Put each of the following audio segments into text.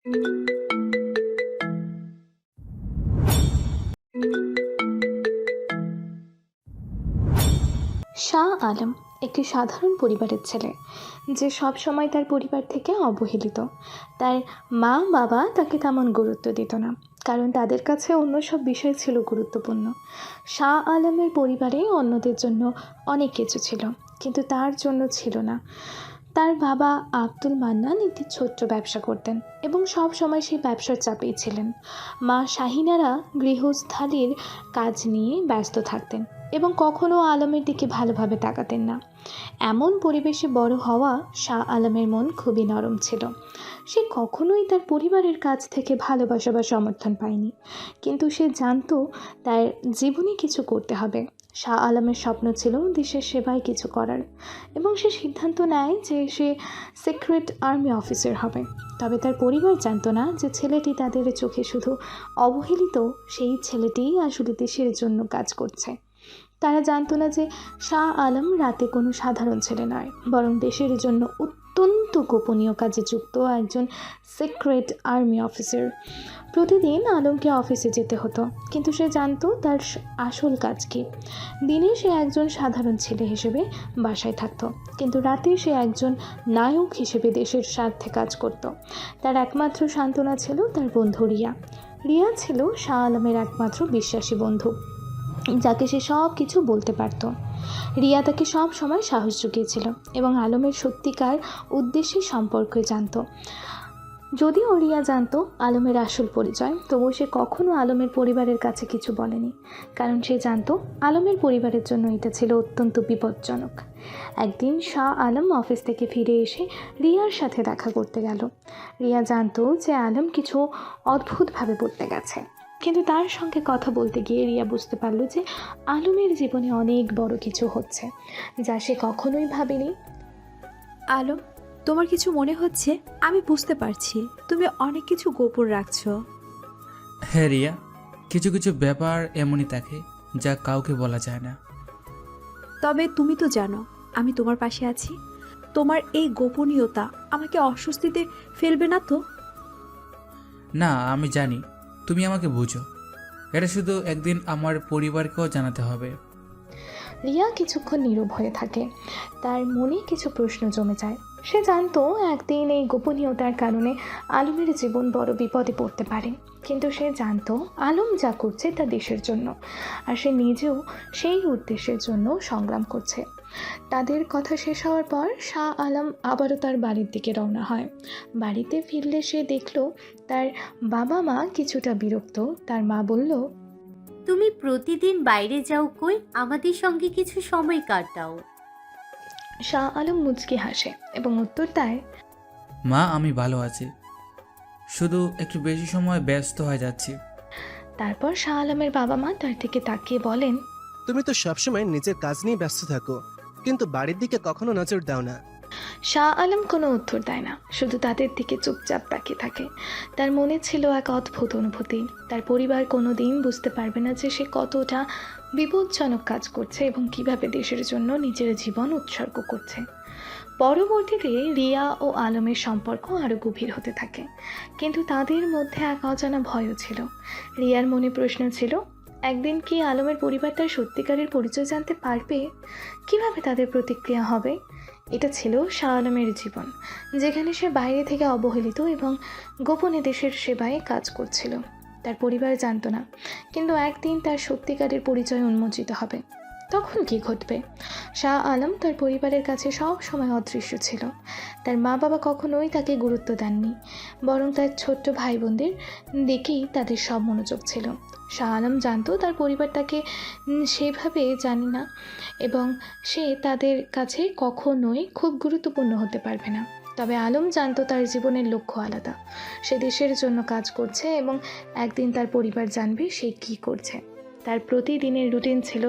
শাহ আলম একটি সাধারণ পরিবারের ছেলে, যে সব সময় তার পরিবার থেকে অবহেলিত। তার মা বাবা তাকে তেমন গুরুত্ব দিত না, কারণ তাদের কাছে অন্য সব বিষয় ছিল গুরুত্বপূর্ণ। শাহ আলমের পরিবারে অন্যদের জন্য অনেক কিছু ছিল, কিন্তু তার জন্য ছিল না। তার বাবা আব্দুল মান্নান একটি ছোট্ট ব্যবসা করতেন এবং সব সময় সেই ব্যবসার চাপেই ছিলেন। মা শাহিনারা গৃহস্থালির কাজ নিয়ে ব্যস্ত থাকতেন এবং কখনো আলমের দিকে ভালোভাবে তাকাতেন না। এমন পরিবেশে বড় হওয়া শাহ আলমের মন খুবই নরম ছিল। সে কখনোই তার পরিবারের কাছ থেকে ভালোবাসা বা সমর্থন পায়নি, কিন্তু সে জানতো তার জীবনে কিছু করতে হবে। শাহ আলমের স্বপ্ন ছিল দেশের সেবায় কিছু করার, এবং সে সিদ্ধান্ত নেয় যে সে সিক্রেট আর্মি অফিসার হবে। তবে তার পরিবার জানতো না যে ছেলেটি তাদের চোখে শুধু অবহেলিত, সেই ছেলেটিই আসলে দেশের জন্য কাজ করছে। তারা জানতো না যে শাহ আলম রাতে কোনো সাধারণ ছেলে নয়, বরং দেশের জন্য অত্যন্ত গোপনীয় কাজে যুক্ত একজন সিক্রেট আর্মি অফিসার। প্রতিদিন আলমকে অফিসে যেতে হতো, কিন্তু সে জানতো তার আসল কাজ কী। দিনে সে একজন সাধারণ ছেলে হিসেবে বাসায় থাকতো, কিন্তু রাতে সে একজন নায়ক হিসেবে দেশের স্বার্থে কাজ করত। তার একমাত্র সান্ত্বনা ছিল তার বন্ধু রিয়া। রিয়া ছিল শাহ আলমের একমাত্র বিশ্বাসী বন্ধু, যাকে সে সব কিছু বলতে পারত। রিয়া তাকে সব সময় সাহস জুগিয়েছিল এবং আলমের সত্যিকার উদ্দেশ্যে সম্পর্কে জানত। যদিও রিয়া জানতো আলমের আসল পরিচয়, তবুও সে কখনো আলমের পরিবারের কাছে কিছু বলেনি, কারণ সে জানতো আলমের পরিবারের জন্য এটা ছিল অত্যন্ত বিপজ্জনক। একদিন শাহ আলম অফিস থেকে ফিরে এসে রিয়ার সাথে দেখা করতে গেল। রিয়া জানতো যে আলম কিছু অদ্ভুতভাবে বলতে গেছে, কিন্তু তার সঙ্গে কথা বলতে গিয়ে রিয়া বুঝতে পারল যে আলমের জীবনে অনেক বড় কিছু হচ্ছে, যা সে কখনোই ভাবেনি। আলম, তোমার কিছু মনে হচ্ছে? আমি বুঝতে পারছি তুমি অনেক কিছু গোপন রাখছো। হ্যাঁ রিয়া, কিছু কিছু ব্যাপার এমনই থাকে যা কাউকে বলা যায় না। তবে তুমি তো জানো আমি তোমার পাশে আছি। তোমার এই গোপনীয়তা আমাকে অস্বস্তিতে ফেলবে না তো? না, আমি জানি তুমি আমাকে বুঝো। এটা শুধু একদিন আমার পরিবারকেও জানাতে হবে। রিয়া কিছুক্ষণ নীরব হয়ে থাকে, তার মনে কিছু প্রশ্ন জমে যায়। সে জানতো একদিন এই গোপনীয়তার কারণে আলমের জীবন বড় বিপদে পড়তে পারে, কিন্তু সে জানতো আলম যা করছে তা দেশের জন্য, আর সে নিজেও সেই উদ্দেশ্যের জন্য সংগ্রাম করছে। তাদের কথা শেষ হওয়ার পর শাহ আলম আবারও তার বাড়ির দিকে রওনা হয়। বাড়িতে ফিরলে সে দেখল তার বাবা মা কিছুটা বিরক্ত। তার মা বলল, তুমি প্রতিদিন বাইরে যাও কই? আমাদের সঙ্গে কিছু সময় কাটাও। শাহ আলম মুচকি হাসে এবং উত্তর দেয়, মা, আমি ভালো আছি, শুধু একটু বেশি সময় ব্যস্ত হয়ে যাচ্ছি। তারপর শাহ আলমের বাবা মা তার দিকে তাকিয়ে বলেন, তুমি তো সবসময় নিজের কাজ নিয়ে ব্যস্ত থাকো, কিন্তু বাড়ির দিকে কখনো নজর দাও না। শাহ আলম কোনো উত্তর দেয় না, শুধু তাদের দিকে চুপচাপ তাকিয়ে থাকে। তার মনে ছিল এক অদ্ভুত অনুভূতি। তার পরিবার কোনো দিন বুঝতে পারবে না যে সে কতটা বিপজ্জনক কাজ করছে এবং কিভাবে দেশের জন্য নিজের জীবন উৎসর্গ করছে। পরবর্তীতে রিয়া ও আলমের সম্পর্ক আরও গভীর হতে থাকে, কিন্তু তাদের মধ্যে এক অজানা ভয়ও ছিল। রিয়ার মনে প্রশ্ন ছিল, একদিন কি আলমের পরিবার তার সত্যিকারের পরিচয় জানতে পারবে? কিভাবে তাদের প্রতিক্রিয়া হবে? এটা ছিল শাহ আলমের জীবন, যেখানে সে বাইরে থেকে অবহেলিত এবং গোপনে দেশের সেবায় কাজ করছিল। তার পরিবার জানতো না, কিন্তু একদিন তার সত্যিকারের পরিচয় উন্মোচিত হবে। তখন কি ঘটবে? শাহ আলম তার পরিবারের কাছে সব সময় অদৃশ্য ছিল। তার মা বাবা কখনোই তাকে গুরুত্ব দেননি, বরং তার ছোট্ট ভাই বোনদের দিকেই তাদের সব মনোযোগ ছিল। শাহ আলম জানতো তার পরিবার তাকে সেভাবে জানে না, এবং সে তাদের কাছে কখনোই খুব গুরুত্বপূর্ণ হতে পারবে না। তবে আলম জানতো তার জীবনের লক্ষ্য আলাদা। সে দেশের জন্য কাজ করছে এবং একদিন তার পরিবার জানবে সে কী করছে। তার প্রতিদিনের রুটিন ছিল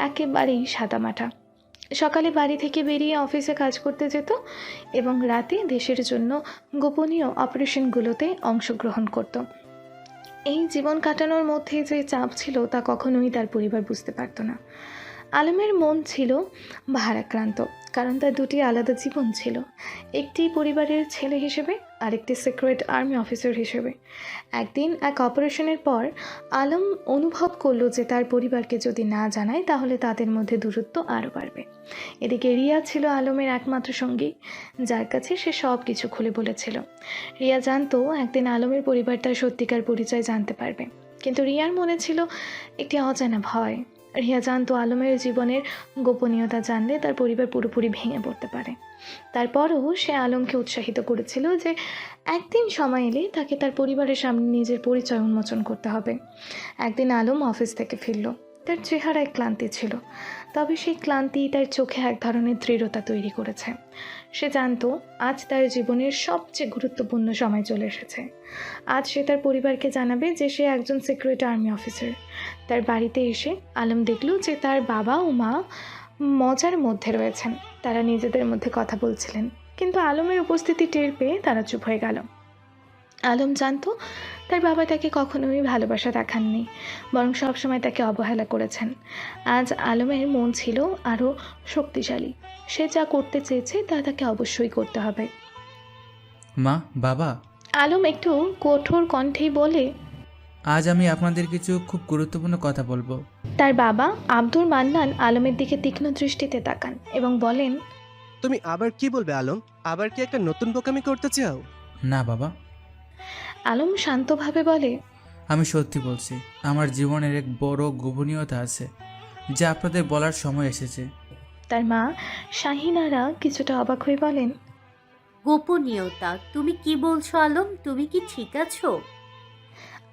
একেবারেই সাদামাটা। সকালে বাড়ি থেকে বেরিয়ে অফিসে কাজ করতে যেত এবং রাতে দেশের জন্য গোপনীয় অপারেশনগুলোতে অংশগ্রহণ করত। এই জীবন কাটানোর মধ্যে যে চাপ ছিল তা কখনোই তার পরিবার বুঝতে পারত না। আলমের মন ছিল ভারাক্রান্ত, কারণ তার দুটি আলাদা জীবন ছিল, একটি পরিবারের ছেলে হিসেবে, আরেকটি সিক্রেট আর্মি অফিসার হিসেবে। একদিন এক অপারেশনের পর আলম অনুভব করলো যে তার পরিবারকে যদি না জানায় তাহলে তাদের মধ্যে দূরত্ব আরও বাড়বে। এদিকে রিয়া ছিল আলমের একমাত্র সঙ্গী, যার কাছে সে সব কিছু খুলে বলেছিল। রিয়া জানতো একদিন আলমের পরিবার তার সত্যিকার পরিচয় জানতে পারবে, কিন্তু রিয়ার মনে ছিল একটি অজানা ভয়। রিয়া জানতো আলমের জীবনের গোপনীয়তা জানলে তার পরিবার পুরোপুরি ভেঙে পড়তে পারে। তারপরও সে আলমকে উৎসাহিত করেছিল যে একদিন সময় এলে তাকে তার পরিবারের সামনে নিজের পরিচয় উন্মোচন করতে হবে। একদিন আলম অফিস থেকে ফিরল। তার চেহারায় ক্লান্তি ছিল, তবে সেই ক্লান্তি তার চোখে এক ধরনের দৃঢ়তা তৈরি করেছে। সে জানতো আজ তার জীবনের সবচেয়ে গুরুত্বপূর্ণ সময় চলে এসেছে। আজ সে তার পরিবারকে জানাবে যে সে একজন সিক্রেট আর্মি অফিসার। তার বাড়িতে এসে আলম দেখল যে তার বাবা ও মা মজার মধ্যে রয়েছেন। তারা নিজেদের মধ্যে কথা বলছিলেন, কিন্তু আলমের উপস্থিতি টের পেয়ে তারা চুপ হয়ে গেল। আলম জানতো তার বাবা তাকে কখনোই ভালোবাসা দেখাননি, বরং সবসময় তাকে অবহেলা করেছেন। আজ আলমের মন ছিল আরও শক্তিশালী। সে যা করতে চেয়েছে তা তাকে অবশ্যই করতে হবে। মা, বাবা, আলম একটু কঠোর কণ্ঠেই বলে, আজ আমি আপনাদের কিছু খুব গুরুত্বপূর্ণ কথা বলবো। তার বাবা আব্দুল মান্নান আলমের দিকে তীক্ষ্ণ দৃষ্টিতে তাকান এবং বলেন, তুমি আবার কি বলবে আলম? আবার কি একটা নতুন বোকামি করতে চাও? না বাবা, আলম শান্তভাবে বলে, আমি সত্যি বলছি, আমার জীবনের এক বড় গোপনীয়তা আছে যা আপনাদের বলার সময় এসেছে। তার মা শাহিনারা কিছুটা অবাক হয়ে বলেন, গোপনীয়তা? তুমি কি বলছো আলম? তুমি কি ঠিক আছো?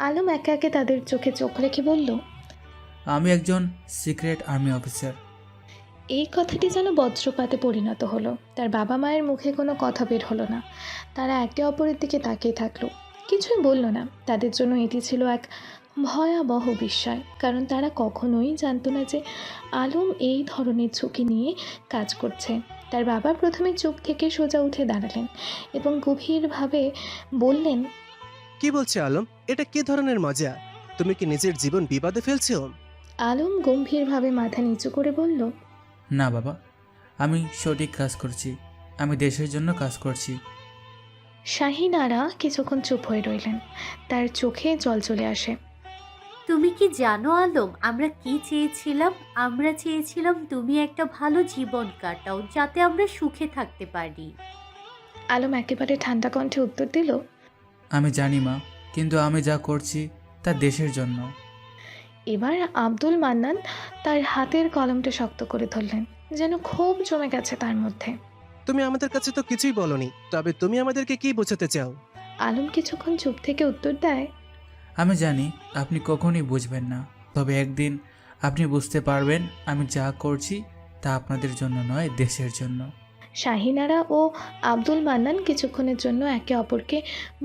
আলম একে একে তাদের চোখে চোখ রেখে বলল, আমি একজন সিক্রেট আর্মি অফিসার। এই কথাটি যেন বজ্রপাতে পরিণত হলো। তার বাবা মায়ের মুখে কোনো কথা বের হলো না। তারা একে অপরের দিকে তাকিয়ে থাকলো, কিছুই বলল না। তাদের জন্য এটি ছিল এক ভয়াবহ বিস্ময়, কারণ তারা কখনোই জানতো না যে আলম এই ধরনের ঝুঁকি নিয়ে কাজ করছে। তার বাবা প্রথমে চুপ থেকে সোজা উঠে দাঁড়ালেন এবং গভীরভাবে বললেন, কি বলছে আলম? এটা কি ধরনের মজা? তুমি কি নিজের জীবন বিপদে ফেলছো? আলম গম্ভীরভাবে মাথা নিচু করে বলল, না বাবা, আমি সঠিক কাজ করছি, আমি দেশের জন্য কাজ করছি। শাহিনারা কিছুক্ষণ চুপ হয়ে রইলেন। তার চোখে জল চলে আসে। তুমি কি জানো আলম, আমরা কি চেয়েছিলাম? আমরা চেয়েছিলাম তুমি একটা ভালো জীবন কাটাও, যাতে আমরা সুখে থাকতে পারি। আলম একেবারে ঠান্ডা কণ্ঠে উত্তর দিল, আমি জানি মা, কিন্তু আমি যা করছি তা দেশের জন্য। এবার আব্দুল মান্নান তার হাতের কলমটা শক্ত করে ধরলেন, যেন ক্ষোভ জমে গেছে তার মধ্যে। তুমি আমাদের কাছে তো কিছুই বলনি, তবে তুমি আমাদেরকে কি বোঝাতে চাও? আলম কিছুক্ষণ চুপ থেকে উত্তর দেয়, আমি জানি আপনি কখনই বুঝবেন না, তবে একদিন আপনি বুঝতে পারবেন আমি যা করছি তা আপনাদের জন্য নয়, দেশের জন্য। শাহিনারা ও আব্দুল মান্নান কিছুক্ষণের জন্য একে অপরকে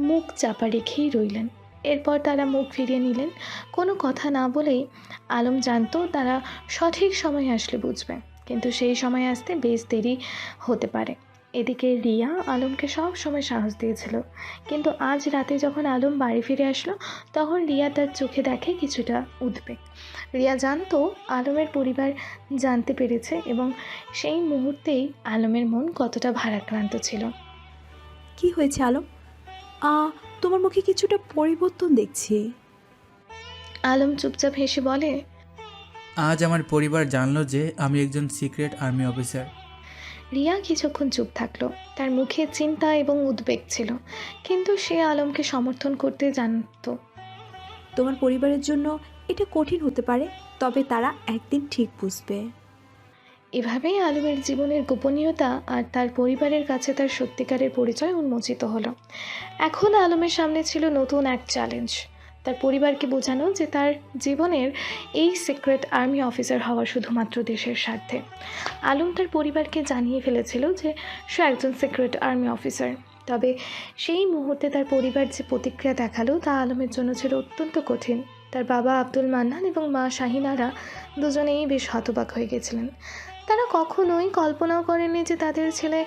মুখ চাপা রেখেই রইলেন। এরপর তারা মুখ ফিরিয়ে নিলেন, কোনো কথা না বলেই। আলম জানতো তারা সঠিক সময় আসলে বুঝবে, কিন্তু সেই সময় আসতে বেশ দেরি হতে পারে। এদিকে রিয়া আলমকে সব সময় সাহস দিয়েছিল, কিন্তু আজ রাতে যখন আলম বাড়ি ফিরে আসলো তখন রিয়া তার চোখে দেখে কিছুটা উদ্বেগ। রিয়া জানতো আলমের পরিবার জানতে পেরেছে এবং সেই মুহূর্তেই আলমের মন কতটা ভারাক্রান্ত ছিল। কি হয়েছে আলম? তোমার মুখে কিছুটা পরিবর্তন দেখছি। আলম চুপচাপ হেসে বলে, আজ আমার পরিবার জানলো যে আমি একজন সিক্রেট আর্মি অফিসার। রিয়া কিছুক্ষণ চুপ থাকলো। তার মুখে চিন্তা এবং উদ্বেগ ছিল, কিন্তু সে আলমকে সমর্থন করতে জানতো। তোমার পরিবারের জন্য এটা কঠিন হতে পারে, তবে তারা একদিন ঠিক বুঝবে। এভাবেই আলমের জীবনের গোপনীয়তা আর তার পরিবারের কাছে তার সত্যিকারের পরিচয় উন্মোচিত হলো। এখন আলমের সামনে ছিল নতুন এক চ্যালেঞ্জ, তার পরিবারকে বোঝানো যে তার জীবনের এই সিক্রেট আর্মি অফিসার হওয়া শুধুমাত্র দেশের স্বার্থে। আলম তার পরিবারকে জানিয়ে ফেলেছিল যে সে একজন সিক্রেট আর্মি অফিসার, তবে সেই মুহূর্তে তার পরিবার যে প্রতিক্রিয়া দেখালো তা আলমের জন্য ছিল অত্যন্ত কঠিন। তার বাবা আব্দুল মান্নান এবং মা শাহিনারা দুজনেই বেশ হতবাক হয়ে গেছিলেন। তারা কখনোই কল্পনাও করেনি যে তাদের ছেলে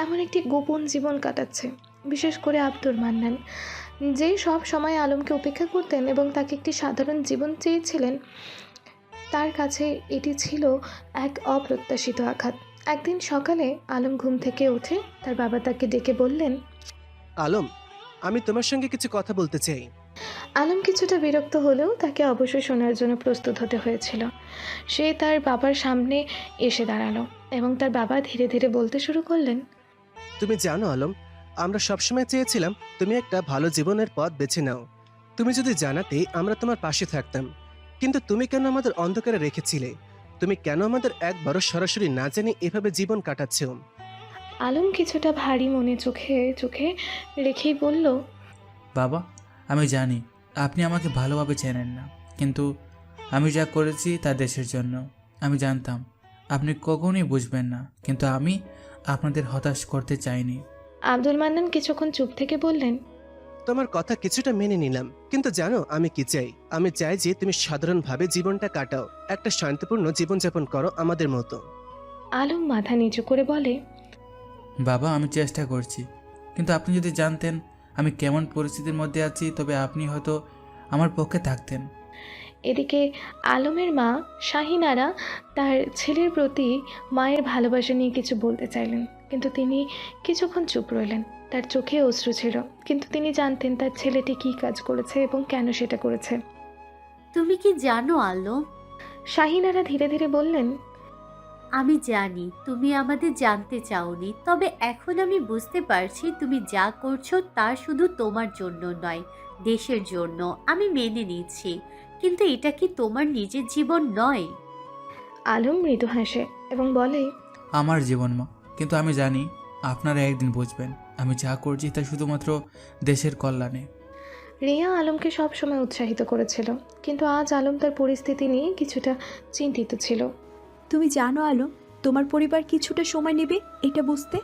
এমন একটি গোপন জীবন কাটাচ্ছে। বিশেষ করে আব্দুল মান্নান, যে সব সময় আলমকে উপেক্ষা করতেন এবং তাকে একটি সাধারণ জীবন চেয়েছিলেন, তার কাছে এটি ছিল এক অপ্রত্যাশিত আঘাত। একদিন সকালে আলম ঘুম থেকে উঠে তার বাবা তাকে ডেকে বললেন, আলম, আমি তোমার সঙ্গে কিছু কথা বলতে চাই। আলম কিছুটা বিরক্ত হলেও তাকে অবশ্যই শোনার জন্য প্রস্তুত হতে হয়েছিল। সে তার বাবার সামনে এসে দাঁড়ালো এবং তার বাবা ধীরে ধীরে বলতে শুরু করলেন, তুমি জানো আলম, আমরা সবসময় চেয়েছিলাম তুমি একটা ভালো জীবনের পথ বেছে নাও। তুমি যদি জানাতে আমরা তোমার পাশে থাকতাম, কিন্তু তুমি কেন আমাদের অন্ধকারে রেখেছিলে? তুমি কেন আমাদের একবারও সরাসরি না জানি এভাবে জীবন কাটাচ্ছ? আলম কিছুটা ভারী মনে চোখে চোখে রেখেই বলল, বাবা, আমি জানি আপনি আমাকে ভালোভাবে চেনেন না, কিন্তু আমি যা করেছি তা দেশের জন্য। আমি জানতাম আপনি কখনোই বুঝবেন না, কিন্তু আমি আপনাদের হতাশ করতে চাইনি। আব্দুল মান্নান কিছুক্ষণ চুপ থেকে বললেন, তোমার কথা কিছুটা মেনে নিলাম, কিন্তু জানো আমি কি চাই? আমি চাই যে তুমি সাধারণভাবে জীবনটা কাটাও, একটা শান্তিপূর্ণ জীবনযাপন করো আমাদের মতো। আলম মাথা নিচু করে বলে, বাবা, আমি চেষ্টা করছি, কিন্তু আপনি যদি জানতেন আমি কেমন পরিস্থিতির মধ্যে আছি, তবে আপনি হয়তো আমার পক্ষে থাকতেন। এদিকে আলমের মা শাহিনারা তার ছেলের প্রতি মায়ের ভালোবাসা নিয়ে কিছু বলতে চাইলেন, কিন্তু তিনি কিছুক্ষণ চুপ রইলেন। তার চোখে অশ্রু ছিল, কিন্তু তিনি জানতেন তার ছেলেটি কী কাজ করেছে এবং কেন সেটা করেছে। তুমি কি জানো আলম, শাহিনারা ধীরে ধীরে বললেন, আমি জানি তুমি আমাদের জানতে চাওনি, তবে এখন আমি বুঝতে পারছি তুমি যা করছো তা শুধু তোমার জন্য নয়, দেশের জন্য। আমি মেনে নিচ্ছি, কিন্তু এটা কি তোমার নিজের জীবন নয়? আলম মৃদু হাসে এবং বলে, আমার জীবন মা, কিন্তু আমি জানি আপনারা একদিন বুঝবেন আমি যা করছি তা শুধুমাত্র দেশের কল্যাণে। রিয়া আলমকে সবসময় উৎসাহিত করেছিল, কিন্তু আজ আলম তার পরিস্থিতি নিয়ে কিছুটা চিন্তিত ছিল। তুমি জানো আলম, তোমার পরিবার কিছুটা সময় নেবে এটা বুঝতে,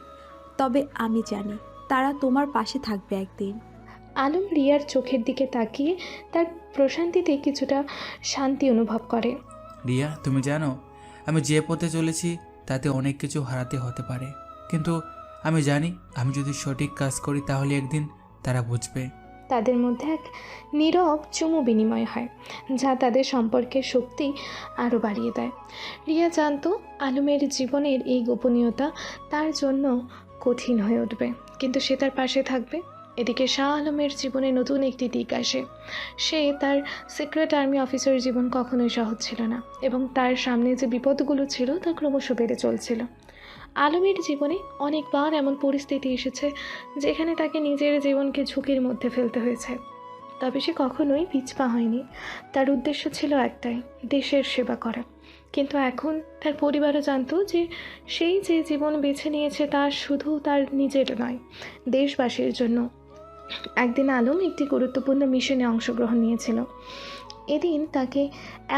তবে আমি জানি তারা তোমার পাশে থাকবে একদিন। আলম রিয়ার চোখের দিকে তাকিয়ে তার প্রশান্তিতে কিছুটা শান্তি অনুভব করে। রিয়া, তুমি জানো আমি যে পথে চলেছি তাতে অনেক কিছু হারাতে হতে পারে, কিন্তু আমি জানি আমি যদি সঠিক কাজ করি তাহলে একদিন তারা বুঝবে। তাদের মধ্যে এক নীরব চুমু বিনিময় হয়, যা তাদের সম্পর্কের শক্তি আরও বাড়িয়ে দেয়। রিয়া জানতো আলমের জীবনের এই গোপনীয়তা তার জন্য কঠিন হয়ে উঠবে, কিন্তু সে তার পাশে থাকবে। এদিকে শাহ আলমের জীবনে নতুন একটি দিক আসে। সে তার সিক্রেট আর্মি অফিসার জীবন কখনোই সহজ ছিল না, এবং তার সামনে যে বিপদগুলো ছিল তা ক্রমশ বেড়ে চলছিল। আলমের জীবনে অনেকবার এমন পরিস্থিতি এসেছে যেখানে তাকে নিজের জীবনকে ঝুঁকির মধ্যে ফেলতে হয়েছে, তবে সে কখনোই পিছপা হয়নি। তার উদ্দেশ্য ছিল একটাই, দেশের সেবা করা। কিন্তু এখন তার পরিবারও জানতো যে সেই যে জীবন বেছে নিয়েছে তা শুধু তার নিজের নয়, দেশবাসীর জন্য। একদিন আলম একটি গুরুত্বপূর্ণ মিশনে অংশগ্রহণ নিয়েছিল। এদিন তাকে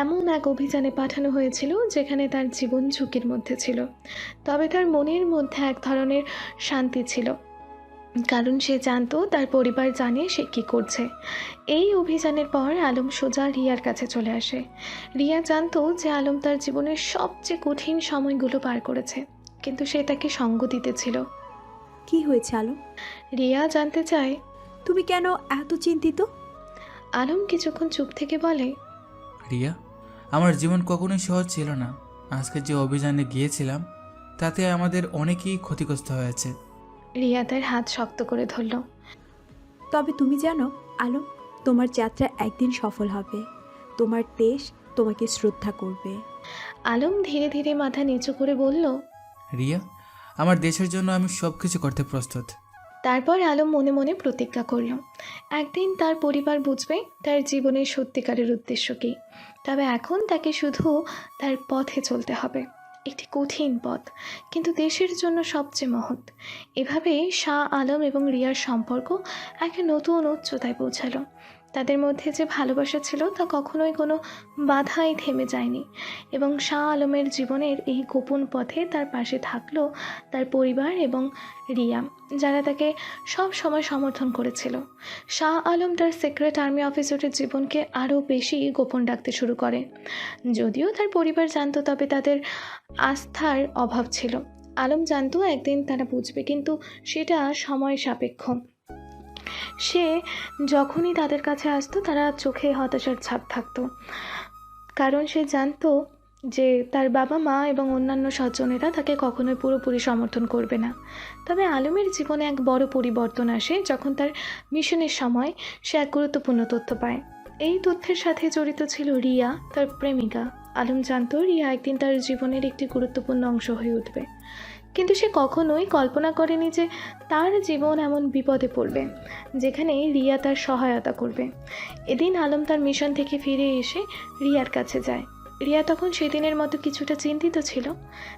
এমন এক অভিযানে পাঠানো হয়েছিল যেখানে তার জীবন ঝুঁকির মধ্যে ছিল, তবে তার মনের মধ্যে এক ধরনের শান্তি ছিল, কারণ সে জানতো তার পরিবার জানে সে কী করছে। এই অভিযানের পর আলম সোজা রিয়ার কাছে চলে আসে। রিয়া জানতো যে আলম তার জীবনের সবচেয়ে কঠিন সময়গুলো পার করেছে, কিন্তু সে তাকে সঙ্গ দিতেছিল। কি হয়েছে আলম? রিয়া জানতে চায়। তুমি কেন এত চিন্তিত? আলম কিছুক্ষণ চুপ থেকে বলে, রিয়া, আমার জীবন কখনোই সহজ ছিল না। আজকে যে অভিযানে গিয়েছিলাম তাতে আমাদের অনেকেই ক্ষতিগ্রস্ত হয়েছে। রিয়া তার হাত শক্ত করে ধরল। তবে তুমি জানো আলম, তোমার যাত্রা একদিন সফল হবে। তোমার দেশ তোমাকে শ্রদ্ধা করবে। আলম ধীরে ধীরে মাথা নিচু করে বলল, রিয়া, আমার দেশের জন্য আমি সব কিছু করতে প্রস্তুত। তারপর আলম মনে মনে প্রতিজ্ঞা করল, একদিন তার পরিবার বুঝবে তার জীবনের সত্যিকারের উদ্দেশ্য কী। তবে এখন তাকে শুধু তার পথে চলতে হবে, একটি কঠিন পথ, কিন্তু দেশের জন্য সবচেয়ে মহৎ। এভাবেই শাহ আলম এবং রিয়ার সম্পর্ক এক নতুন উচ্চতায় পৌঁছালো। তাদের মধ্যে যে ভালোবাসা ছিল তা কখনোই কোনো বাধাই থেমে যায়নি, এবং শাহ আলমের জীবনের এই গোপন পথে তার পাশে থাকলো তার পরিবার এবং রিয়া, যারা তাকে সব সময় সমর্থন করেছিল। শাহ আলম তার সিক্রেট আর্মি অফিসারের জীবনকে আরও বেশি গোপন রাখতে শুরু করে। যদিও তার পরিবার জানতো, তবে তাদের আস্থার অভাব ছিল। আলম জানতো একদিন তারা বুঝবে, কিন্তু সেটা সময় সাপেক্ষ। সে যখনই তাদের কাছে আসতো তারা চোখে হতাশার ছাপ থাকতো। কারণ সে জানতো যে তার বাবা মা এবং অন্যান্য স্বজনেরা তাকে কখনোই পুরোপুরি সমর্থন করবে না। তবে আলমের জীবনে এক বড় পরিবর্তন আসে যখন তার মিশনের সময় সে এক গুরুত্বপূর্ণ তথ্য পায়। এই তথ্যের সাথে জড়িত ছিল রিয়া, তার প্রেমিকা। আলম জানতো রিয়া একদিন তার জীবনের একটি গুরুত্বপূর্ণ অংশ হয়ে উঠবে, কিন্তু সে কখনোই কল্পনা করেনি যে তার জীবন এমন বিপদে পড়বে যেখানে রিয়া তার সহায়তা করবে। এদিন আলম তার মিশন থেকে ফিরে এসে রিয়ার কাছে যায়। রিয়া তখন সেদিনের মতো কিছুটা চিন্তিত ছিল,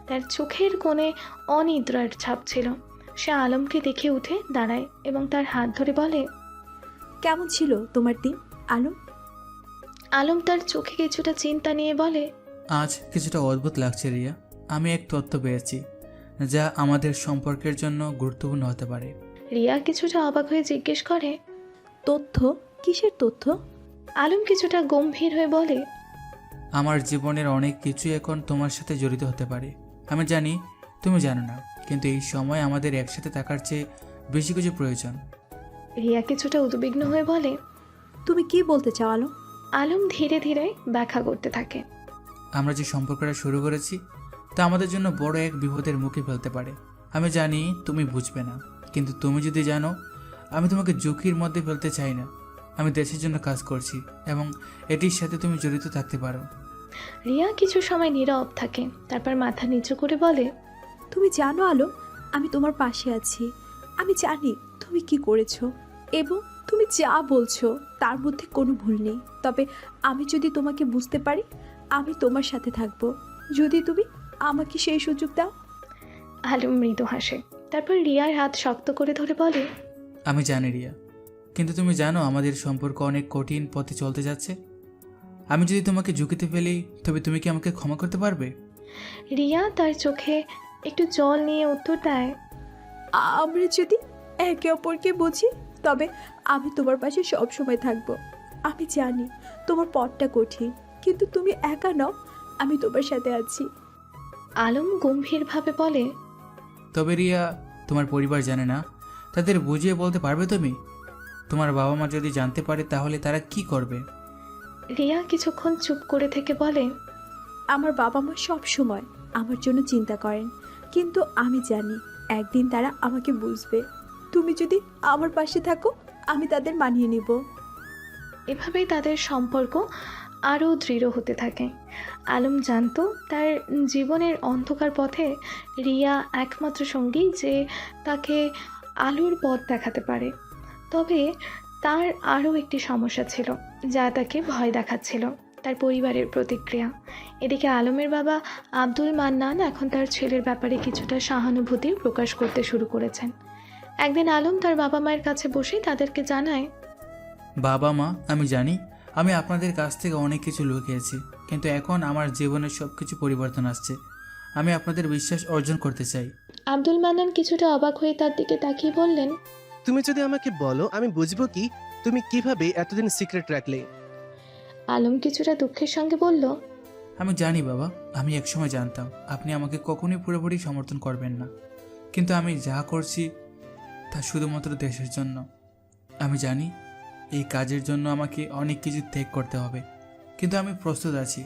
তার চোখের কোণে অনিদ্রার ছাপ ছিল। সে আলমকে দেখে উঠে দাঁড়ায় এবং তার হাত ধরে বলে, কেমন ছিল তোমার দিন আলম? আলম তার চোখে কিছুটা চিন্তা নিয়ে বলে, আজ কিছুটা অদ্ভুত লাগছে রিয়া। আমি এক তথ্য পেয়েছি যা আমাদের সম্পর্কের জন্য গুরুত্বপূর্ণ হতে পারে। রিয়া কিছুটা অবাক হয়ে জিজ্ঞেস করে, তথ্য? কিসের তথ্য? আলম কিছুটা গম্ভীর হয়ে বলে, আমার জীবনের অনেক কিছুই এখন তোমার সাথে জড়িত হতে পারে। আমি জানি তুমি জানো না, কিন্তু এই সময় আমাদের একসাথে থাকার চেয়ে বেশি কিছু প্রয়োজন। রিয়া কিছুটা উদ্বিগ্ন হয়ে বলে। তুমি কি বলতে চাও আলম? আলম ধীরে ধীরে ব্যাখ্যা করতে থাকে। আমরা যে সম্পর্কটা শুরু করেছি তা আমাদের জন্য বড় এক বিপদের মুখে ফেলতে পারে। আমি জানি তুমি বুঝবে না, কিন্তু তুমি যদি জানো আমি তোমাকে ঝুঁকির মধ্যে ফেলতে চাই না। আমি দেশের জন্য কাজ করছি এবং এটির সাথে তুমি জড়িত থাকতে পারো। রিয়া কিছু সময় নীরব থাকে, তারপর মাথা নিচু করে বলে, তুমি জানো আলম, আমি তোমার পাশে আছি। আমি জানি তুমি কি করেছো এবং তুমি যা বলছো তার মধ্যে কোনো ভুল নেই। তবে আমি যদি তোমাকে বুঝতে পারি, আমি তোমার সাথে থাকবো, যদি তুমি আমাকে সেই সুযোগ দাও। আলম মৃদু হাসে, তারপর রিয়ার হাত শক্ত করে ধরে বলে, আমি জানি রিয়া, কিন্তু তুমি জানো আমাদের সম্পর্ক অনেক কঠিন পথে চলতে যাচ্ছে। আমি যদি তোমাকে ঝুঁকিতে ফেলি তবে তুমি কি আমাকে ক্ষমা করতে পারবে? রিয়া তার চোখে একটু জল নিয়ে উত্তর দেয়, আমরা যদি একে অপরকে বুঝি তবে আমি তোমার পাশে সব সময় থাকবো। আমি জানি তোমার পথটা কঠিন, কিন্তু তুমি একা নও, আমি তোমার সাথে আছি। আলম গম্ভীরভাবে বলে, তবে রিয়া, তোমার পরিবার জানে না, তাদের বুঝিয়ে বলতে পারবে তুমি? তোমার বাবা মা যদি জানতে পারে তাহলে তারা কি করবে? রিয়া কিছুক্ষণ চুপ করে থেকে বলে, আমার বাবা মা সব সময় আমার জন্য চিন্তা করেন, কিন্তু আমি জানি একদিন তারা আমাকে বুঝবে। তুমি যদি আমার পাশে থাকো, আমি তাদের মানিয়ে নিব। এভাবেই তাদের সম্পর্ক আরও দৃঢ় হতে থাকে। আলম জানতো তার জীবনের অন্ধকার পথে রিয়া একমাত্র সঙ্গী যে তাকে আলোর পথ দেখাতে পারে। তবে তার আরও একটি সমস্যা ছিল যা তাকে ভয় দেখাচ্ছিল, তার পরিবারের প্রতিক্রিয়া। এদিকে আলমের বাবা আব্দুল মান্নান এখন তার ছেলের ব্যাপারে কিছুটা সহানুভূতি প্রকাশ করতে শুরু করেছেন। একদিন আলম তার বাবা মায়ের কাছে বসে তাদেরকে জানায়, বাবা মা, আমি জানি আমি আপনাদের কাছ থেকে অনেক কিছু লুকিয়েছি, কিন্তু এখন আমার জীবনের সব কিছু পরিবর্তন আসছে। আমি আপনাদের বিশ্বাস অর্জন করতে চাই। আব্দুল মান্নান কিছুটা অবাক হয়ে তার দিকে তাকিয়ে বললেন, তুমি যদি আমাকে বলো আমি বুঝবো কি তুমি কিভাবে এতদিন সিক্রেট রাখলে? আলম কিছুটা দুঃখের সঙ্গে বলল, আমি জানি বাবা, আমি একসময় জানতাম আপনি আমাকে কখনোই পুরোপুরি সমর্থন করবেন না, কিন্তু আমি যা করছি তা শুধুমাত্র দেশের জন্য। আমি জানি এই কাজের জন্য আমাকে অনেক কিছু ত্যাগ করতে হবে, কিন্তু আমি প্রস্তুত আছি।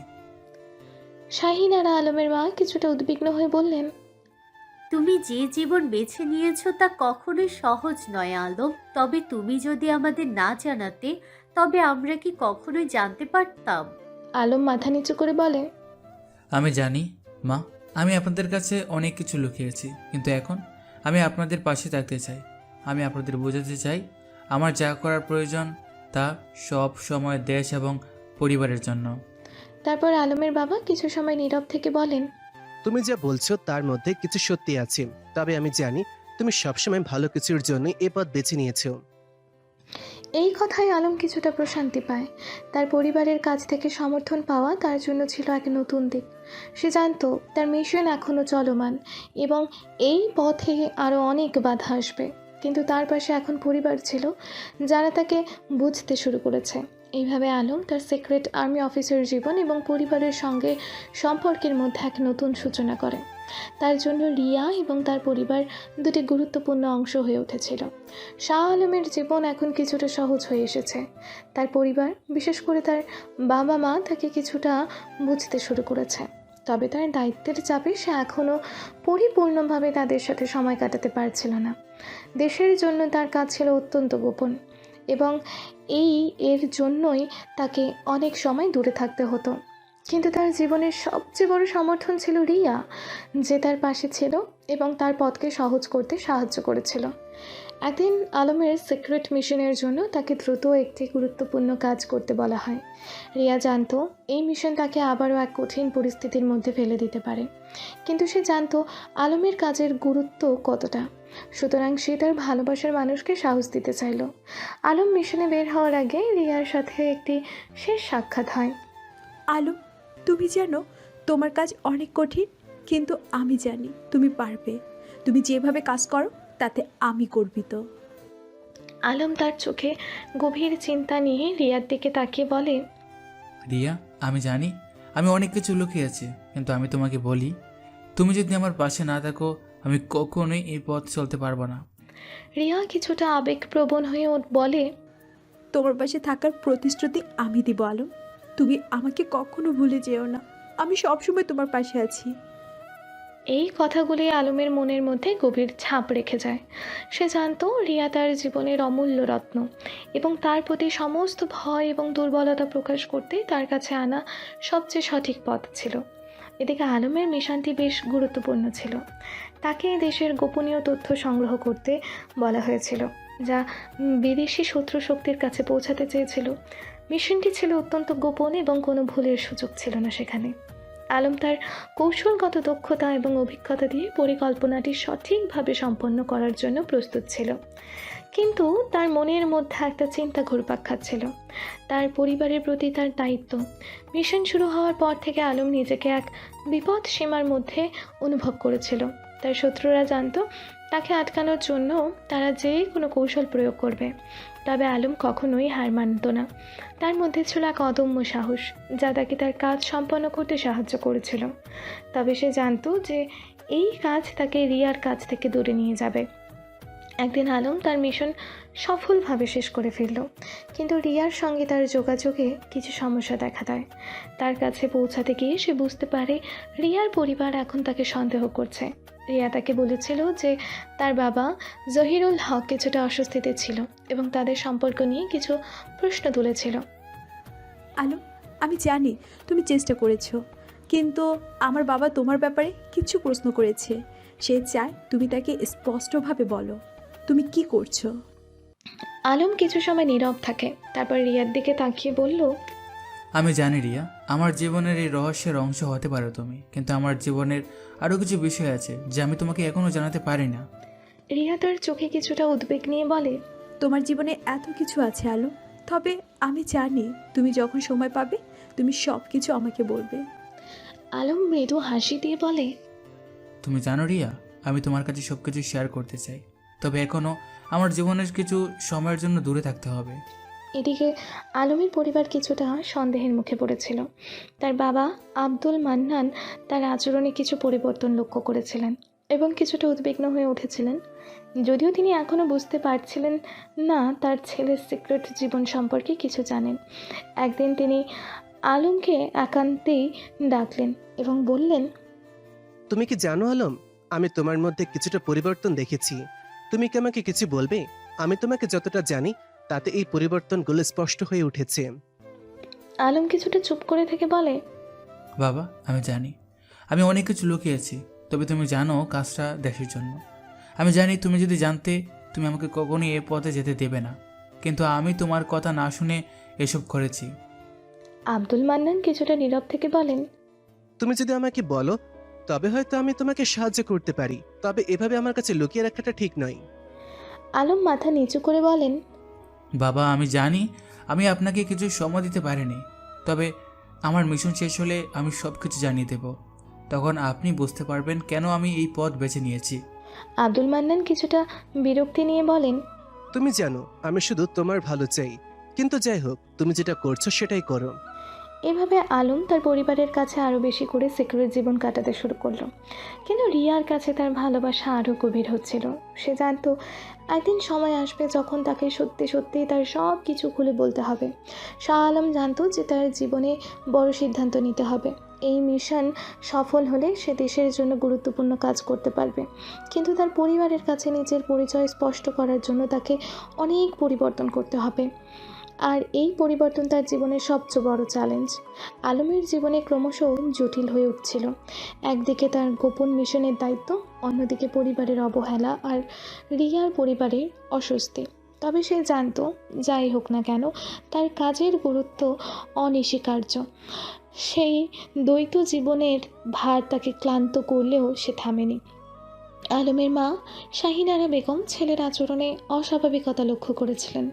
শাহিন আর আলমের মা কিছুটা উদ্বিগ্ন হয়ে বললেন, তুমি যে জীবন বেছে নিয়েছো তা কখনোই সহজ নয় আলম। তবে তুমি যদি আমাদের না জানাতে তবে আমরা কি কখনোই জানতে পারতাম? আলম মাথা নিচু করে বলে, আমি জানি মা, আমি আপনাদের কাছে অনেক কিছু লুকিয়েছি, কিন্তু এখন আমি আপনাদের পাশে থাকতে চাই। আমি আপনাদের বোঝাতে চাই আমার যা করার প্রয়োজন তা সব সময় দেশ এবং পরিবারের জন্য। তারপর আলমের বাবা কিছু সময় নীরব থেকে বলেন, তুমি যা বলছো তার মধ্যে কিছু সত্যি আছে, তবে আমি জানি তুমি সবসময় ভালো কিছুর জন্য এ পথ বেছে নিয়েছো। এই কথায় আলম কিছুটা প্রশান্তি পায়। তার পরিবারের কাছ থেকে সমর্থন পাওয়া তার জন্য ছিল এক নতুন দিক। সে জানতো তার মিশন এখনও চলমান এবং এই পথে আরও অনেক বাধা আসবে, কিন্তু তার পাশে এখন পরিবার ছিল যারা তাকে বুঝতে শুরু করেছে। এইভাবে আলম তার সিক্রেট আর্মি অফিসার জীবন এবং পরিবারের সঙ্গে সম্পর্কের মধ্যে এক নতুন সূচনা করে। তার জন্য রিয়া এবং তার পরিবার দুটি গুরুত্বপূর্ণ অংশ হয়ে উঠেছিল। শাহ আলমের জীবন এখন কিছুটা সহজ হয়ে এসেছে। তার পরিবার, বিশেষ করে তার বাবা মা, তাকে কিছুটা বুঝতে শুরু করেছে। তবে তার দায়িত্বের চাপে সে এখনও পরিপূর্ণভাবে তাদের সাথে সময় কাটাতে পারছিল না। দেশের জন্য তার কাজ ছিল অত্যন্ত গোপন এবং এর জন্যই তাকে অনেক সময় দূরে থাকতে হতো। কিন্তু তার জীবনের সবচেয়ে বড় সমর্থন ছিল রিয়া, যে তার পাশে ছিল এবং তার পথকে সহজ করতে সাহায্য করেছিল। একদিন আলমের সিক্রেট মিশনের জন্য তাকে দ্রুত একটি গুরুত্বপূর্ণ কাজ করতে বলা হয়। রিয়া জানতো এই মিশন তাকে আবারও এক কঠিন পরিস্থিতির মধ্যে ফেলে দিতে পারে, কিন্তু সে জানতো আলমের কাজের গুরুত্ব কতটা। সুতরাং সে তার ভালোবাসার মানুষকে সাহস দিতে চাইল। আলম মিশনে বের হওয়ার আগে রিয়ার সাথে একটি শেষ সাক্ষাৎ হয়। আলো, তুমি জানো তোমার কাজ অনেক কঠিন, কিন্তু আমি জানি তুমি পারবে। তুমি যেভাবে কাজ করো তাতে আমি গর্বিত। আলম তার চোখে গভীর চিন্তা নিয়ে রিয়ার দিকে তাকিয়ে বলে, রিয়া, আমি জানি আমি অনেক কিছু লুকিয়েছি, কিন্তু আমি তোমাকে বলি, তুমি যদি আমার পাশে না থাকো আমি কখনোই এই পথ চলতে পারবো না। রিয়া কিছুটা আবেগপ্রবণ হয়ে বলে, তোমার পাশে থাকার প্রতিশ্রুতি আমি দিব আলম। তুমি আমাকে কখনো ভুলে যেও না, আমি সবসময় তোমার পাশে আছি। এই কথাগুলি আলমের মনের মধ্যে গভীর ছাপ রেখে যায়। সে জানতো রিয়া তার জীবনের অমূল্য রত্ন এবং তার প্রতি সমস্ত ভয় এবং দুর্বলতা প্রকাশ করতে তার কাছে আনা সবচেয়ে সঠিক পথ ছিল। এদিকে আলমের মিশনটি বেশ গুরুত্বপূর্ণ ছিল। তাকে দেশের গোপনীয় তথ্য সংগ্রহ করতে বলা হয়েছিল, যা বিদেশি শত্রু শক্তির কাছে পৌঁছাতে চেয়েছিল। মিশনটি ছিল অত্যন্ত গোপন এবং কোনো ভুলের সুযোগ ছিল না সেখানে। আলম তার কৌশলগত দক্ষতা এবং অভিজ্ঞতা দিয়ে পরিকল্পনাটি সঠিকভাবে সম্পন্ন করার জন্য প্রস্তুত ছিল। কিন্তু তার মনের মধ্যে একটা চিন্তা ঘুরপাক খাচ্ছিল, তার পরিবারের প্রতি তার দায়িত্ব। মিশন শুরু হওয়ার পর থেকে আলম নিজেকে এক বিপদ সীমার মধ্যে অনুভব করেছিল। তার শত্রুরা জানতো তাকে আটকানোর জন্য তারা যে কোনো কৌশল প্রয়োগ করবে, তবে আলম কখনোই হার মানত না। তার মধ্যে ছিল এক অদম্য সাহস, যা তাকে তার কাজ সম্পন্ন করতে সাহায্য করেছিল। তবে সে জানতো যে এই কাজ তাকে রিয়ার কাছ থেকে দূরে নিয়ে যাবে। একদিন আলম তার মিশন সফলভাবে শেষ করে ফেলল, কিন্তু রিয়ার সঙ্গে তার যোগাযোগে কিছু সমস্যা দেখা দেয়। তার কাছে পৌঁছাতে গিয়ে সে বুঝতে পারে রিয়ার পরিবার এখন তাকে সন্দেহ করছে। রিয়া তাকে বলেছিল যে তার বাবা জহিরুল হক কিছুটা অস্বস্তিতে ছিল এবং তাদের সম্পর্ক নিয়ে কিছু প্রশ্ন তুলেছিল। আলো, আমি জানি তুমি চেষ্টা করেছো, কিন্তু আমার বাবা তোমার ব্যাপারে কিছু প্রশ্ন করেছে। সে চায় তুমি তাকে স্পষ্টভাবে বলো তুমি কি করছো। আলম কিছু সময় নীরব থাকে, তারপর রিয়ার দিকে তাকিয়ে বলল, আমি জানি রিয়া, আমার জীবনের এই রহস্যের অংশ হতে পারো তুমি, কিন্তু আমার জীবনের আরও কিছু বিষয় আছে যা আমি তোমাকে এখনও জানাতে পারি না। রিয়া তার চোখে কিছুটা উদ্বেগ নিয়ে বলে, তোমার জীবনে এত কিছু আছে আলো, তবে আমি জানি তুমি যখন সময় পাবে তুমি সব কিছু আমাকে বলবে। আলম মৃদু হাসি দিয়ে বলে, তুমি জানো রিয়া, আমি তোমার কাছে সব কিছু শেয়ার করতে চাই, তবে এখনও আমার জীবনের কিছু সময়ের জন্য দূরে থাকতে হবে। এদিকে আলমের পরিবার কিছুটা সন্দেহের মুখে পড়েছিল। তার বাবা আব্দুল মান্নান তার আচরণে কিছু পরিবর্তন লক্ষ্য করেছিলেন এবং কিছুটা উদ্বিগ্ন হয়ে উঠেছিলেন। যদিও তিনি এখনও বুঝতে পারছিলেন না তার ছেলের সিক্রেট জীবন সম্পর্কে কিছু জানেন। একদিন তিনি আলমকে একান্তেই ডাকলেন এবং বললেন, তুমি কি জানো আলম, আমি তোমার মধ্যে কিছুটা পরিবর্তন দেখেছি। তুমি কি আমাকে কিছু বলবে? আমি তোমাকে যতটা জানি তাতে এই পরিবর্তনগুলো স্পষ্ট হয়ে উঠেছে। আলম কিছুটা চুপ করে থেকে বলে, বাবা, আমি জানি আমি অনেক কিছু লুকিয়েছি, তবে তুমি জানো কাজটা দেশের জন্য। আমি জানি তুমি যদি জানতে তুমি আমাকে কখনোই এ পথে যেতে দেবে না, কিন্তু আমি তোমার কথা না শুনে এসব করেছি। আব্দুল মান্নান কিছুটা নীরব থেকে বলেন, তুমি যদি আমাকে বলো তবে হয়তো আমি তোমাকে সাহায্য করতে পারি, তবে এভাবে আমার কাছে লুকিয়ে রাখাটা ঠিক নয়। আলম মাথা নিচু করে বলেন, বাবা, আমি জানি আমি আপনাকে কিছু সময় দিতে পারিনি, তবে আমার মিশন শেষ হলে আমি সব কিছু জানিয়ে দেব। তখন আপনি বুঝতে পারবেন কেন আমি এই পথ বেছে নিয়েছি। আব্দুল মান্নান কিছুটা বিরক্তি নিয়ে বলেন, তুমি জানো আমি শুধু তোমার ভালো চাই, কিন্তু যাই হোক তুমি যেটা করছো সেটাই করো। এভাবে আলম তার পরিবারের কাছে আরও বেশি করে সিকিউর জীবন কাটাতে শুরু করলো। কিন্তু রিয়ার কাছে তার ভালোবাসা আরও গভীর হচ্ছিল। সে জানতো একদিন সময় আসবে যখন তাকে সত্যি সত্যি তার সব কিছু খুলে বলতে হবে। শাহ আলম জানতো যে তার জীবনে বড় সিদ্ধান্ত নিতে হবে। এই মিশন সফল হলে সে দেশের জন্য গুরুত্বপূর্ণ কাজ করতে পারবে, কিন্তু তার পরিবারের কাছে নিজের পরিচয় স্পষ্ট করার জন্য তাকে অনেক পরিবর্তন করতে হবে। আর এই পরিবর্তন তার জীবনের সবচেয়ে বড় চ্যালেঞ্জ। আলমের জীবনে ক্রমশ জটিল হয়ে উঠছিল। একদিকে তার গোপন মিশনের দায়িত্ব, অন্যদিকে পরিবারের অবহেলা আর রিয়ার পরিবারের অস্বস্তি। তবে সে জানতো যাই হোক না কেন তার কাজের গুরুত্ব অনস্বীকার্য। সেই দ্বৈত জীবনের ভার তাকে ক্লান্ত করলেও সে থামেনি। আলমের মা শাহিনারা বেগম ছেলের আচরণে অস্বাভাবিকতা লক্ষ্য করেছিলেন।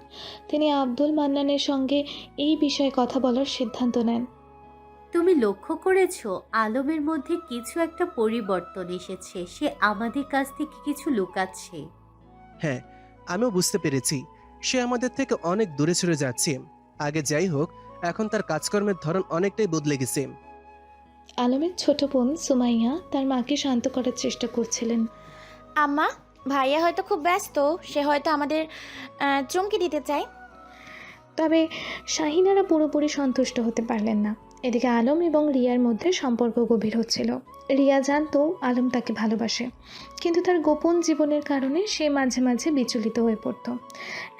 তিনি আব্দুল মান্নানের সঙ্গে এই বিষয়ে কথা বলার সিদ্ধান্ত নেন। তুমি লক্ষ্য করেছো আলমের মধ্যে কিছু একটা পরিবর্তন এসেছে, সে আমাদের কাছ থেকে কিছু লুকাচ্ছে। হ্যাঁ, আমিও বুঝতে পেরেছি সে আমাদের থেকে অনেক দূরে সরে যাচ্ছে। আগে যাই হোক, এখন তার কাজকর্মের ধরন অনেকটাই বদলে গেছে। আলমের ছোট বোন সুমাইয়া তার মাকে শান্ত করার চেষ্টা করছিলেন। আম্মা, ভাইয়া হয়তো খুব ব্যস্ত, সে হয়তো আমাদের চমকে দিতে চায়। তবে শাহিনারা পুরোপুরি সন্তুষ্ট হতে পারলেন না। এদিকে আলম এবং রিয়ার মধ্যে সম্পর্ক গভীর হচ্ছিল। রিয়া জানতো আলম তাকে ভালোবাসে, কিন্তু তার গোপন জীবনের কারণে সে মাঝে মাঝে বিচলিত হয়ে পড়ত।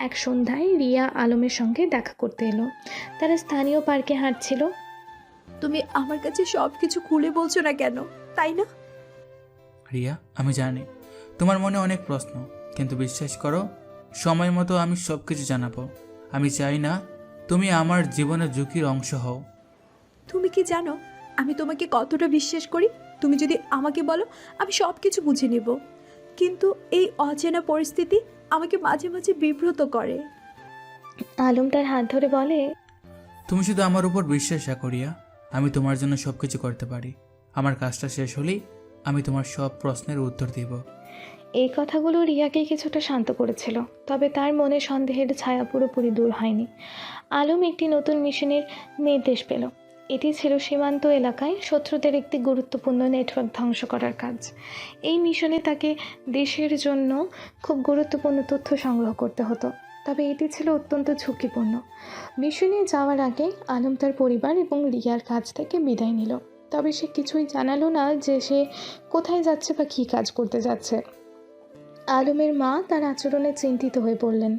এক সন্ধ্যায় রিয়া আলমের সঙ্গে দেখা করতে এলো। তারা স্থানীয় পার্কে হাঁটছিল। তুমি আমার কাছে সব কিছু খুলে বলছো না কেন, তাই না? রিয়া, আমি জানি তোমার মনে অনেক প্রশ্ন, কিন্তু বিশ্বাস করো, সময় মতো আমি সব কিছু জানাবো। আমি চাই না তুমি আমার জীবনের ঝুঁকির অংশ হও। তুমি কি জানো আমি তোমাকে কতটা বিশ্বাস করি? তুমি যদি আমাকে বলো আমি সব কিছু বুঝে নেব, কিন্তু এই অচেনা পরিস্থিতি আমাকে মাঝে মাঝে বিব্রত করে। আলম তার হাত ধরে বলে, তুমি শুধু আমার উপর বিশ্বাস রাখো রিয়া, আমি তোমার জন্য সব কিছু করতে পারি। আমার কাজটা শেষ হলেই আমি তোমার সব প্রশ্নের উত্তর দেব। এই কথাগুলো রিয়াকে কিছুটা শান্ত করেছিল, তবে তার মনে সন্দেহের ছায়া পুরোপুরি দূর হয়নি। আলম একটি নতুন মিশনের নির্দেশ পেল। এটি ছিল সীমান্ত এলাকায় শত্রুদের একটি গুরুত্বপূর্ণ নেটওয়ার্ক ধ্বংস করার কাজ। এই মিশনে তাকে দেশের জন্য খুব গুরুত্বপূর্ণ তথ্য সংগ্রহ করতে হতো, তবে এটি ছিল অত্যন্ত ঝুঁকিপূর্ণ। মিশনে যাওয়ার আগে আলম তার পরিবার এবং রিয়ার কাছ থেকে বিদায় নিল, তবে সে কিছুই জানালো না যে সে কোথায় যাচ্ছে বা কী কাজ করতে যাচ্ছে। আলমের মা তার আচরণে চিন্তিত হয়ে পড়লেন।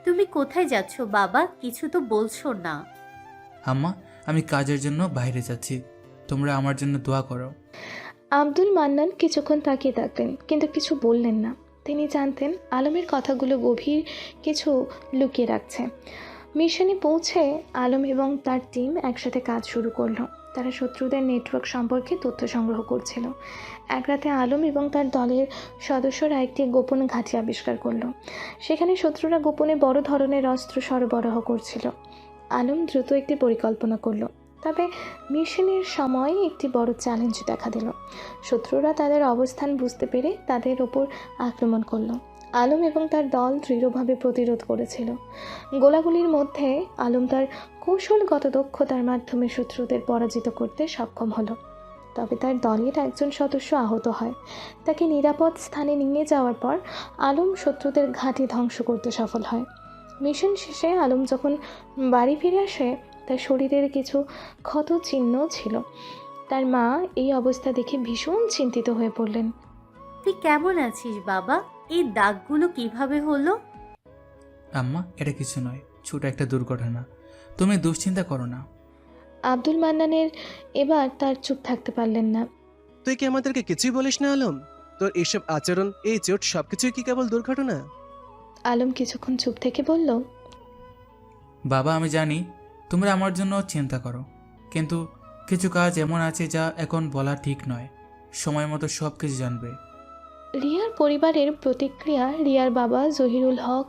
তুমি কোথায় যাচ্ছ বাবা? কিছু তো বলছো না। আম্মা, আমি কাজের জন্য বাইরে যাচ্ছি, তোমরা আমার জন্য দোয়া করো। আব্দুল মান্নান কিছুক্ষণ তাকিয়ে থাকলেন, কিন্তু কিছু বললেন না। তিনি জানতেন আলমের কথাগুলো গভীর কিছু লুকিয়ে রাখছে। মিশনে পৌঁছে আলম এবং তার টিম একসাথে কাজ শুরু করলো। তারা শত্রুদের নেটওয়ার্ক সম্পর্কে তথ্য সংগ্রহ করছিল। এক রাতে আলম এবং তার দলের সদস্যরা একটি গোপন ঘাঁটি আবিষ্কার করলো। সেখানে শত্রুরা গোপনে বড় ধরনের অস্ত্র সরবরাহ করছিল। আলম দ্রুত একটি পরিকল্পনা করলো, তবে মিশনের সময় একটি বড় চ্যালেঞ্জ দেখা দিল। শত্রুরা তাদের অবস্থান বুঝতে পেরে তাদের ওপর আক্রমণ করলো। আলম এবং তার দল দৃঢ়ভাবে প্রতিরোধ করেছিল। গোলাগুলির মধ্যে আলম তার কৌশলগত দক্ষতার মাধ্যমে শত্রুদের পরাজিত করতে সক্ষম হলো, তবে তার দলের একজন সদস্য আহত হয়। তাকে নিরাপদ স্থানে নিয়ে যাওয়ার পর আলম শত্রুদের ঘাঁটি ধ্বংস করতে সফল হয়। মিশন শেষে আলম যখন বাড়ি ফিরে আসে, তার শরীরের কিছু ক্ষত চিহ্ন ছিল। তার মা এই অবস্থা দেখে ভীষণ চিন্তিত হয়ে পড়লেন। তুই কেমন আছিস বাবা? এই দাগগুলো কিভাবে হলো? আম্মা, এটা কিছু নয়, ছোট একটা দুর্ঘটনা, তুমি দুশ্চিন্তা করো না। আব্দুল মান্নানের এবার তার চুপ থাকতে পারলেন না। তুই কি আমাদেরকে কিছুই বলিস না আলম? তোর এইসব আচরণ, এই চোট সবকিছুই কি কেবল দুর্ঘটনা? আলম কিছুক্ষণ চুপ থেকে বলল, বাবা, আমি জানি তোমরা আমার জন্য চিন্তা করো, কিন্তু কিছু কাজ এমন আছে যা এখন বলা ঠিক নয়। সময় মতো সব কিছু জানবে। রিয়ার পরিবারের প্রতিক্রিয়া। রিয়ার বাবা জহিরুল হক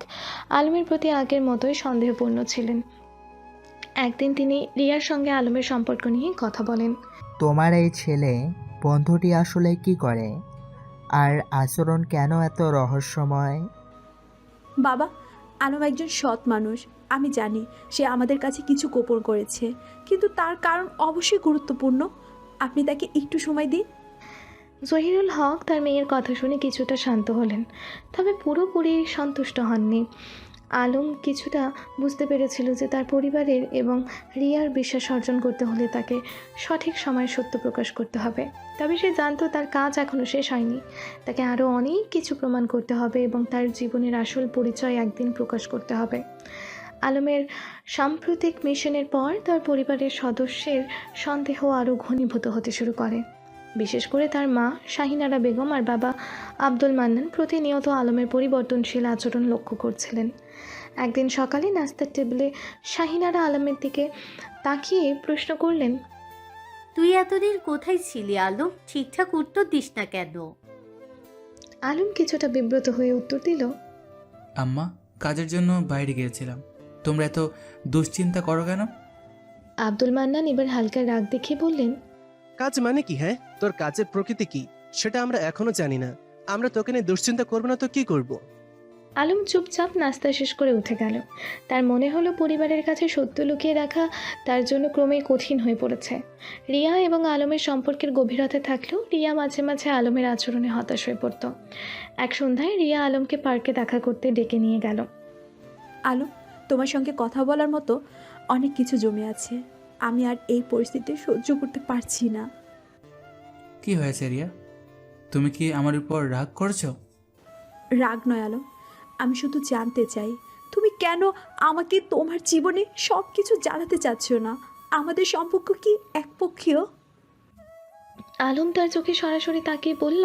আলমের প্রতি আগের মতোই সন্দেহপূর্ণ ছিলেন। একদিন তিনি রিয়ার সঙ্গে আলমের সম্পর্ক নিয়ে কথা বলেন। তোমার এই ছেলে বন্ধুটি আসলে কি করে, আর আচরণ কেন এত রহস্যময়? বাবা, আলম একজন সৎ মানুষ, আমি জানি সে আমাদের কাছে কিছু গোপন করেছে, কিন্তু তার কারণ অবশ্যই গুরুত্বপূর্ণ। আপনি তাকে একটু সময় দিন। জহিরুল হক তার মেয়ের কথা শুনে কিছুটা শান্ত হলেন, তবে পুরোপুরি সন্তুষ্ট হননি। আলম কিছুটা বুঝতে পেরেছিল যে তার পরিবারের এবং রিয়ার বিশ্বাস অর্জন করতে হলে তাকে সঠিক সময়ে সত্য প্রকাশ করতে হবে। তবে সে জানতো তার কাজ এখনও শেষ হয়নি, তাকে আরও অনেক কিছু প্রমাণ করতে হবে এবং তার জীবনের আসল পরিচয় একদিন প্রকাশ করতে হবে। আলমের সাম্প্রতিক মিশনের পর তার পরিবারের সদস্যের সন্দেহ আরও ঘনীভূত হতে শুরু করে। বিশেষ করে তার মা শাহিনারা বেগম আর বাবা আব্দুল মান্নান প্রতিনিয়ত আলমের পরিবর্তনশীল আচরণ লক্ষ্য করছিলেন। একদিন সকালে নাস্তার টেবিলে শাহিনারা আলমের দিকে তাকিয়ে প্রশ্ন করলেন, তুই এতদিন কোথায় ছিলি আলম? ঠিকঠাক উত্তর দিস না কেন? আলম কিছুটা বিব্রত হয়ে উত্তর দিল, আম্মা, কাজের জন্য বাইরে গিয়েছিলাম। তোমরা এত দুশ্চিন্তা করো কেন? আব্দুল মান্নান এবার হালকা রাগ দেখিয়ে বললেন, কাজ মানে কি? হ্যাঁ, তোর কাজের প্রকৃতি কি সেটা আমরা এখনো জানি না। আমরা তোকে নিয়ে দুশ্চিন্তা করবো না তো কি করব? আলম চুপচাপ নাস্তা শেষ করে উঠে গেল। তার মনে হলো পরিবারের কাছে সত্য লুকিয়ে রাখা তার জন্য ক্রমেই কঠিন হয়ে পড়েছে। রিয়া এবং আলমের সম্পর্কের গভীরতা থাকলেও রিয়া মাঝে মাঝে আলমের আচরণে হতাশ হয়ে পড়ত। এক সন্ধ্যায় রিয়া আলমকে পার্কে দেখা করতে ডেকে নিয়ে গেল। আলম, তোমার সঙ্গে কথা বলার মতো অনেক কিছু জমে আছে। আমি আর এই পরিস্থিতি সহ্য করতে পারছি না। কি হয়েছে রিয়া? তুমি কি আমার উপর রাগ করছো? রাগ নয় আলম, আমি শুধু জানতে চাই তুমি কেন আমাকে তোমার জীবনে সব কিছু জানাতে চাচ্ছ না? আমাদের সম্পর্ক কি একপক্ষীয়? আলম তার চোখে সরাসরি তাকিয়ে বলল,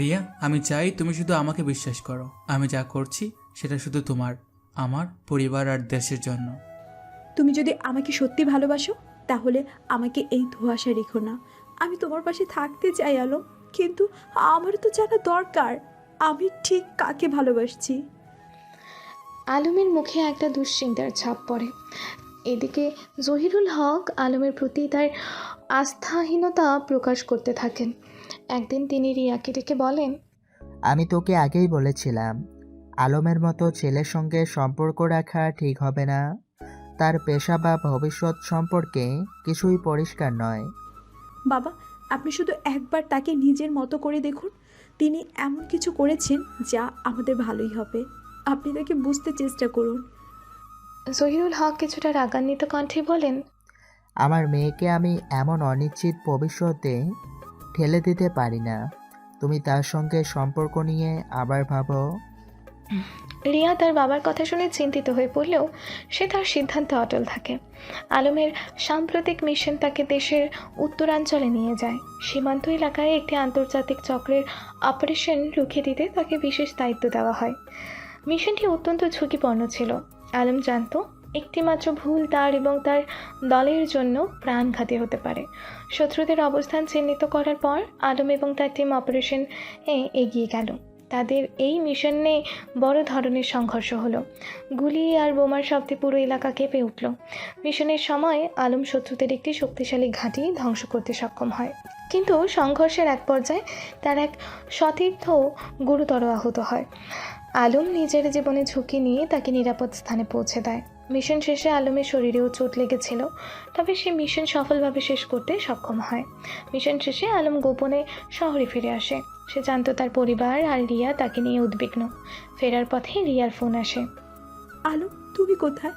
রিয়া, আমি চাই তুমি শুধু আমাকে বিশ্বাস করো। আমি যা করছি সেটা শুধু তোমার, আমার পরিবার আর দেশের জন্য। তুমি যদি আমাকে সত্যি ভালোবাসো তাহলে আমাকে এই ধোঁয়াশা রেখো না। আমি তোমার পাশে থাকতে চাই আলম, কিন্তু আমার তো জানা দরকার আমি ঠিক কাকে ভালোবাসছি। আলমের মুখে একটা দুশ্চিন্তার ছাপ পড়ে। এদিকে জহিরুল হক আলমের প্রতি তার আস্থাহীনতা প্রকাশ করতে থাকেন। একদিন তিনি রিয়াকে ডেকে বলেন, আমি তোকে আগেই বলেছিলাম আলমের মতো ছেলের সঙ্গে সম্পর্ক রাখা ঠিক হবে না। তার পেশা বা ভবিষ্যৎ সম্পর্কে কিছুই পরিষ্কার নয়। বাবা, আপনি শুধু একবার তাকে নিজের মতো করে দেখুন। তিনি এমন কিছু করেছেন যা আমাদের ভালোই হবে। আপনি তাকে বুঝতে চেষ্টা করুন। জহিরুল হক কিছুটা রাগান্বিত কণ্ঠে বলেন, আমার মেয়েকে আমি এমন অনিশ্চিত ভবিষ্যতে ঠেলে দিতে পারি না। তুমি তার সঙ্গে সম্পর্ক নিয়ে আবার ভাবো। রিয়া তার বাবার কথা শুনে চিন্তিত হয়ে পড়লেও সে তার সিদ্ধান্তে অটল থাকে। আলমের সাম্প্রতিক মিশন তাকে দেশের উত্তরাঞ্চলে নিয়ে যায়। সীমান্ত এলাকায় একটি আন্তর্জাতিক চক্রের অপারেশন রুখে দিতে তাকে বিশেষ দায়িত্ব দেওয়া হয়। মিশনটি অত্যন্ত ঝুঁকিপূর্ণ ছিল। আলম জানত একটিমাত্র ভুল তার এবং তার দলের জন্য প্রাণঘাতী হতে পারে। শত্রুদের অবস্থান চিহ্নিত করার পর আলম এবং তার টিম অপারেশনে এগিয়ে গেল। তাদের এই মিশনে বড় ধরনের সংঘর্ষ হলো। গুলি আর বোমার শব্দে পুরো এলাকা কেঁপে উঠল। মিশনের সময় আলম শত্রুদের একটি শক্তিশালী ঘাঁটি ধ্বংস করতে সক্ষম হয়, কিন্তু সংঘর্ষের এক পর্যায়ে তার এক সতীর্থ গুরুতর আহত হয়। আলম নিজের জীবনে ঝুঁকি নিয়ে তাকে নিরাপদ স্থানে পৌঁছে দেয়। মিশন শেষে আলমের শরীরেও চোট লেগেছিল, তবে সে মিশন সফলভাবে শেষ করতে সক্ষম হয়। মিশন শেষে আলম গোপনে শহরে ফিরে আসে। সে জানত তার পরিবার আর রিয়া তাকে নিয়ে উদ্বিগ্ন। ফেরার পথে রিয়ার ফোন আসে। আলম, তুমি কোথায়?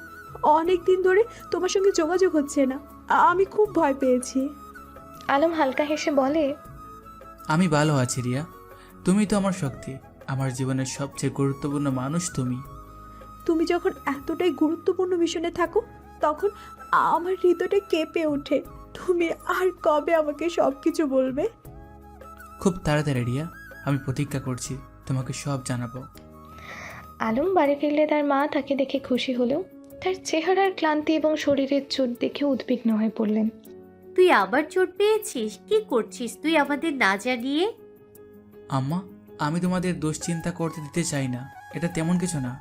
অনেক দিন ধরে তোমার সঙ্গে যোগাযোগ হচ্ছে না। আমি খুব ভয় পেয়েছি। আলম হালকা হেসে বলে, আমি ভালো আছি রিয়া। তুমি তো আমার শক্তি, আমার জীবনের সবচেয়ে গুরুত্বপূর্ণ মানুষ তুমি। তুমি যখন এতটাই গুরুত্বপূর্ণ মিশনে থাকো তখন আমার হৃদয়টা কেঁপে ওঠে। তুমি আর কবে আমাকে সব কিছু বলবে? খুব তাড়াতাড়ি রিয়া, আমি প্রতিজ্ঞা করছি তোমাকে সব জানাবো। আলম বাড়ি ফিরলে তার মা তাকে দেখে খুশি হলেও তার চেহারার ক্লান্তি এবং শরীরের চোট দেখে উদ্বিগ্ন হয়ে পড়লেন। তুই আবার চোট পেয়েছিস? কি করছিস তুই আমাদের না জানিয়ে? আম্মা, আমি তোমাদের দুশ্চিন্তা করতে দিতে চাই না, এটা তেমন কিছু না।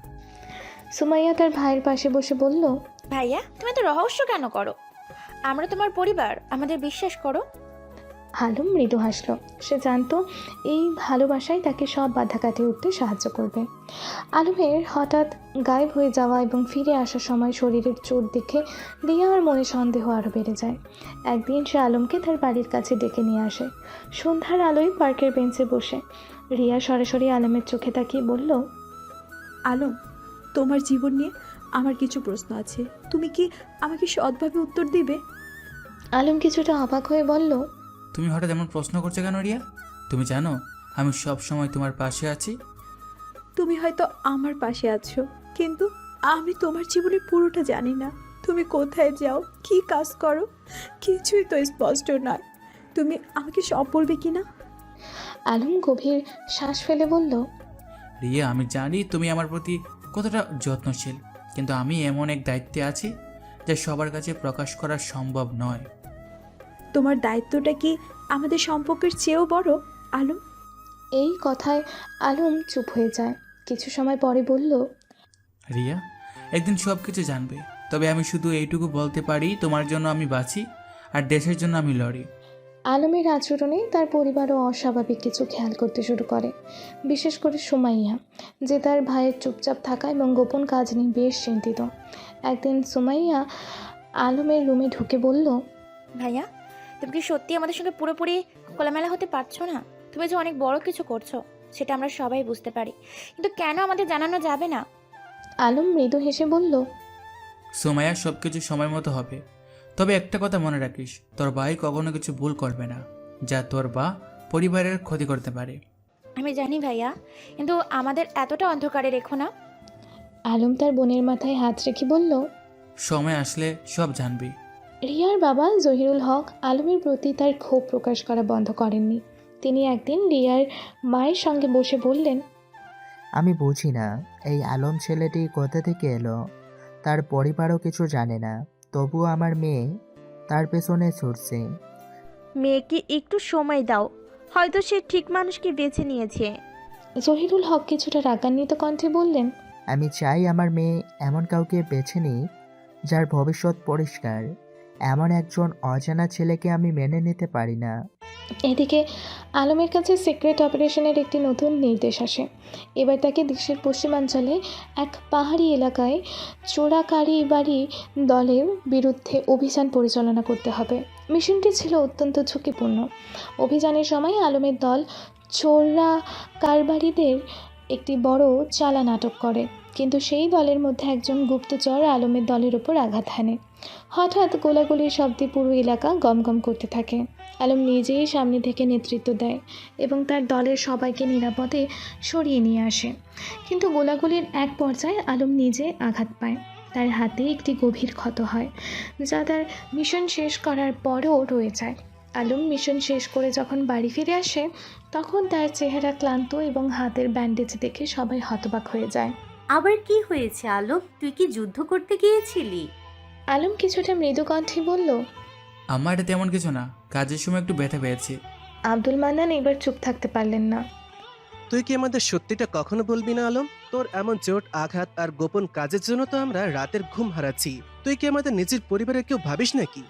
সুমাইয়া তার ভাইয়ের পাশে বসে বলল, ভাইয়া, তুমি তো রহস্য কেন করো? আমরা তোমার পরিবার, আমাদের বিশ্বাস করো। আলম মৃদু হাসল। সে জানতো এই ভালোবাসাই তাকে সব বাধা কাটিয়ে উঠতে সাহায্য করবে। আলমের হঠাৎ গায়েব হয়ে যাওয়া এবং ফিরে আসার সময় শরীরের চোট দেখে রিয়ার মনে সন্দেহ আরও বেড়ে যায়। একদিন সে আলমকে তার বাড়ির কাছে ডেকে নিয়ে আসে। সন্ধ্যার আলোয় পার্কের বেঞ্চে বসে রিয়া সরাসরি আলমের চোখে তাকিয়ে বলল, আলম, তোমার জীবন নিয়ে আমার কিছু প্রশ্ন আছে। তুমি কি আমাকে সৎভাবে উত্তর দিবে? আলম কিছুটা অবাক হয়ে বলল, তুমি হঠাৎ এমন প্রশ্ন করছো কেন রিয়া? তুমি জানো আমি সব সময় তোমার পাশে আছি। তুমি হয়তো আমার পাশে আছো, কিন্তু আমি তোমার জীবনের পুরোটা জানি না। তুমি কোথায় যাও, কি কাজ করো, কিছুই তো স্পষ্ট নয়। তুমি আমাকে সব বলবে কি না? আলম গভীর শ্বাস ফেলে বলল, রিয়া, আমি জানি তুমি আমার প্রতি কতটা যত্নশীল, কিন্তু আমি এমন এক দায়িত্বে আছি যা সবার কাছে প্রকাশ করা সম্ভব নয়। তোমার দায়িত্বটা কি আমাদের সম্পর্কের চেয়েও বড়, আলম? এই কথায় আলম চুপ হয়ে যায়। কিছু সময় পরে বলল, রিয়া, একদিন সব কিছু জানবে। তবে আমি শুধু এইটুকু বলতে পারি, তোমার জন্য আমি বাঁচি আর দেশের জন্য আমি লড়ি। আলমের আচরণে তার পরিবারও অস্বাভাবিক কিছু খেয়াল করতে শুরু করে, বিশেষ করে সুমাইয়া, যে তার ভাইয়ের চুপচাপ থাকা এবং গোপন কাজ নিয়ে বেশ চিন্তিত। একদিন সুমাইয়া আলমের রুমে ঢুকে বলল, ভাইয়া, তুমি কি সত্যি আমাদের সঙ্গে পুরোপুরি খোলামেলা হতে পারছো না? তুমি যে অনেক বড় কিছু করছো সেটা আমরা সবাই বুঝতে পারি, কিন্তু কেন আমাদের জানানো যাবে না? আলম মৃদু হেসে বলল, সোমায়া, সব কিছু সময় মতো হবে। তবে একটা কথা মনে রাখিস, তোর ভাই কখনো কিছু ভুল করবে না যা তোর বা পরিবারের ক্ষতি করতে পারে। আমি জানি ভাইয়া, কিন্তু আমাদের এতটা অন্ধকারে রেখো না। আলম তার বোনের মাথায় হাত রেখে বলল। সময় আসলে সব জানবি। রিয়ার বাবা জহিরুল হক আলমের প্রতি তার ক্ষোভ প্রকাশ করা বন্ধ করেননি। তিনি একদিন রিয়ার মায়ের সঙ্গে বসে বললেন, আমি বুঝি না এই আলম ছেলেটি কোথা থেকে এলো। তার পরিবারও কিছু জানে না, তবুও আমার মেয়ে তার পেছনে ছুটছে। মেয়েকে একটু সময় দাও, হয়তো সে ঠিক মানুষকে বেছে নিয়েছে। জহিরুল হক কিছুটা রাগান্বিত কণ্ঠে বললেন, আমি চাই আমার মেয়ে এমন কাউকে বেছে নিক যার ভবিষ্যৎ পরিষ্কার। এমন একজন অজানা ছেলেকে আমি মেনে নিতে পারি না। এদিকে আলমের কাছে সিক্রেট অপারেশনের একটি নতুন নির্দেশ আসে। এবার তাকে দেশের পশ্চিমাঞ্চলে এক পাহাড়ি এলাকায় চোরাকারি বাড়ি দলের বিরুদ্ধে অভিযান পরিচালনা করতে হবে। মিশনটি ছিল অত্যন্ত ঝুঁকিপূর্ণ। অভিযানের সময় আলমের দল চোরা কারবারিদের একটি বড় চালান আটক করে, কিন্তু সেই দলের মধ্যে একজন গুপ্তচর আলমের দলের ওপর আঘাত হানে। হঠাৎ গোলাগুলির শব্দে পুরো এলাকা গমগম করতে থাকে। আলম নিজেই সামনে থেকে নেতৃত্ব দেয় এবং তার দলের সবাইকে নিরাপদে সরিয়ে নিয়ে আসে। কিন্তু গোলাগুলির এক পর্যায়ে আলম নিজে আঘাত পায়। তার হাতে একটি গভীর ক্ষত হয়, যা তার মিশন শেষ করার পরও রয়ে যায়। আলম মিশন শেষ করে যখন বাড়ি ফিরে আসে, তখন তার চেহারা ক্লান্ত এবং হাতের ব্যান্ডেজ দেখে সবাই হতবাক হয়ে যায়। আবার কি হয়েছে আলোক? তুই কি যুদ্ধ করতে গিয়েছিলি? আলম কিছুটা মৃদু কণ্ঠে বলল, আমার এটা তেমন কিছু না, কাজের সময় একটু ব্যথা পেয়েছি। আব্দুল মান্নান এবার চুপ থাকতে পারলেন না। তুই কি আমাদের সত্যিটা কখনো বলবি না আলম? তোর এমন চোট আঘাত আর গোপন কাজের জন্য তো আমরা রাতের ঘুম হারাচ্ছি। তুই কি আমাদের নিজের পরিবারের কেউ ভাবিস নাকি?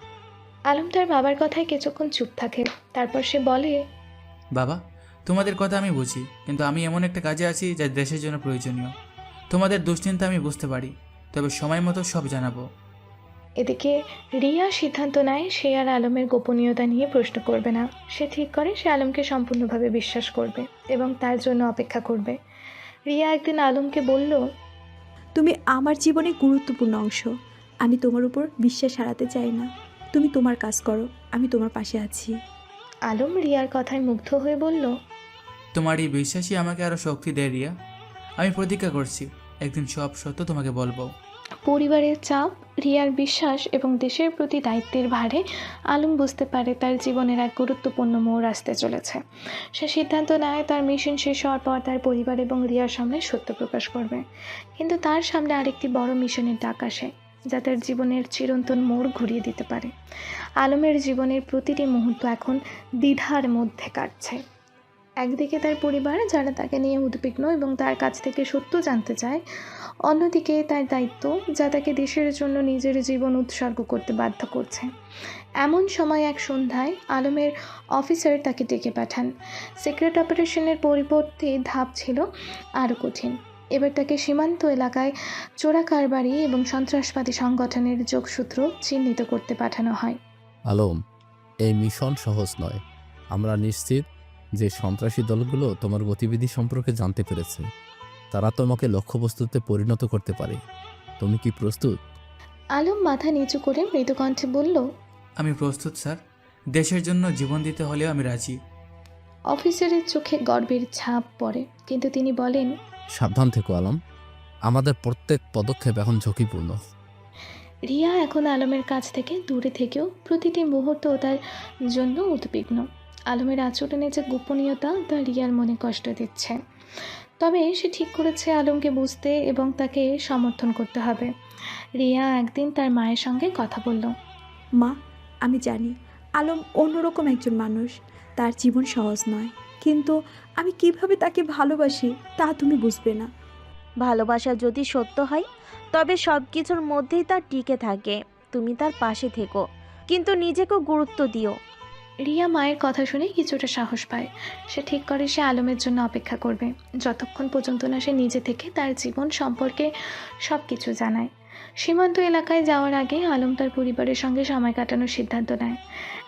আলম তার বাবার কথায় কিছুক্ষণ চুপ থাকে, তারপর সে বলে, বাবা, তোমাদের কথা আমি বুঝি, কিন্তু আমি এমন একটা কাজে আছি যা দেশের জন্য প্রয়োজনীয়। তোমাদের দুশ্চিন্তা আমি বুঝতে পারি, তবে সময় মতো সব জানাবো। এদিকে রিয়া সিদ্ধান্ত নেয় সে আর আলমের গোপনীয়তা নিয়ে প্রশ্ন করবে না। সে ঠিক করে সে আলমকে সম্পূর্ণভাবে বিশ্বাস করবে এবং তার জন্য অপেক্ষা করবে। রিয়া একদিন আলমকে বলল, তুমি আমার জীবনের গুরুত্বপূর্ণ অংশ। আমি তোমার উপর বিশ্বাস হারাতে চাই না। তুমি তোমার কাজ করো, আমি তোমার পাশে আছি। আলম রিয়ার কথায় মুগ্ধ হয়ে বলল, তোমার এই বিশ্বাসই আমাকে আরও শক্তি দেয় রিয়া। আমি প্রতিজ্ঞা করছি, একদিন সব সত্য তোমাকে বলবো। পরিবারের চাপ, রিয়ার বিশ্বাস এবং দেশের প্রতি দায়িত্বের ভারে আলম বুঝতে পারে তার জীবনের এক গুরুত্বপূর্ণ মোড় আসতে চলেছে। সে সিদ্ধান্ত নেয় তার মিশন শেষ হওয়ার পর তার পরিবার এবং রিয়ার সামনে সত্য প্রকাশ করবে। কিন্তু তার সামনে আরেকটি বড় মিশনের ডাক আসে, যা তার জীবনের চিরন্তন মোড় ঘুরিয়ে দিতে পারে। আলমের জীবনের প্রতিটি মুহূর্ত এখন দ্বিধার মধ্যে কাটছে। একদিকে তার পরিবার যারা তাকে নিয়ে উদ্বিগ্ন এবং তার কাছ থেকে সত্য জানতে চায়, অন্যদিকে তার দায়িত্ব যা তাকে দেশের জন্য নিজের জীবন উৎসর্গ করতে বাধ্য করছে। এমন সময় এক সন্ধ্যায় আলমের অফিসার তাকে ডেকে পাঠান। সিক্রেট অপারেশনের পরিবর্তে ধাপ ছিল আরও কঠিন। এবার তাকে সীমান্ত এলাকায় চোরা কারবারি এবং সন্ত্রাসবাদী সংগঠনের যোগসূত্র চিহ্নিত করতে পাঠানো হয়। আলম, এই মিশন সহজ নয়। আমরা নিশ্চিত যে সন্ত্রাসী দলগুলো তোমার গতিবিধি সম্পর্কে জানতে পেরেছে। তারা তোমাকে লক্ষ্যবস্তুতে পরিণত করতে পারে। তুমি কি প্রস্তুত? আলম মাথা নিচু করে মৃদুকণ্ঠে বলল, আমি প্রস্তুত স্যার। দেশের জন্য জীবন দিতে হলেও আমি রাজি। অফিসারের চোখে গর্বের ছাপ পড়ে, কিন্তু তিনি বলেন, সাবধান থেকো আলম। আমাদের প্রত্যেক পদক্ষেপ এখন ঝুঁকিপূর্ণ। রিয়া এখন আলমের কাছ থেকে দূরে থেকেও প্রতিটি মুহূর্ত তার জন্য উদ্বিগ্ন। আলমের আচরণে যে গোপনীয়তা তা রিয়ার মনে কষ্ট দিচ্ছে। তবে সে ঠিক করেছে আলমকে বুঝতে এবং তাকে সমর্থন করতে হবে। রিয়া একদিন তার মায়ের সঙ্গে কথা বলল। মা, আমি জানি আলম অন্যরকম একজন মানুষ, তার জীবন সহজ নয়, কিন্তু আমি কিভাবে তাকে ভালোবাসি তা তুমি বুঝবে না। ভালোবাসা যদি সত্য হয় তবে সব কিছুর মধ্যেই তা টিকে থাকে। তুমি তার পাশে থেকো, কিন্তু নিজেকেও গুরুত্ব দিও। রিয়া মায়ের কথা শুনে কিছুটা সাহস পায়। সে ঠিক করে সে আলমের জন্য অপেক্ষা করবে, যতক্ষণ পর্যন্ত না সে নিজে থেকে তার জীবন সম্পর্কে সব কিছু জানায়। সীমান্ত এলাকায় যাওয়ার আগে আলম তার পরিবারের সঙ্গে সময় কাটানোর সিদ্ধান্ত নেয়।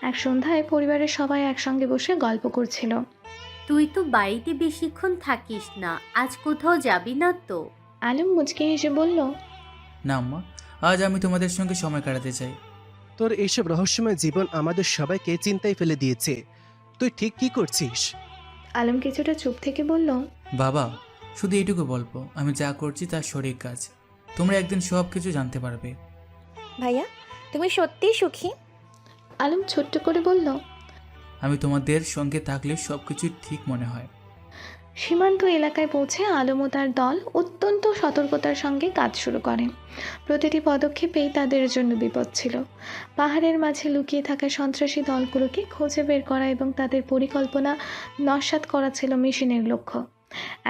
এক সন্ধ্যায় পরিবারের সবাই একসঙ্গে বসে গল্প করছিল। তুই তো বাড়িতে বেশিক্ষণ থাকিস না, আজ কোথাও যাবি না তো? আলম মুচকি হেসে বলল, না আম্মা, আজ আমি তোমাদের সঙ্গে সময় কাটাতে চাই। তোর এইসব রহস্যময় জীবন আমাদের সবাইকে চিন্তায় ফেলে দিয়েছে। তুই ঠিক কি করছিস? আলম কিছুটা চুপ থেকে বলল, বাবা, শুধু এইটুকু বলবো, আমি যা করছি তার সঠিক কাজ। তোমরা একদিন সব কিছু জানতে পারবে। ভাইয়া, তুমি সত্যিই সুখী? আলম ছোট্ট করে বলল, আমি তোমাদের সঙ্গে থাকলে সব কিছু ঠিক মনে হয়। সীমান্ত এলাকায় পৌঁছে আলম ও তার দল অত্যন্ত সতর্কতার সঙ্গে কাজ শুরু করে। প্রতিটি পদক্ষেপেই তাদের জন্য বিপদ ছিল। পাহাড়ের মাঝে লুকিয়ে থাকা সন্ত্রাসী দলগুলোকে খুঁজে বের করা এবং তাদের পরিকল্পনা নস্যাৎ করা ছিল মিশনের লক্ষ্য।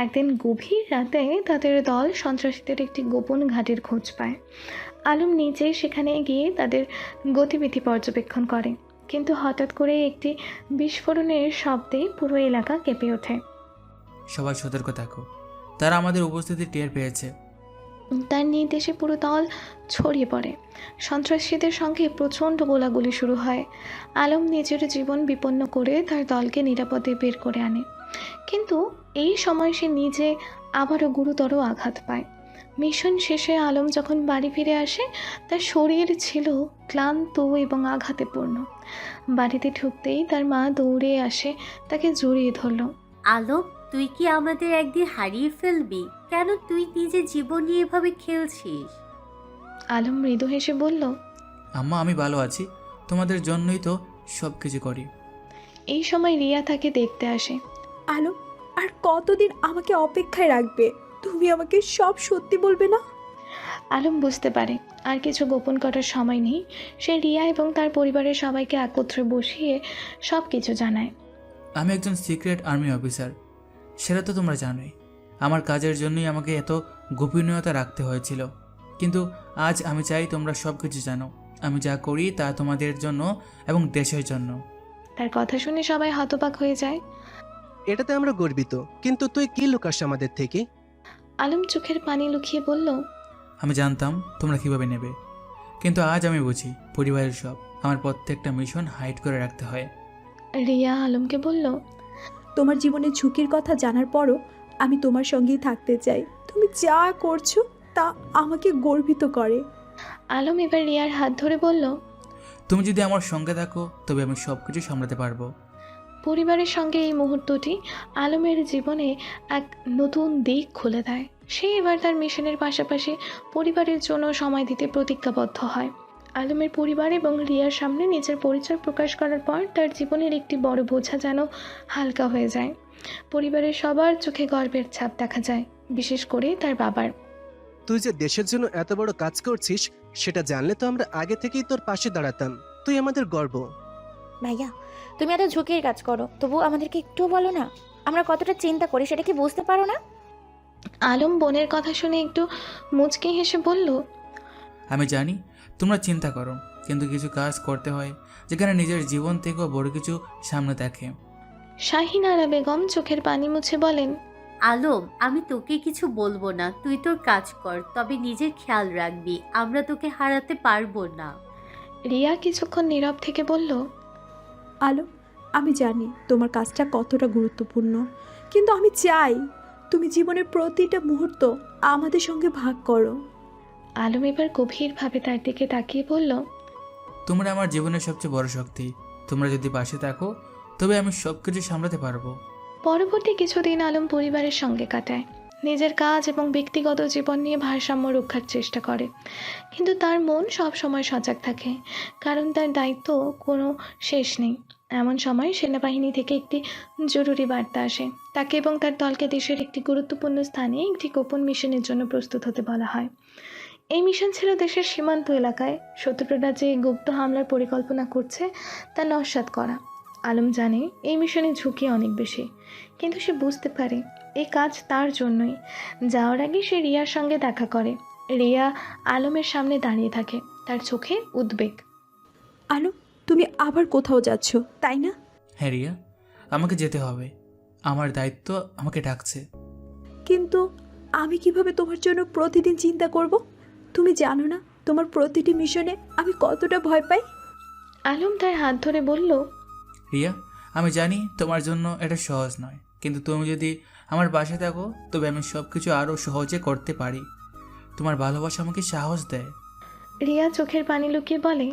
একদিন গভীর রাতে তাদের দল সন্ত্রাসীদের একটি গোপন ঘাঁটির খোঁজ পায়। আলম নিজেই সেখানে গিয়ে তাদের গতিবিধি পর্যবেক্ষণ করে, কিন্তু হঠাৎ করে একটি বিস্ফোরণের শব্দে পুরো এলাকা কেঁপে ওঠে। সবাই সতর্ক থাকো, তারা আমাদের উপস্থিতি টের পেয়েছে। তার নির্দেশে পুরো দল ছড়িয়ে পড়ে। সন্ত্রাসীদের সঙ্গে প্রচণ্ড গোলাগুলি শুরু হয়। আলম নিজের জীবন বিপন্ন করে তার দলকে নিরাপদে বের করে আনে, কিন্তু এই সময় সে নিজে আবারও গুরুতর আঘাত পায়। মিশন শেষে আলম যখন বাড়ি ফিরে আসে, তার শরীর ছিল ক্লান্ত এবং আঘাতে পূর্ণ। বাড়িতে ঢুকতেই তার মা দৌড়ে আসে, তাকে জড়িয়ে ধরল। আলোক, তুই কি আমাদের একদিন হারিয়ে ফেলবি? কেন তুই নিজের জীবন নিয়ে এভাবে খেলছিস? আলম মৃদু হেসে বলল, আম্মা, আমি ভালো আছি, তোমাদের জন্যই তো সব কিছু করি। এই সময় রিয়া তাকে দেখতে আসে। আলম, আর কতদিন আমাকে অপেক্ষায় রাখবে? তুমি আমাকে সব সত্যি বলবে না? আলম বুঝতে পারে আর কিছু গোপন করার সময় নেই। সে রিয়া এবং তার পরিবারের সবাইকে একত্রে বসিয়ে সব কিছু জানায়। আমি একজন সিক্রেট আর্মি অফিসার, সেটা তো তোমরা জানোই। আমার কাজের জন্যই আমাকে এত গোপনীয়তা রাখতে হয়েছিল, কিন্তু আজ আমি চাই তোমরা সব কিছু জানো। আমি যা করি তা তোমাদের জন্য এবং দেশের জন্য। তার কথা শুনে সবাই হতবাক হয়ে যায়। এটাতে আমরা গর্বিত, কিন্তু তুই কি লুকাস আমাদের থেকে? আলম চোখের পানি লুকিয়ে বলল, আমি জানতাম তোমরা কিভাবে নেবে, কিন্তু আজ আমি বুঝি পরিবারের সব আমার প্রত্যেকটা মিশন হাইড করে রাখতে হয়। রিয়া আলমকে বলল, তোমার জীবনের ঝুঁকির কথা জানার পরও আমি তোমার সঙ্গেই থাকতে চাই। তুমি যা করছো তা আমাকে গর্বিত করে। আলম এবার রিয়ার হাত ধরে বলল, তুমি যদি আমার সঙ্গে থাকো তবে আমি সব কিছু সামলাতে পারবো। পরিবারের সঙ্গে এই মুহূর্তটি আলমের জীবনে এক নতুন দিক খুলে দেয়। সে এবার তার মিশনের পাশাপাশি পরিবারের জন্য সময় দিতে প্রতিজ্ঞাবদ্ধ হয়। আলমের পরিবার এবং রিয়ার সামনে নিজের পরিচয় প্রকাশ করার পর তার জীবনের একটি বড় বোঝা যেন হালকা হয়ে যায়। পরিবারের সবার চোখে গর্বের ছাপ দেখা যায়, বিশেষ করে তার বাবার। তুই যে দেশের জন্য এত বড় কাজ করছিস সেটা জানলে তো আমরা আগে থেকেই তোর পাশে দাঁড়াতাম। তুই আমাদের গর্ব। ভাইয়া, তুমি এত ঝুঁকির কাজ করো, তবু আমাদেরকে একটু বলো না। আমরা কতটা চিন্তা করি সেটা কি বুঝতে পারো না? আলম বোনের কথা শুনে একটু মুচকি হেসে বলল, আমি জানি তোমরা চিন্তা করো, কিন্তু কিছু কাজ করতে হয় যেখানে নিজের জীবন থেকেও বড় কিছু সামনে থাকে। শাহিন আরা বেগম চোখের পানি মুছে বলেন, আলম, আমি তোকে কিছু বলবো না, তুই তোর কাজ কর, তবে নিজের খেয়াল রাখবি, আমরা তোকে হারাতে পারবো না। রিয়া কিছুক্ষণ নীরব থেকে বলল, আলো, আমি জানি তোমার কাজটা কতটা গুরুত্বপূর্ণ, কিন্তু আমি চাই তুমি জীবনের প্রতিটা মুহূর্ত আমাদের সঙ্গে ভাগ করো। আলম এবার গভীরভাবে তার দিকে তাকিয়ে বলল, তোমরা আমার জীবনের সবচেয়ে বড় শক্তি। তোমরা যদি পাশে থাকো তবে আমি সব কিছু সামলাতে পারবো। পরবর্তী কিছুদিন আলম পরিবারের সঙ্গে কাটায়, নিজের কাজ এবং ব্যক্তিগত জীবন নিয়ে ভারসাম্য রক্ষার চেষ্টা করে, কিন্তু তার মন সব সময় সজাগ থাকে, কারণ তার দায়িত্ব কোনো শেষ নেই। এমন সময় সেনাবাহিনী থেকে একটি জরুরি বার্তা আসে। তাকে এবং তার দলকে দেশের একটি গুরুত্বপূর্ণ স্থানে একটি গোপন মিশনের জন্য প্রস্তুত হতে বলা হয়। এই মিশন ছিল দেশের সীমান্ত এলাকায় শত্রুরা যে গুপ্ত হামলার পরিকল্পনা করছে তা নস্যাৎ করা। আলম জানে এই মিশনের ঝুঁকি অনেক বেশি, কিন্তু সে বুঝতে পারে এই কাজ তার জন্যই। যাওয়ার আগে সে রিয়ার সঙ্গে দেখা করে। রিয়া আলমের সামনে দাঁড়িয়ে থাকে, তার চোখে উদ্বেগ। আলো, তুমি আবার কোথাও যাচ্ছ তাই না? হ্যাঁ রিয়া, আমাকে যেতে হবে, আমার দায়িত্ব আমাকে ডাকছে। কিন্তু আমি কিভাবে তোমার জন্য প্রতিদিন চিন্তা করব? তুমি জানো না তোমার প্রতিটি মিশনে আমি কতটা ভয় পাই। আলম তার হাত ধরে বলল, রিয়া, আমি জানি তোমার জন্য এটা সহজ নয়, কিন্তু তুমি যদি আমার পাশে থাকো তবে আমি সব কিছু আরও সহজে করতে পারি। তোমার ভালোবাসা আমাকে সাহস দেয়। রিয়া চোখের পানি লুকিয়ে বলে,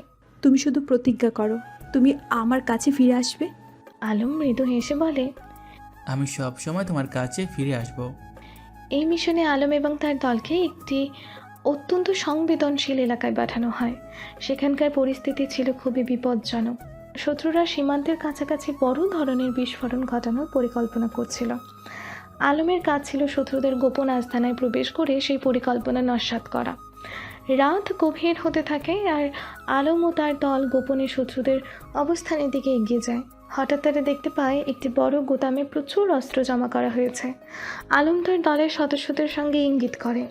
তুমি শুধু প্রতিজ্ঞা করো তুমি আমার কাছে ফিরে আসবে। আলম মৃদু হেসে বলে, আমি সব সময় তোমার কাছে ফিরে আসব। এই মিশনে আলম এবং তার দলকে একটি অত্যন্ত সংবেদনশীল এলাকায় পাঠানো হয়। সেখানকার পরিস্থিতি ছিল খুবই বিপজ্জনক। শত্রুরা সীমান্তের কাছাকাছি বড় ধরনের বিস্ফোরণ ঘটানোর পরিকল্পনা করছিল। আলমের কাজ ছিল শত্রুদের গোপন আস্তানায় প্রবেশ করে সেই পরিকল্পনা নস্যাৎ করা। রাত গভীর হতে থাকে আর আলম ও তার দল গোপনে শত্রুদের অবস্থানের দিকে এগিয়ে যায়। হঠাৎ তারা দেখতে পায় একটি বড় গুদামে প্রচুর অস্ত্র জমা করা হয়েছে। আলম তার দলের সদস্যদের সঙ্গে ইঙ্গিত করে,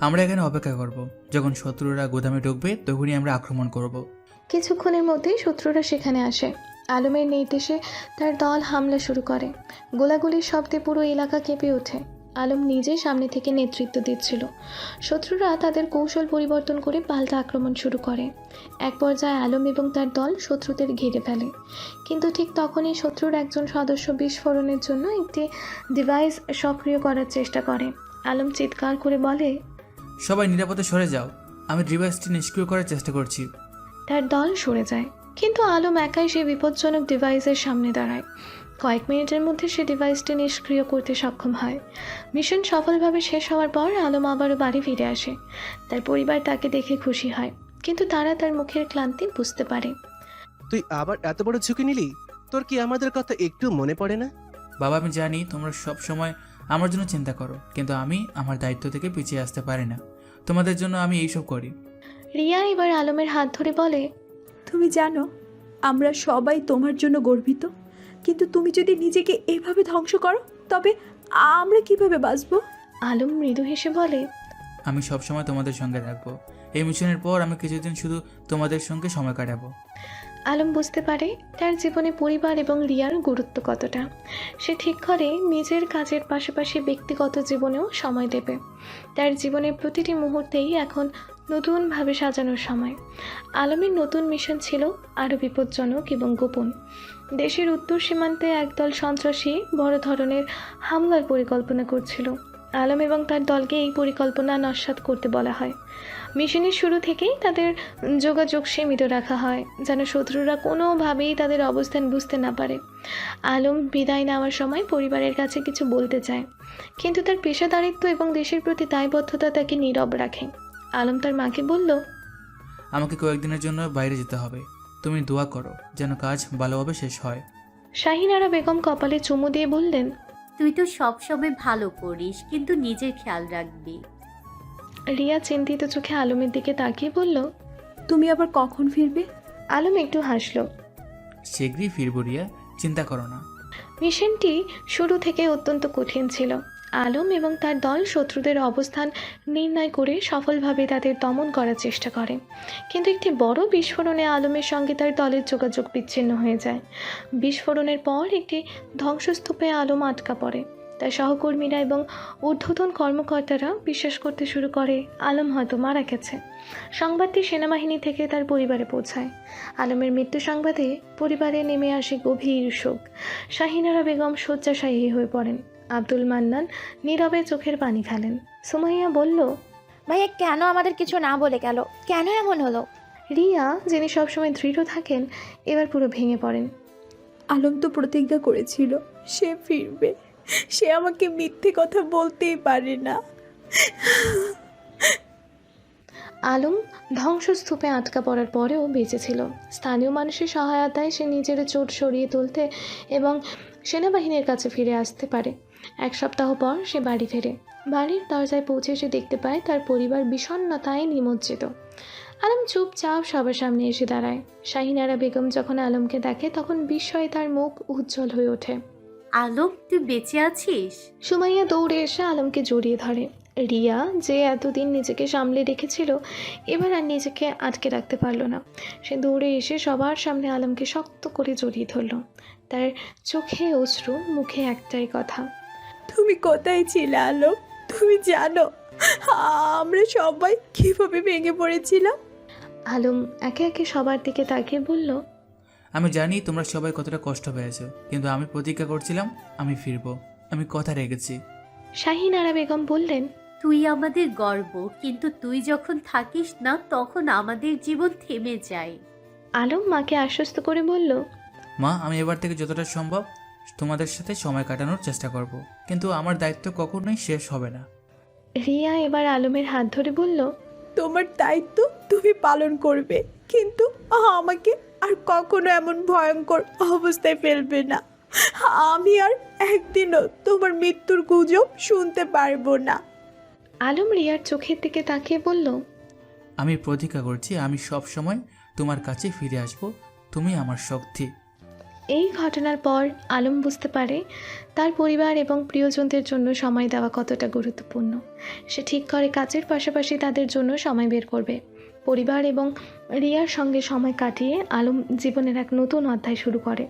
আমরা এখানে অপেক্ষা করব, যখন শত্রুরা গোদামে ঢুকবে তখনই আমরা আক্রমণ করব। কিছুক্ষণের মধ্যেই শত্রুরা সেখানে আসে। আলমের নির্দেশে তার দল হামলা শুরু করে। গোলাগুলির শব্দে পুরো এলাকা কেঁপে ওঠে। আলম নিজে সামনে থেকে নেতৃত্ব দিচ্ছিল। শত্রুরা তাদের কৌশল পরিবর্তন করে পাল্টা আক্রমণ শুরু করে। এক পর্যায়ে আলম এবং তার দল শত্রুদের ঘিরে ফেলে, কিন্তু ঠিক তখনই শত্রুর একজন সদস্য বিস্ফোরণের জন্য একটি ডিভাইস সক্রিয় করার চেষ্টা করে। আলম চিৎকার করে বলে, সবাই নিরাপদে সরে যাও, আমি ডিভাইসটি নিষ্ক্রিয় করার চেষ্টা করছি। তার দল সরে যায়, কিন্তু আলম একাই সেই বিপজ্জনক ডিভাইসের সামনে দাঁড়ায়। কয়েক মিনিটের মধ্যে সে ডিভাইসটি নিষ্ক্রিয় করতে সক্ষম হয়। মিশন সফলভাবে শেষ হওয়ার পর আলম আবারও বাড়ি ফিরে আসে। তার পরিবার তাকে দেখে খুশি হয়, কিন্তু তারা তার মুখের ক্লান্তি বুঝতে পারে। তুই আবার এত বড় ঝুঁকি নিলি? তোর কি আমাদের কথা একটু মনে পড়ে না? বাবা, আমি জানি তোমরা সব সময় আমার জন্য চিন্তা করো, কিন্তু আমি আমার দায়িত্ব থেকে পিছিয়ে আসতে পারি না। তোমাদের জন্য আমি এইসব করি। রিয়া এবার আলমের হাত ধরে বলে, তুমি জানো আমরা সবাই তোমার জন্য গর্বিত, কিন্তু তুমি যদি নিজেকে এভাবে ধ্বংস করো তবে আমরা কিভাবে বাঁচবো? আলম মৃদু হেসে বলে, আমি সব সময় তোমাদের সঙ্গে থাকবো। এই মিশনের পর আমি কিছুদিন শুধু তোমাদের সঙ্গে সময় কাটাবো। আলম বুঝতে পারে তার জীবনে পরিবার এবং রিয়ার গুরুত্ব কতটা। সে ঠিক করে নিজের কাজের পাশাপাশি ব্যক্তিগত জীবনেও সময় দেবে। তার জীবনের প্রতিটি মুহূর্তেই এখন নতুনভাবে সাজানোর সময়। আলমের নতুন মিশন ছিল আরও বিপজ্জনক এবং গোপন। দেশের উত্তর সীমান্তে একদল সন্ত্রাসী বড় ধরনের হামলার পরিকল্পনা করছিল। আলম এবং তার দলকে এই পরিকল্পনা নস্যাৎ করতে বলা হয়। মিশনের শুরু থেকেই তাদের যোগাযোগ সীমিত রাখা হয়, যেন শত্রুরা কোনোভাবেই তাদের অবস্থান বুঝতে না পারে। আলম বিদায় নেওয়ার সময় পরিবারের কাছে কিছু বলতে চায়, কিন্তু তার পেশাদারিত্ব এবং দেশের প্রতি দায়বদ্ধতা তাকে নীরব রাখে। আলম তার মাকে বলল, আমাকে কয়েকদিনের জন্য বাইরে যেতে হবে, তুমি দোয়া করো যেন কাজ ভালোভাবে শেষ হয়। শাহিন আরা বেগম কপালে চুমু দিয়ে বললেন, তুই তো সবসময় ভালো করিস, কিন্তু নিজের খেয়াল রাখবি। রিয়া চিন্তিত চোখে আলমের দিকে তাকিয়ে বলল, তুমি আবার কখন ফিরবে? আলম একটু হাসল। শীঘ্রই ফিরবো রিয়া, চিন্তা করো না। মিশনটি শুরু থেকে অত্যন্ত কঠিন ছিল। আলম এবং তার দল শত্রুদের অবস্থান নির্ণয় করে সফলভাবে তাদের দমন করার চেষ্টা করে, কিন্তু একটি বড় বিস্ফোরণে আলমের সঙ্গে তার দলের যোগাযোগ বিচ্ছিন্ন হয়ে যায়। বিস্ফোরণের পর একটি ধ্বংসস্তূপে আলম আটকা পড়ে। তার সহকর্মীরা এবং ঊর্ধ্বতন কর্মকর্তারা বিশ্বাস করতে শুরু করে আলম হয়তো মারা গেছে। সংবাদটি সেনাবাহিনী থেকে তার পরিবারে পৌঁছায়। আলমের মৃত্যু সংবাদে পরিবারে নেমে আসে গভীর শোক। শাহিনারা বেগম শয্যাশায়ী হয়ে পড়েন। আব্দুল মান্নান নীরবে চোখের পানি ফেলেন। সুমাইয়া বলল, ভাইয়া কেন আমাদের কিছু না বলে গেল? কেন এমন হলো? রিয়া, যিনি সবসময় দৃঢ় থাকেন, এবার পুরো ভেঙে পড়েন। আলম তো প্রতিজ্ঞা করেছিল সে ফিরবে, সে আমাকে মিথ্যে কথা বলতেই পারে না। আলম ধ্বংসস্তূপে আটকা পড়ার পরেও বেঁচে ছিল। স্থানীয় মানুষের সহায়তায় সে নিজের চোট সরিয়ে তুলতে এবং সেনাবাহিনীর কাছে ফিরে আসতে পারে। এক সপ্তাহ পর সে বাড়ি ফেরে। বাড়ির দরজায় পৌঁছে সে দেখতে পায় তার পরিবার বিষণ্ণতায় নিমজ্জিত। আলম চুপচাপ সবার সামনে এসে দাঁড়ায়। শাহিনারা বেগম যখন আলমকে দেখে তখন বিস্ময়ে তার মুখ উজ্জ্বল হয়ে ওঠে। আলম, তুই বেঁচে আছিস? সুমাইয়া দৌড়ে এসে আলমকে জড়িয়ে ধরে। রিয়া, যে এতদিন নিজেকে সামলে রেখেছিল, এবার আর নিজেকে আটকে রাখতে পারল না। সে দৌড়ে এসে সবার সামনে আলমকে শক্ত করে জড়িয়ে ধরল। তার চোখে অশ্রু, মুখে একটাই কথা, তুমি কোথায় ছিলে আলম? তুমি জানো আমরা সবাই কিভাবে ভেঙে পড়েছিলাম? আলম একে একে সবার দিকে তাকিয়ে বলল, আমি জানি তোমরা সবাই কতটা কষ্ট পেয়েছো, কিন্তু আমি প্রতিজ্ঞা করছিলাম আমি ফিরবো। আমি কথা রেখেছি। শাহিনারা বেগম বললেন, তুই আমাদের গর্ব, কিন্তু তুই যখন থাকিস না তখন আমাদের জীবন থেমে যায়। আলম মাকে আশ্বস্ত করে বলল, মা, আমি এবার থেকে যতটা সম্ভব তোমাদের সাথে সময় কাটানোর চেষ্টা করব, কিন্তু আমার দায়িত্ব কখনোই শেষ হবে না। রিয়া এবার আলমের হাত ধরে বলল, তোমার দায়িত্ব তুমি পালন করবে, কিন্তু আমাকে আর কখনো এমন ভয়ঙ্কর অবস্থায় ফেলবে না। আমি আর একদিনও তোমার মৃত্যুর গুজব শুনতে পারবো না। আলম রিয়ার চোখের দিকে তাকিয়ে বলল, আমি প্রতিজ্ঞা করছি আমি সব সময় তোমার কাছে ফিরে আসব। তুমি আমার শক্তি। এই ঘটনার পর আলম বুঝতে পারে তার পরিবার এবং প্রিয়জনদের জন্য সময় দেওয়া কতটা গুরুত্বপূর্ণ। সে ঠিক করে কাজের পাশাপাশি তাদের জন্য সময় বের করবে। পরিবার এবং রিয়ার সঙ্গে সময় কাটিয়ে আলম জীবনের এক নতুন অধ্যায় শুরু করে।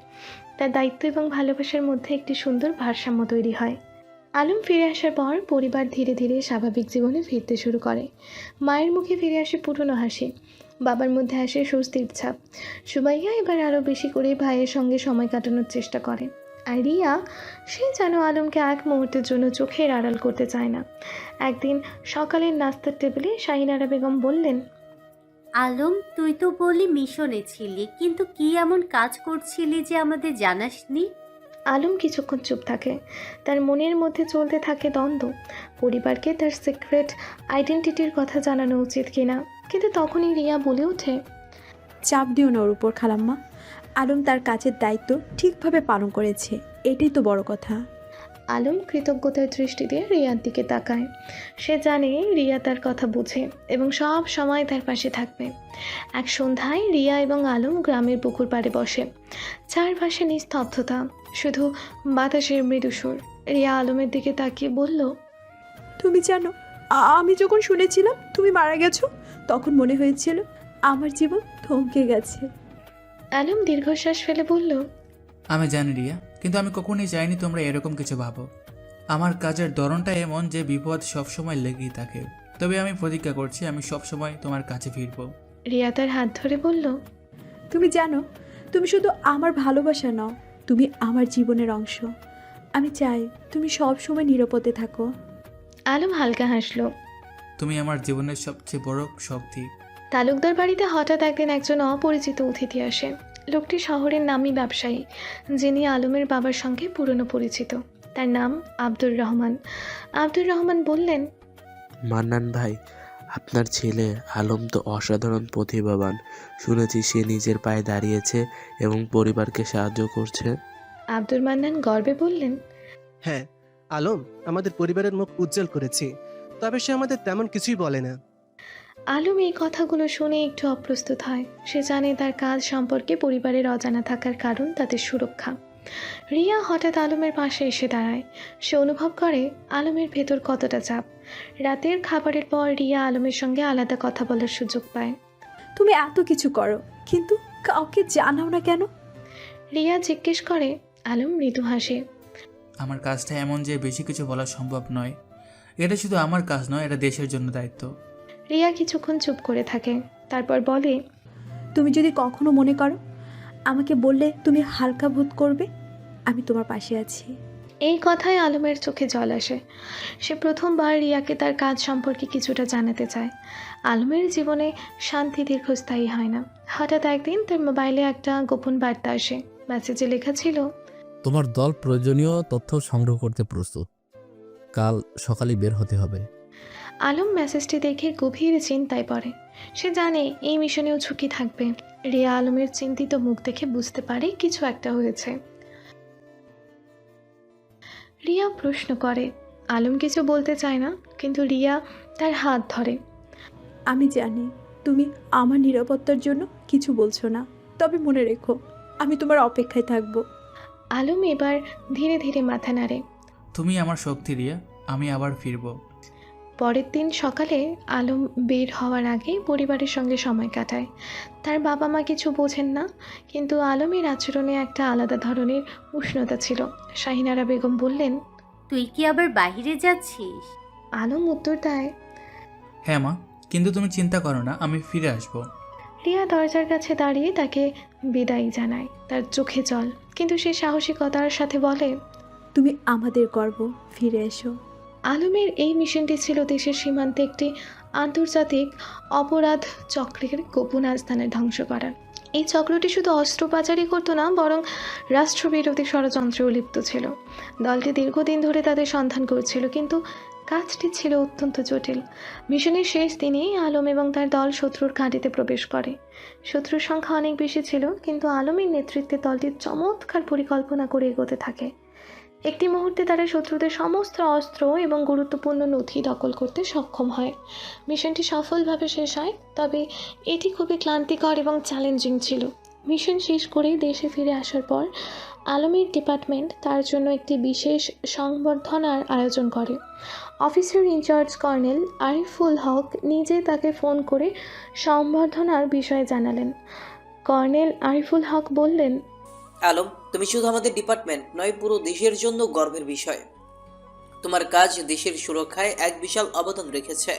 তার দায়িত্ব এবং ভালোবাসার মধ্যে একটি সুন্দর ভারসাম্য তৈরি হয়। আলম ফিরে আসার পর পরিবার ধীরে ধীরে স্বাভাবিক জীবনে ফিরতে শুরু করে। মায়ের মুখে ফিরে আসে পুরনো হাসি, বাবার মধ্যে আসে স্বস্তির ছাপ। সুমাইয়া এবার আরও বেশি করে ভাইয়ের সঙ্গে সময় কাটানোর চেষ্টা করে। আর রিয়া, সে যেন আলমকে এক মুহূর্তের জন্য চোখের আড়াল করতে চায় না। একদিন সকালের নাস্তার টেবিলে শাহিনারা বেগম বললেন, আলম, তুই তো বলি মিশনে ছিলি, কিন্তু কি এমন কাজ করছিলি যে আমাদের জানাসনি? আলম কিছুক্ষণ চুপ থাকে। তার মনের মধ্যে চলতে থাকে দ্বন্দ্ব, পরিবারকে তার সিক্রেট আইডেন্টিটির কথা জানানো উচিত কিনা। কিন্তু তখনই রিয়া বলে ওঠে, চাপ দিও না ওর উপর খালাম্মা। আলম তার কাজের দায়িত্ব ঠিকভাবে পালন করেছে, এটাই তো বড় কথা। আলম কৃতজ্ঞতার দৃষ্টি দিয়ে রিয়ার দিকে তাকায়। সে জানে রিয়া তার কথা বুঝে এবং সব সময় তার পাশে থাকবে। এক সন্ধ্যায় রিয়া এবং আলম গ্রামের পুকুর পাড়ে বসে। চারপাশে নিস্তব্ধতা, শুধু বাতাসের মৃদু সুর। রিয়া আলমের দিকে তাকিয়ে বলল, তুমি জানো আমি যখন শুনেছিলাম তুমি মারা গেছো, তখন মনে হয়েছিল আমার জীবন থমকে গেছে। আলম দীর্ঘশ্বাস ফেলে বলল, আমি জানি রিয়া, কিন্তু আমি কখনোই চাইনি তোমরা এরকম কিছু ভাবো। আমার কাজের ধরনটা এমন যে বিপদ সবসময় লেগেই থাকে। তবে আমি প্রতিজ্ঞা করছি আমি সবসময় তোমার কাছে ফিরবো। রিয়া তার হাত ধরে বলল, তুমি জানো তুমি শুধু আমার ভালোবাসা নও, তুমি আমার জীবনের অংশ। আমি চাই তুমি সব সময় নিরাপদে থাকো। আলম হালকা হাসল। তুমি আমার জীবনের সবচেয়ে বড় শক্তি। তালুকদার বাড়িতে হঠাৎ একদিন একজন অপরিচিত অতিথি আসে। লোকটি শহরের নামী ব্যবসায়ী, যিনি আলমের বাবার সঙ্গে পুরনো পরিচিত। তার নাম আব্দুর রহমান। আব্দুর রহমান বললেন, মান্নান ভাই, আপনার ছেলে আলম তো অসাধারণ প্রতিভাবান। শুনেছি সে নিজের পায়ে দাঁড়িয়েছে এবং পরিবারকে সাহায্য করছে। আব্দুর মান্নান গর্বে বললেন, হ্যাঁ, আলম আমাদের পরিবারের মুখ উজ্জ্বল করেছে, তবে সে আমাদের তেমন কিছুই বলে না। আলম এই কথাগুলো শুনে একটু অপ্রস্তুত হয়। সে জানে তার কাজ সম্পর্কে পরিবারের অজানা থাকার কারণ তাদের সুরক্ষা। রিয়া হঠাৎ আলমের পাশে এসে দাঁড়ায়। সে অনুভব করে আলমের ভেতর কতটা চাপ। রাতের খাবারের পর রিয়া আলমের সঙ্গে আলাদা কথা বলার সুযোগ পায়। তুমি এত কিছু করো, কিন্তু কাউকে জানাও না কেন? রিয়া জিজ্ঞেস করে। আলম মৃদু হাসে। আমার কাজটা এমন যে বেশি কিছু বলা সম্ভব নয়। এটা শুধু আমার কাজ নয়, এটা দেশের জন্য দায়িত্ব। রিয়া কিছুক্ষণ চুপ করে থাকে, তারপর বলে, তুমি যদি কখনো মনে করো আমাকে বললে তুমি হালকা বোধ করবে, আমি তোমার পাশে আছি। এই কথায় আলমের চোখে জল আসে। সে প্রথমবার রিয়াকে তার কাজ সম্পর্কে কিছুটা জানাতে চায়। আলমের জীবনে শান্তি দীর্ঘস্থায়ী হয় না। হঠাৎ একদিন তার মোবাইলে একটা গোপন বার্তা আসে। মেসেজে লেখা ছিল, তোমার দল প্রয়োজনীয় তথ্য সংগ্রহ করতে প্রস্তুত, কাল সকালে বের হতে হবে। আলম মেসেজটি দেখে গভীর চিন্তায় পড়ে। সে জানে এই মিশনেও ঝুঁকি থাকবে। রিয়া আলমের চিন্তিত মুখ দেখে বুঝতে পারে কিছু একটা হয়েছে। রিয়া প্রশ্ন করে। আলম কিছু বলতে চায় না, কিন্তু রিয়া তার হাত ধরে। আমি জানি তুমি আমার নিরাপত্তার জন্য কিছু বলছো না, তবে মনে রেখো আমি তোমার অপেক্ষায় থাকবো। আলম এবার ধীরে ধীরে মাথা নাড়ে। তুমি আমার শক্তি রিয়া, আমি আবার ফিরব। পরের দিন সকালে আলম বের হওয়ার আগে পরিবারের সঙ্গে সময় কাটায়। তার বাবা মা কিছু বোঝেন না, কিন্তু আলমের আচরণে একটা আলাদা ধরনের উষ্ণতা ছিল। শাহিনারা বেগম বললেন, তুই কি আবার বাইরে যাচ্ছিস? আলম উত্তর দেয়, হ্যাঁ মা, কিন্তু তুমি চিন্তা করো না, আমি ফিরে আসব। রিয়া দরজার কাছে দাঁড়িয়ে তাকে বিদায় জানায়। তার চোখে জল, কিন্তু সে সাহসিকতার সাথে বলে, তুমি আমাদের গর্ব, ফিরে এসো। আলমের এই মিশনটি ছিল দেশের সীমান্তে একটি আন্তর্জাতিক অপরাধ চক্রের গোপন আস্থানে ধ্বংস করা। এই চক্রটি শুধু অস্ত্র পাচারই করতো না, বরং রাষ্ট্রবিরোধী ষড়যন্ত্রেও লিপ্ত ছিল। দলটি দীর্ঘদিন ধরে তাদের সন্ধান করছিল, কিন্তু কাজটি ছিল অত্যন্ত জটিল। মিশনের শেষ দিনেই আলম এবং তার দল শত্রুর ঘাঁটিতে প্রবেশ করে। শত্রুর সংখ্যা অনেক বেশি ছিল, কিন্তু আলমের নেতৃত্বে দলটি চমৎকার পরিকল্পনা করে এগোতে থাকে। একটি মুহূর্তে তারা শত্রুদের সমস্ত অস্ত্র এবং গুরুত্বপূর্ণ নথি দখল করতে সক্ষম হয়। মিশনটি সফলভাবে শেষ হয়, তবে এটি খুবই ক্লান্তিকর এবং চ্যালেঞ্জিং ছিল। মিশন শেষ করে দেশে ফিরে আসার পর আলমের ডিপার্টমেন্ট তার জন্য একটি বিশেষ সংবর্ধনার আয়োজন করে। Officer in charge colonel Ariful Haque নিজে তাকে ফোন করে সংবর্ধনার বিষয়ে জানালেন। কর্নেল আরিফুল হক বললেন, আলম, তুমি শুধু আমাদের ডিপার্টমেন্ট নয়, পুরো দেশের জন্য গর্বের বিষয়। তোমার কাজ দেশের সুরক্ষায় এক বিশাল অবদান রেখেছে।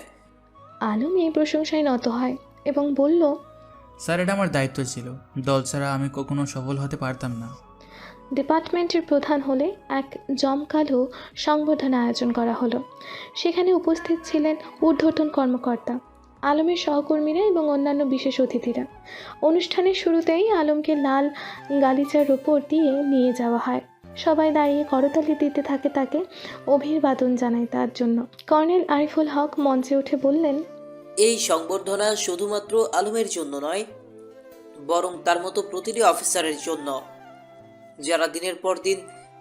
আলম এই প্রশংসায় নত হয় এবং বলল, স্যার, এটা আমার দায়িত্ব ছিল। দল ছাড়া আমি কখনো সফল হতে পারতাম না। ডিপার্টমেন্টের প্রধান হলে এক জমকালো সংবর্ধনা আয়োজন করা হলো। সেখানে উপস্থিত ছিলেন ঊর্ধ্বতন কর্মকর্তা, আলমের সহকর্মীরা এবং অন্যান্য বিশেষ অতিথিরা। অনুষ্ঠানের শুরুতেই আলমকে লাল গালিচার ওপর দিয়ে নিয়ে যাওয়া হয়। সবাই দাঁড়িয়ে করতালি দিতে থাকে, তাকে অভিবাদন জানায় তার জন্য। কর্নেল আরিফুল হক মঞ্চে উঠে বললেন, এই সংবর্ধনা শুধুমাত্র আলমের জন্য নয়, বরং তার মতো প্রতিটি অফিসারের জন্য, যারা দিনের পর দিন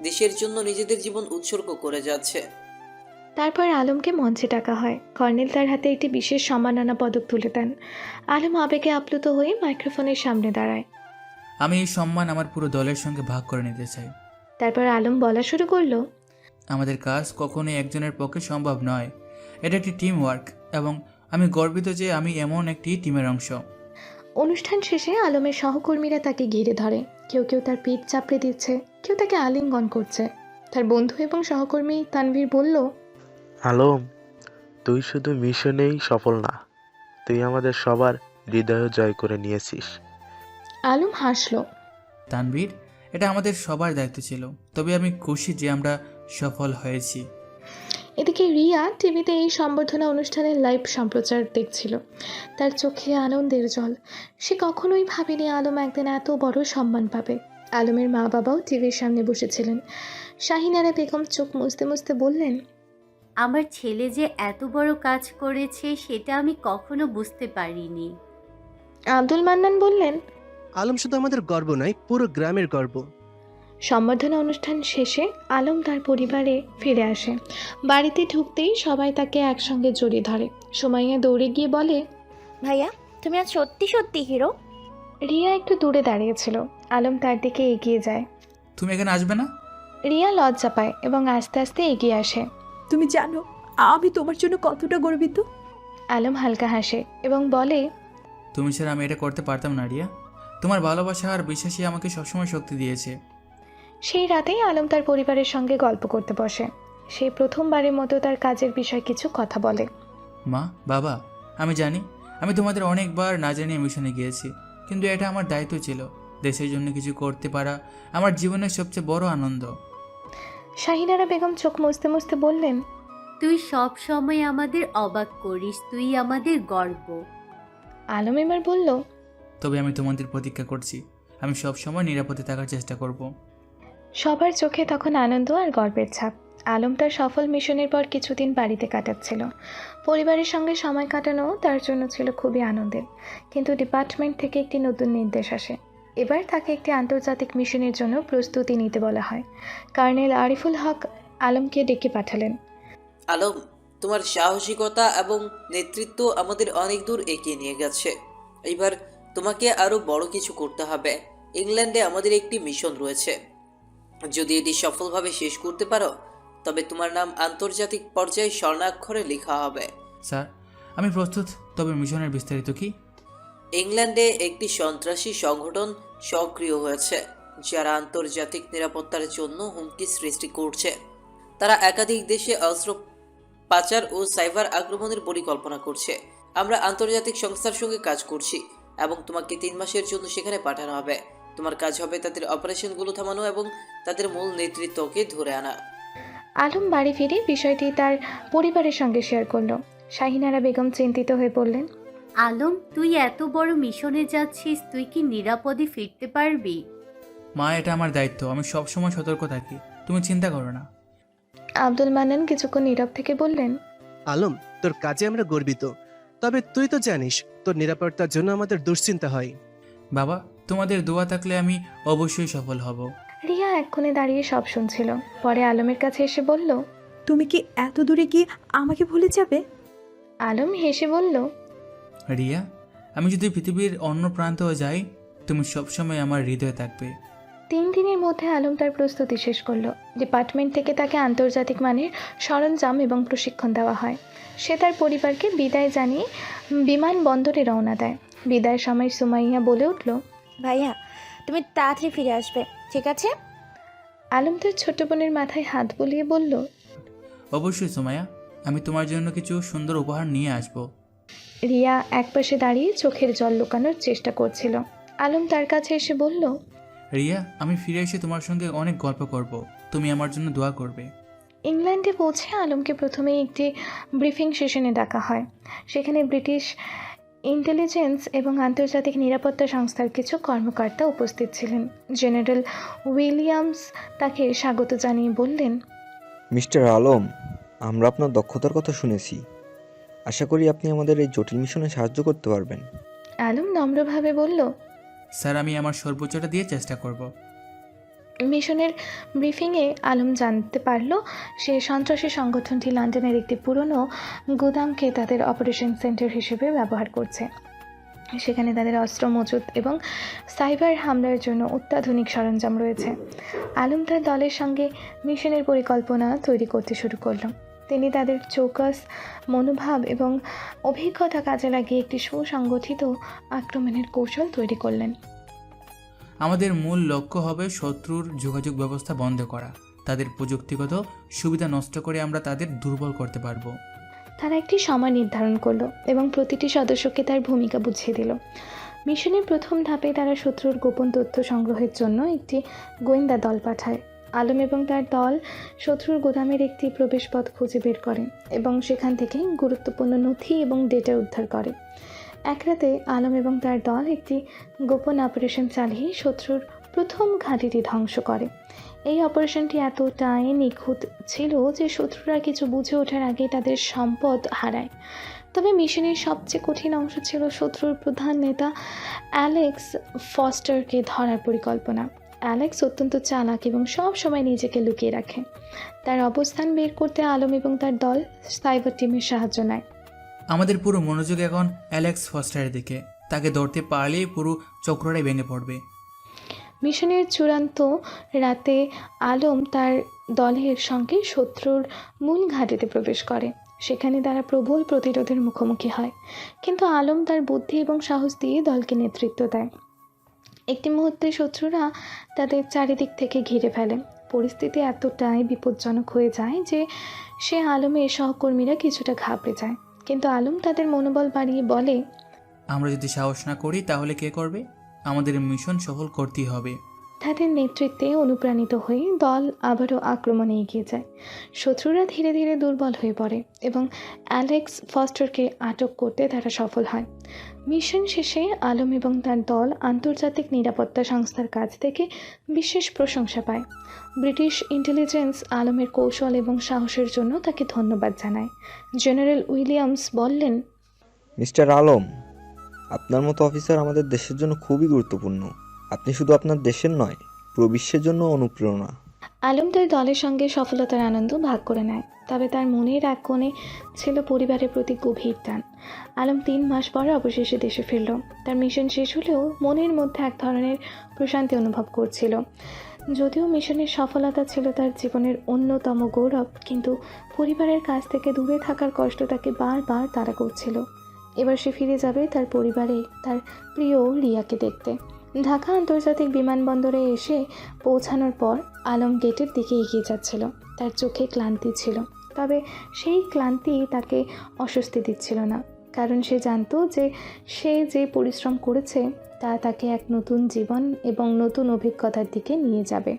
দেশের জন্য নিজেদের জীবন উৎসর্গ করে যাচ্ছে। তারপর আলমকে মঞ্চে ডাকা হয়। কর্নেল তার হাতে একটি বিশেষ সম্মাননা পদক তুলে দেন। আলম আবেগে আপ্লুত হয়ে মাইক্রোফোনের সামনে দাঁড়ায়। আমি এই সম্মান আমার পুরো দলের সঙ্গে ভাগ করে নিতে চাই। তারপর আলম বলা শুরু করলো, আমাদের কাজ কখনোই একজনের পক্ষে সম্ভব নয়। এটা একটি টিম ওয়ার্ক, এবং আমি গর্বিত যে আমি এমন একটি টিমের অংশ। অনুষ্ঠান শেষে আলমের সহকর্মীরা তাকে ঘিরে ধরে। কেউ কেউ তার পিঠ চাপড়ে দিচ্ছে, কেউ তাকে আলিঙ্গন করছে। তার বন্ধু এবং সহকর্মী তানভীর বলল, আলম, তুই শুধু মিশনেই সফল না, তুই আমাদের সবার হৃদয় জয় করে নিয়েছিস। আলম হাসলো। তানভীর, এটা আমাদের সবার দায়িত্ব ছিল, তবে আমি খুশি যে আমরা সফল হয়েছি। এদিকে রিয়া টিভিতে এই সম্বর্ধনা অনুষ্ঠানের লাইভ সম্প্রচার দেখছিল। তার চোখে আনন্দের জল। সে কখনোই ভাবেনি আলম একদিন এত বড় সম্মান পাবে। আলমের মা বাবাও টিভির সামনে বসেছিলেন। শাহিনারা বেগম চোখ মুছতে মুছতে বললেন, আমার ছেলে যে এত বড় কাজ করেছে সেটা আমি কখনো বুঝতে পারিনি। আব্দুল মান্নান বললেন, আলম শুধু আমাদের গর্ব নয়, পুরো গ্রামের গর্ব। সম্বর্ধনা অনুষ্ঠান শেষে আলম তার পরিবারে ফিরে আসে। বাড়িতে ঢুকতেই সবাই তাকে একসঙ্গে জড়িয়ে ধরে। সুমাইয়া দৌড়ে গিয়ে বলে, ভাইয়া, তুমি আজ সত্যি সত্যি হিরো। রিয়া একটু দূরে দাঁড়িয়েছিল। আলম তার দিকে এগিয়ে যায়। তুমি এখানে আসবে না? রিয়া লজ্জা পায় এবং আস্তে আস্তে এগিয়ে আসে। তুমি জানো আমি তোমার জন্য কতটা গর্বিত। আলম হালকা হাসে এবং বলে, তুমি ছাড়া আমি এটা করতে পারতাম না রিয়া। তোমার ভালোবাসা আর বিশ্বাসই আমাকে সবসময় শক্তি দিয়েছে। সেই রাতেই আলম তার পরিবারের সঙ্গে গল্প করতে বসে। সে প্রথমবারের মতো তার কাজের বিষয়ে কিছু কথা বলে। মা, বাবা, আমি জানি আমি তোমাদের অনেকবার না জানিয়ে মিশনে গিয়েছি, কিন্তু এটা আমার দায়িত্ব ছিল। দেশের জন্য কিছু করতে পারা আমার জীবনের সবচেয়ে বড় আনন্দ। শাহিনারা বেগম চোখ মুছতে মুছতে বললেন, তুই সব সময় আমাদের অবাক করিস, তুই আমাদের গর্ব। আলম এবার বলল, তবে আমি তোমাদের প্রতীক্ষা করছি। আমি সব সময় নিরাপদে থাকার চেষ্টা করব। সবার চোখে তখন আনন্দ আর গর্বের ছাপ। আলম তার সফল মিশনের পর কিছুদিন বাড়িতে কাটাচ্ছিল। পরিবারের সঙ্গে সময় কাটানো তার জন্য ছিল খুবই আনন্দের। কিন্তু ডিপার্টমেন্ট থেকে একটি নতুন নির্দেশ আসে। এবার তাকে একটি আন্তর্জাতিক মিশনের জন্য প্রস্তুতি নিতে বলা হয়। কর্নেল আরিফুল হক আলমকে ডেকে পাঠালেন। আলম, তোমার সাহসিকতা এবং নেতৃত্ব আমাদের অনেক দূর এগিয়ে নিয়ে গেছে। এবার তোমাকে আরো বড় কিছু করতে হবে। ইংল্যান্ডে আমাদের একটি মিশন রয়েছে। যদি এটি সফলভাবে শেষ করতে পারো, তবে তোমার নাম আন্তর্জাতিক পর্যায়ে স্বর্ণাক্ষরে লেখা হবে। স্যার, আমি প্রস্তুত। তবে মিশনের বিস্তারিত কি? ইংল্যান্ডে একটি সন্ত্রাসী সংগঠন সক্রিয় হয়েছে, যারা আন্তর্জাতিক নিরাপত্তার জন্য হুমকি সৃষ্টি করছে। তারা একাধিক দেশে অস্ত্র পাচার ও সাইবার আক্রমণের পরিকল্পনা করছে। আমরা আন্তর্জাতিক সংস্থার সঙ্গে কাজ করছি এবং তোমাকে 3 মাসের জন্য সেখানে পাঠানো হবে। তোমার কাজ হবে তাদের অপারেশনগুলো থামানো এবং তাদের মূল নেতৃত্বকে ধরে আনা। আলম বাড়ি ফিরে বিষয়টি তার পরিবারের সঙ্গে শেয়ার করলো। শাহিনারা বেগম চিন্তিত হয়ে পড়লেন, আলম, তুই এত বড় মিশনে যাচ্ছিস, তুই কি নিরাপদে ফিরতে পারবি? মা, এটা আমার দায়িত্ব। আমি সব সময় সতর্ক থাকি। তুমি চিন্তা করো না। আব্দুল মান্নান কিছুক্ষণ নীরব থেকে বললেন, আলম, তোর কাজে আমরা গর্বিত, তবে তুই তো জানিস তোর নিরাপত্তার জন্য আমাদের দুশ্চিন্তা হয়। বাবা, তোমাদের দোয়া থাকলে আমি অবশ্যই সফল হব। রিয়া এক কোণে দাঁড়িয়ে সব শুনছিল। পরে আলমের কাছে এসে বলল, তুমি কি এত দূরে গিয়ে আমাকে ভুলে যাবে? আলম হেসে বলল, রিয়া, আমি যদি পৃথিবীর অন্য প্রান্তেও যাই, তুমি সবসময় আমার হৃদয়ে থাকবে। 3 দিনের মধ্যে আলম তার প্রস্তুতি শেষ করলো। ডিপার্টমেন্ট থেকে তাকে আন্তর্জাতিক মানের সরঞ্জাম এবং প্রশিক্ষণ দেওয়া হয়। সে তার পরিবারকে বিদায় জানিয়ে বিমানবন্দরে রওনা দেয়। বিদায়ের সময় সুমাইয়া বলে উঠল, ভাইয়া, তুমি তাড়াতাড়ি ফিরে আসবে, ঠিক আছে? আলম তার ছোট বোনের মাথায় হাত বুলিয়ে বলল, অবশ্যই সুমাইয়া, আমি তোমার জন্য কিছু সুন্দর উপহার নিয়ে আসব। রিয়া একপাশে দাঁড়িয়ে চোখের জল লুকানোর চেষ্টা করছিল। আলম তার কাছে এসে বলল, রিয়া, আমি ফিরে এসে তোমার সঙ্গে অনেক গল্প করব। তুমি আমার জন্য দোয়া করবে। ইংল্যান্ডে পৌঁছে আলমকে প্রথমে একটি ব্রিফিং সেশনে ডাকা হয়। সেখানে ব্রিটিশ ইন্টেলিজেন্স এবং আন্তর্জাতিক নিরাপত্তা সংস্থার কিছু কর্মকর্তা উপস্থিত ছিলেন। জেনারেল উইলিয়ামস তাকে স্বাগত জানিয়ে বললেন, মিস্টার আলম, আমরা আপনার দক্ষতার কথা শুনেছি। আশা করি আপনি আমাদের এই জটিল মিশনে সাহায্য করতে পারবেন। আলম নম্রভাবে বলল, স্যার, আমি আমার সর্বোচ্চটা দিয়ে চেষ্টা করব। মিশনের ব্রিফিংয়ে আলম জানতে পারল সে সন্ত্রাসী সংগঠনটি লন্ডনের একটি পুরনো গুদামকে তাদের অপারেশন সেন্টার হিসেবে ব্যবহার করছে। সেখানে তাদের অস্ত্র মজুত এবং সাইবার হামলার জন্য অত্যাধুনিক সরঞ্জাম রয়েছে। আলম তার দলের সঙ্গে মিশনের পরিকল্পনা তৈরি করতে শুরু করল। তিনি তাদের চৌকাস মনোভাব এবং অভিজ্ঞতা কাজে লাগিয়ে একটি সুসংগঠিত আক্রমণের কৌশল তৈরি করলেন। আমাদের মূল লক্ষ্য হবে শত্রুর যোগাযোগ ব্যবস্থা বন্ধ করা। তাদের প্রযুক্তিগত সুবিধা নষ্ট করে আমরা তাদের দুর্বল করতে পারবো। তারা একটি সময় নির্ধারণ করলো এবং প্রতিটি সদস্যকে তার ভূমিকা বুঝিয়ে দিল। মিশনের প্রথম ধাপে তারা শত্রুর গোপন তথ্য সংগ্রহের জন্য একটি গোয়েন্দা দল পাঠায়। আলম এবং তার দল শত্রুর গোদামের একটি প্রবেশপথ খুঁজে বের করে এবং সেখান থেকে গুরুত্বপূর্ণ নথি এবং ডেটা উদ্ধার করে। এক রাতে আলম এবং তার দল একটি গোপন অপারেশন চালিয়ে শত্রুর প্রথম ঘাঁটিটি ধ্বংস করে। এই অপারেশনটি এতটাই নিখুঁত ছিল যে শত্রুরা কিছু বুঝে ওঠার আগে তাদের সম্পদ হারায়। তবে মিশনের সবচেয়ে কঠিন অংশ ছিল শত্রুর প্রধান নেতা অ্যালেক্স ফস্টারকে ধরার পরিকল্পনা। অ্যালেক্স অত্যন্ত চালাক এবং সব সময় নিজেকে লুকিয়ে রাখে। তার অবস্থান বের করতে আলম এবং তার দল সাইবার টিমের সাহায্য নেয়। আমাদের পুরো মনোযোগ এখন অ্যালেক্স ফস্টারের দিকে। তাকে ধরতে পারলেই পুরো চক্রটাই ভেঙে পড়বে। মিশনের চূড়ান্ত রাতে আলম তার দলের সঙ্গে শত্রুর মূল ঘাঁটিতে প্রবেশ করে। সেখানে তারা প্রবল প্রতিরোধের মুখোমুখি হয়, কিন্তু আলম তার বুদ্ধি এবং সাহস দিয়ে দলকে নেতৃত্ব দেয়। একটি মুহূর্তে শত্রুরা তাদের চারিদিক থেকে ঘিরে ফেলে। পরিস্থিতি এতটাই বিপজ্জনক হয়ে যায় যে আলমের সহকর্মীরা কিছুটা ঘাবড়ে যায়, কিন্তু আলম তাদের মনোবল বাড়িয়ে বলে, আমরা যদি সাহস না করি তাহলে কে করবে? আমাদের মিশন সফল করতেই হবে। তাদের নেতৃত্বে অনুপ্রাণিত হয়ে দল আবারও আক্রমণে এগিয়ে যায়। শত্রুরা ধীরে ধীরে দুর্বল হয়ে পড়ে এবং অ্যালেক্স ফস্টারকে আটক করতে তারা সফল হয়। মিশন শেষে আলম এবং তার দল আন্তর্জাতিক নিরাপত্তা সংস্থার কাছ থেকে বিশেষ প্রশংসা পায়। ব্রিটিশ ইন্টেলিজেন্স আলমের কৌশল এবং সাহসের জন্য তাকে ধন্যবাদ জানায়। জেনারেল উইলিয়ামস বললেন, মিস্টার আলম, আপনার মতো অফিসার আমাদের দেশের জন্য খুবই গুরুত্বপূর্ণ। আপনি শুধু আপনার দেশের নয়, পুরো বিশ্বের জন্য অনুপ্রেরণা। আলম তার দলের সঙ্গে সফলতার আনন্দ ভাগ করে নেয়, তবে তার মনের এক কোণে ছিল পরিবারের প্রতি গভীর টান। আলম 3 মাস পর অবশেষে দেশে ফিরল। তার মিশন শেষ হলেও মনের মধ্যে এক ধরনের প্রশান্তি অনুভব করছিল। যদিও মিশনের সফলতা ছিল তার জীবনের অন্যতম গৌরব, কিন্তু পরিবারের কাছ থেকে দূরে থাকার কষ্ট তাকে বারবার তাড়া করছিল। এবার সে ফিরে যাবে তার পরিবারে, তার প্রিয় রিয়াকে দেখতে। ঢাকা আন্তর্জাতিক বিমানবন্দরে এসে পৌঁছানোর পর আলম গেটের দিকে এগিয়ে যাচ্ছিল। তার চোখে ক্লান্তি ছিল, তবে সেই ক্লান্তি তাকে অস্বস্তি দিচ্ছিল না, কারণ সে জানতো যে সে যে পরিশ্রম করেছে তা তাকে এক নতুন জীবন এবং নতুন অভিজ্ঞতার দিকে নিয়ে যাবে।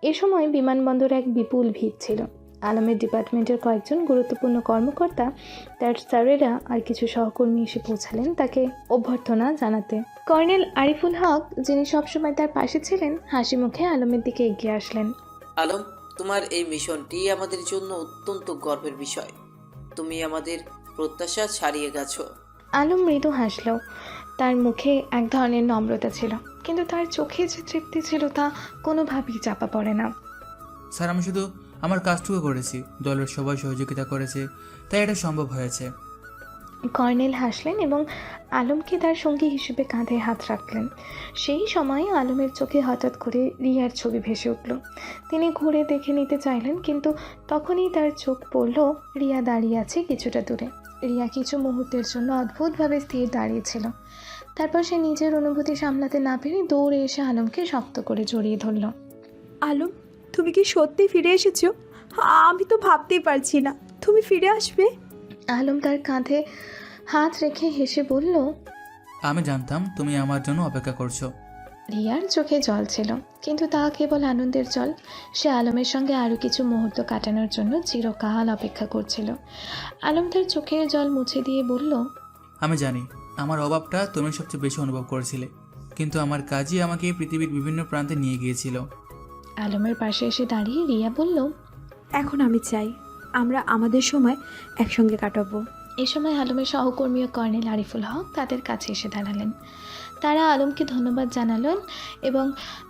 এ সময় বিমানবন্দরে এক বিপুল ভিড় ছিল। আলমের ডিপার্টমেন্টের কয়েকজন গুরুত্বপূর্ণ কর্মকর্তা, তার স্যারেরা আর কিছু সহকর্মী এসে পৌঁছালেন তাকে অভ্যর্থনা জানাতে। কর্নেল আরিফুল হক, যিনি সবসময় তার পাশে ছিলেন, হাসি মুখে আলমের দিকে এগিয়ে আসলেন। আলম, তোমার এই মিশনটি আমাদের জন্য অত্যন্ত গর্বের বিষয়। তুমি আমাদের প্রত্যাশা ছাড়িয়ে গেছো। আলম মৃদু হাসল। তার মুখে এক ধরনের নম্রতা ছিল, কিন্তু তার চোখে যে তৃপ্তি ছিল তা কোনোভাবেই চাপা পড়ে না। স্যার, আমি শুধু আমার কাজটুকু করেছি, দলের সবাই সহযোগিতা করেছে, তাই এটা সম্ভব হয়েছে। কর্নেল হাসলেন এবং আলমকে তার সঙ্গী হিসেবে কাঁধে হাত রাখলেন। সেই সময় আলমের চোখে হঠাৎ করে রিয়ার ছবি ভেসে উঠল। তিনি ঘুরে দেখে নিতে চাইলেন, কিন্তু তখনই তার চোখ পড়ল রিয়া দাঁড়িয়ে আছে কিছুটা দূরে। রিয়া কিছু মুহূর্তের জন্য অদ্ভুতভাবে স্থির দাঁড়িয়েছিল। তারপর সে নিজের অনুভূতি সামলাতে না পেরে দৌড়ে এসে আলমকে শক্ত করে জড়িয়ে ধরল। আলম, তুমি কি সত্যি ফিরে এসেছো? আমি তো ভাবতেই পারছি না তুমি ফিরে আসবে। আলম তার কাঁধে হাত রেখে হেসে বলল, আমি জানতাম তুমি আমার জন্য অপেক্ষা করছো। রিয়ার চোখে জল ছিল, কিন্তু তা কেবল আনন্দের জল। সে আলমের সঙ্গে আরও কিছু মুহূর্ত কাটানোর জন্য চিরকাল অপেক্ষা করছিল। আলম তার চোখের জল মুছে দিয়ে বলল, আমি জানি আমার অভাবটা তুমি সবচেয়ে বেশি অনুভব করেছিলে, কিন্তু আমার কাজই আমাকে পৃথিবীর বিভিন্ন প্রান্তে নিয়ে গিয়েছিল। আলমের পাশে এসে দাঁড়িয়ে রিয়া বলল, এখন আমি চাই আমরা আমাদের সময় একসঙ্গে কাটাবো। এ সময় আলমের সহকর্মী ও কর্নেল আরিফুল হক তাদের কাছে এসে দাঁড়ালেন। তারা আলমকে ধন্যবাদ জানালেন এবং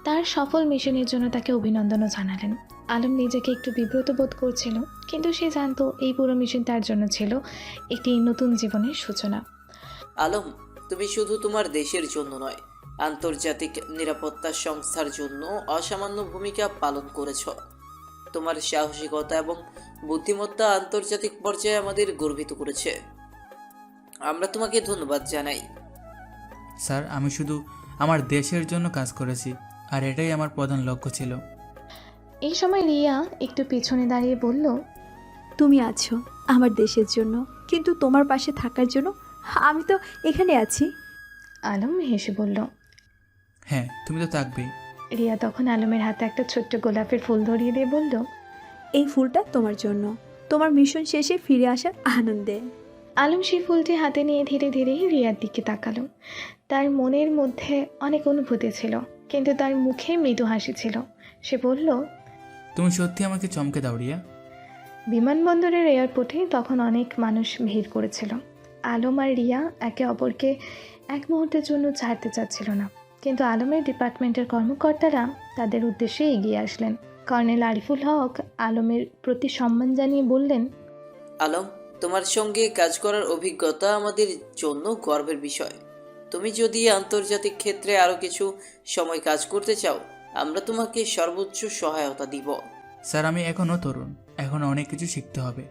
তার সফল মিশনের জন্য তাকে অভিনন্দনও জানালেন। আলম নিজেকে একটু বিব্রত বোধ করছিল, কিন্তু সে জানতো এই পুরো মিশন তার জন্য ছিল একটি নতুন জীবনের সূচনা। আলম, তুমি শুধু তোমার দেশের জন্য নয়, আন্তর্জাতিক নিরাপত্তা সংস্থার জন্য অসামান্য ভূমিকা পালন করেছ। তোমার সাহসিকতা এবং বুদ্ধিমত্তা আন্তর্জাতিক পর্যায়ে আমাদের গর্বিত করেছে। আমরা তোমাকে ধন্যবাদ জানাই। স্যার, আমি শুধু আমার দেশের জন্য কাজ করেছি, আর এটাই আমার প্রধান লক্ষ্য ছিল। এই সময় রিয়া একটু পিছনে দাঁড়িয়ে বলল, তুমি আছো আমার দেশের জন্য, কিন্তু তোমার পাশে থাকার জন্য আমি তো এখানে আছি। আলম হেসে বলল। হ্যাঁ, তুমি তো থাকবেই। রিয়া তখন আলমের হাতে একটা ছোট্ট গোলাপের ফুল ধরিয়ে দিয়ে বলল, এই ফুলটা তোমার জন্য, তোমার মিশন শেষে ফিরে আসার আনন্দে। আলম সেই ফুলটি হাতে নিয়ে ধীরে ধীরে রিয়ার দিকে তাকালো। তার মনের মধ্যে অনেক অনুভূতি ছিল, কিন্তু তার মুখে মৃদু হাসি ছিল। সে বলল, তুমি সত্যি আমাকে চমকে দাও রিয়া। বিমানবন্দরের এয়ারপোর্টে তখন অনেক মানুষ ভিড় করেছিল। আলম আর রিয়া একে অপরকে এক মুহূর্তের জন্য ছাড়তে চাচ্ছিল না, কিন্তু আলমের ডিপার্টমেন্টের কর্মকর্তারা তাদের উদ্দেশ্যে এগিয়ে আসলেন। কর্নেল আরিফুল হক আলমের প্রতি সম্মান জানিয়ে বললেন, আলম, তোমার সঙ্গে কাজ করার অভিজ্ঞতা আমাদের জন্য গর্বের বিষয়। তুমি যদি আন্তর্জাতিক ক্ষেত্রে আরও কিছু সময় কাজ করতে চাও, আমরা তোমাকে সর্বোচ্চ সহায়তা দিব। স্যার, আমি এখনও তরুণ, এখনও অনেক কিছু শিখতে হবে।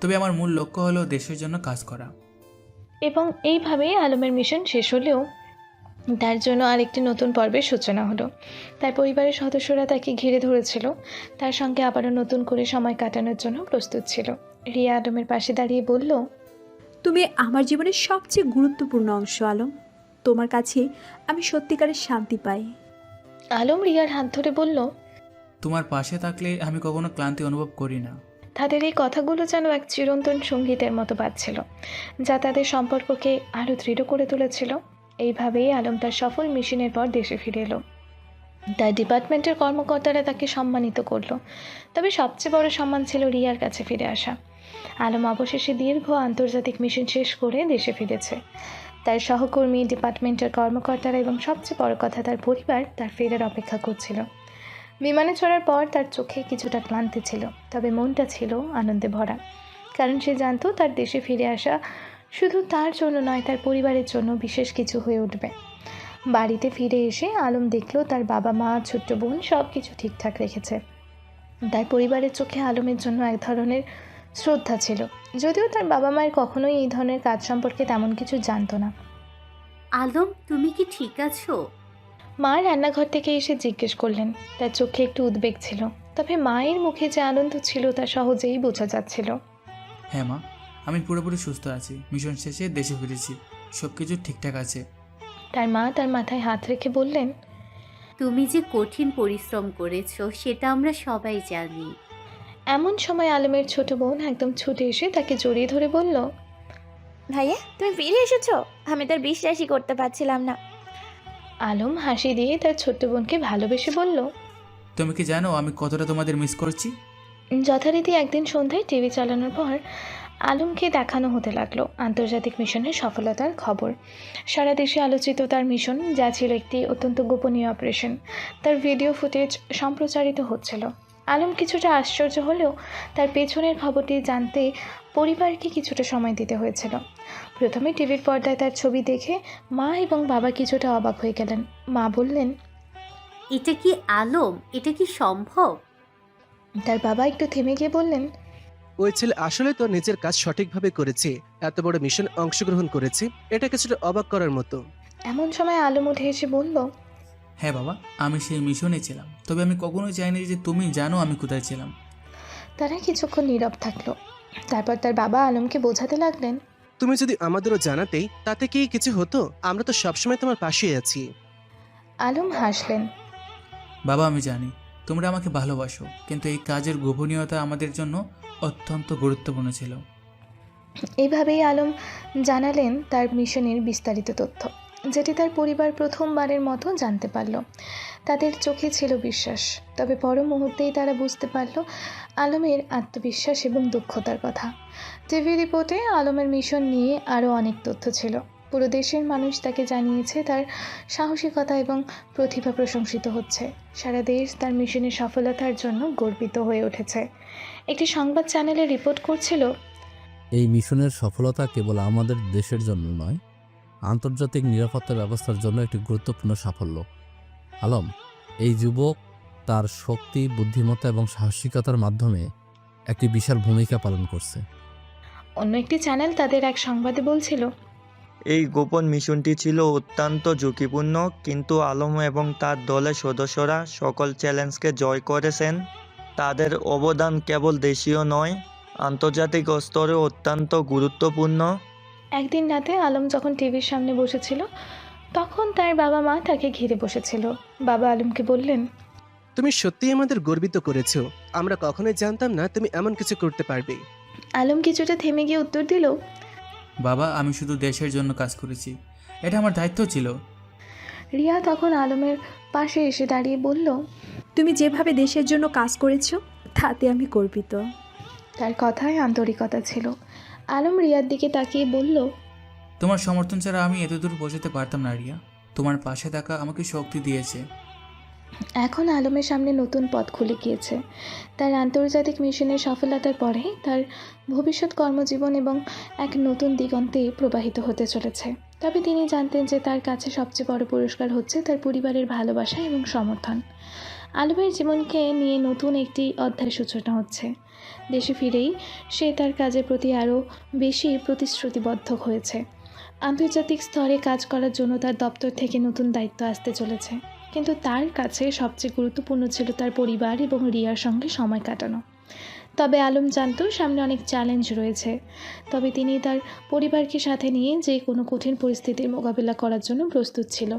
তবে আমার মূল লক্ষ্য হলো দেশের জন্য কাজ করা। এবং এইভাবেই আলমের মিশন শেষ হলেও তার জন্য আরেকটি নতুন পর্বের সূচনা হলো। তার পরিবারের সদস্যরা তাকে ঘিরে ধরেছিল, তার সঙ্গে আবারও নতুন করে সময় কাটানোর জন্য প্রস্তুত ছিল। রিয়া আলমের পাশে দাঁড়িয়ে বলল, তুমি আমার জীবনের সবচেয়ে গুরুত্বপূর্ণ অংশ আলম। তোমার কাছে আমি সত্যিকারের শান্তি পাই। আলম রিয়ার হাত ধরে বলল, তোমার পাশে থাকলে আমি কখনো ক্লান্তি অনুভব করি না। তাদের এই কথাগুলো যেন এক চিরন্তন সঙ্গীতের মতো বাজছিল, যা তাদের সম্পর্ককে আরও দৃঢ় করে তুলেছিল। এইভাবেই আলম তার সফল মিশনের পর দেশে ফিরে এলো। তার ডিপার্টমেন্টের কর্মকর্তারা তাকে সম্মানিত করলো, তবে সবচেয়ে বড় সম্মান ছিল রিয়ার কাছে ফিরে আসা। আলম অবশেষে দীর্ঘ আন্তর্জাতিক মিশন শেষ করে দেশে ফিরেছে। তার সহকর্মী, ডিপার্টমেন্টের কর্মকর্তারা এবং সবচেয়ে বড় কথা তার পরিবার তার ফেরার অপেক্ষা করছিল। বিমানে চড়ার পর তার চোখে কিছুটা ক্লান্তি ছিল, তবে মনটা ছিল আনন্দে ভরা, কারণ সে জানতো তার দেশে ফিরে আসা শুধু তার জন্য নয়, তার পরিবারের জন্য বিশেষ কিছু হয়ে উঠবে। বাড়িতে ফিরে এসে আলম দেখল তার বাবা মা, ছোট্ট বোন সব কিছু ঠিকঠাক রেখেছে। তার পরিবারের চোখে আলমের জন্য এক ধরনের শ্রদ্ধা ছিল, যদিও তার বাবা মায়ের কখনোই এই ধরনের কাজ সম্পর্কে তেমন কিছু জানতো না। আলম, তুমি কি ঠিক আছো? মা রান্নাঘর থেকে এসে জিজ্ঞেস করলেন। তার চোখে একটু উদ্বেগ ছিল, তবে মায়ের মুখে যে আনন্দ ছিল তা সহজেই বোঝা যাচ্ছিল। হ্যাঁ মা, আমি পুরোপুরি সুস্থ আছি। মিশন শেষে দেশে ফিরেছি, সব কিছু ঠিকঠাক আছে। তার মা তার মাথায় হাত রেখে বললেন, তুমি যে কঠিন পরিশ্রম করেছো সেটা আমরা সবাই জানি। এমন সময় আলমের ছোট বোন একদম ছুটে এসে তাকে জড়িয়ে ধরে বলল, ভাইয়া, তুমি ফিরে এসেছো? আমি তার বিশ্বাসই করতে পারছিলাম না। আলম হাসি দিয়ে তার ছোট্ট বোনকে ভালোবেসে বলল, তুমি কি জানো আমি কতটা তোমাদের মিস করছি? যথারীতি একদিন সন্ধ্যায় টিভি চালানোর পর আলমকে দেখানো হতে লাগলো আন্তর্জাতিক মিশনের সফলতার খবর। সারা দেশে আলোচিত তার মিশন, যা ছিল একটি অত্যন্ত গোপনীয় অপারেশন, তার ভিডিও ফুটেজ সম্প্রচারিত হচ্ছিল। আলম কিছুটা আশ্চর্য হলেও তার পেছনের খবরটি জানতে পরিবারকে কিছুটা সময় দিতে হয়েছিল। প্রথমে টিভির পর্দায় তার ছবি দেখে মা এবং বাবা কিছুটা অবাক হয়ে গেলেন। মা বললেন, এটা কি আলম? এটা কি সম্ভব? তার বাবা একটু থেমে গিয়ে বললেন, ওই ছেলে আসলে তো নিজের কাজ সঠিকভাবে করেছে, এত বড় মিশন অংশগ্রহণ করেছে, এটা কিছুটা অবাক করার মতো। এমন সময় আলম উঠে এসে বলল, হ্যাঁ বাবা, আমি সেই মিশনে ছিলাম, তবে আমি কখনোই চাইনি যে তুমি জানো আমি কোথায় ছিলাম। তারা কিছুক্ষণ নীরব থাকলো। তারপর তার বাবা আলমকে বোঝাতে লাগলেন, তুমি যদি আমাদেরও জানাতেই তাতে কি কিছু হতো? আমরা তো সবসময় তোমার পাশেই আছি। আলম হাসলেন। বাবা, আমি জানি তোমরা আমাকে ভালোবাসো, কিন্তু এই কাজের গোপনীয়তা আমাদের জন্য অত্যন্ত গুরুত্বপূর্ণ ছিল। এইভাবেই আলম জানালেন তার মিশনের বিস্তারিত তথ্য, যেটি তার পরিবার প্রথমবারের মতো জানতে পারল। তাদের চোখে ছিল বিশ্বাস, তবে পর মুহূর্তেই তারা বুঝতে পারল আলমের আত্মবিশ্বাস এবং দক্ষতার কথা। টিভি রিপোর্টে আলমের মিশন নিয়ে আরও অনেক তথ্য ছিল। পুরো দেশের মানুষ তাকে জানিয়েছে তার সাহসিকতা এবং প্রতিভা প্রশংসিত হচ্ছে। সারা দেশ তার মিশনের সফলতার জন্য গর্বিত হয়ে উঠেছে। একটি সংবাদ চ্যানেলে রিপোর্ট করছিল, এই মিশনের সফলতা কেবল আমাদের দেশের জন্য নয়, আন্তর্জাতিক নিরাপত্তা ব্যবস্থার জন্য একটি গুরুত্বপূর্ণ সাফল্য। আলম, এই যুবক তার শক্তি, বুদ্ধিমত্তা এবং সাহসিকতার মাধ্যমে একটি বিশাল ভূমিকা পালন করছে। অন্য একটি চ্যানেল তাদের এক সংবাদে বলছিল, এই গোপন মিশনটি ছিল অত্যন্ত ঝুঁকিপূর্ণ, কিন্তু আলম এবং তার দলের সদস্যরা সকল চ্যালেঞ্জকে জয় করেছেন। তাদের অবদান কেবল দেশীয় নয়, আন্তর্জাতিক স্তরেও অত্যন্ত গুরুত্বপূর্ণ। একদিন রাতে আলম যখন টিভির সামনে বসেছিল, তখন তার বাবা মা তাকে ঘিরে বসেছিল। বাবা আলমকে বললেন, তুমি সত্যিই আমাদের গর্বিত করেছো। আমরা কখনোই জানতাম না তুমি এমন কিছু করতে পারবে। আলম কিছুটা থেমে গিয়ে উত্তর দিল, বাবা, আমি শুধু দেশের জন্য কাজ করেছি, এটা আমার দায়িত্ব ছিল। রিয়া তখন আলমের পাশে এসে দাঁড়িয়ে বলল, তুমি যেভাবে দেশের জন্য কাজ করেছো তাতে আমি গর্বিত। তার কথায় আন্তরিকতা ছিল। আলম রিয়ার দিকে তাকিয়ে বলল, তোমার সমর্থন ছাড়া আমি এতদূর পৌঁছাতে পারতাম না রিয়া। তোমার পাশে থাকা আমাকে শক্তি দিয়েছে। এখন আলমের সামনে নতুন পথ খুলে গিয়েছে। তার আন্তর্জাতিক মিশনের সফলতার পরে তার ভবিষ্যৎ কর্মজীবন এবং এক নতুন দিগন্তে প্রবাহিত হতে চলেছে। তবে তিনি জানতেন যে তার কাছে সবচেয়ে বড় পুরস্কার হচ্ছে তার পরিবারের ভালোবাসা এবং সমর্থন। আলমের জীবনকে নিয়ে নতুন একটি অধ্যায়ের সূচনা হচ্ছে। দেশে ফিরেই সে তার কাজের প্রতি আরও বেশি প্রতিশ্রুতিবদ্ধ হয়েছে। আন্তর্জাতিক স্তরে কাজ করার জন্য তার দপ্তর থেকে নতুন দায়িত্ব আসতে চলেছে, কিন্তু তার কাছে সবচেয়ে গুরুত্বপূর্ণ ছিল তার পরিবার এবং রিয়ার সঙ্গে সময় কাটানো। তবে আলম জানত সামনে অনেক চ্যালেঞ্জ রয়েছে, তবে তিনি তার পরিবারকে সাথে নিয়ে যে কোনো কঠিন পরিস্থিতির মোকাবিলা করার জন্য প্রস্তুত ছিল।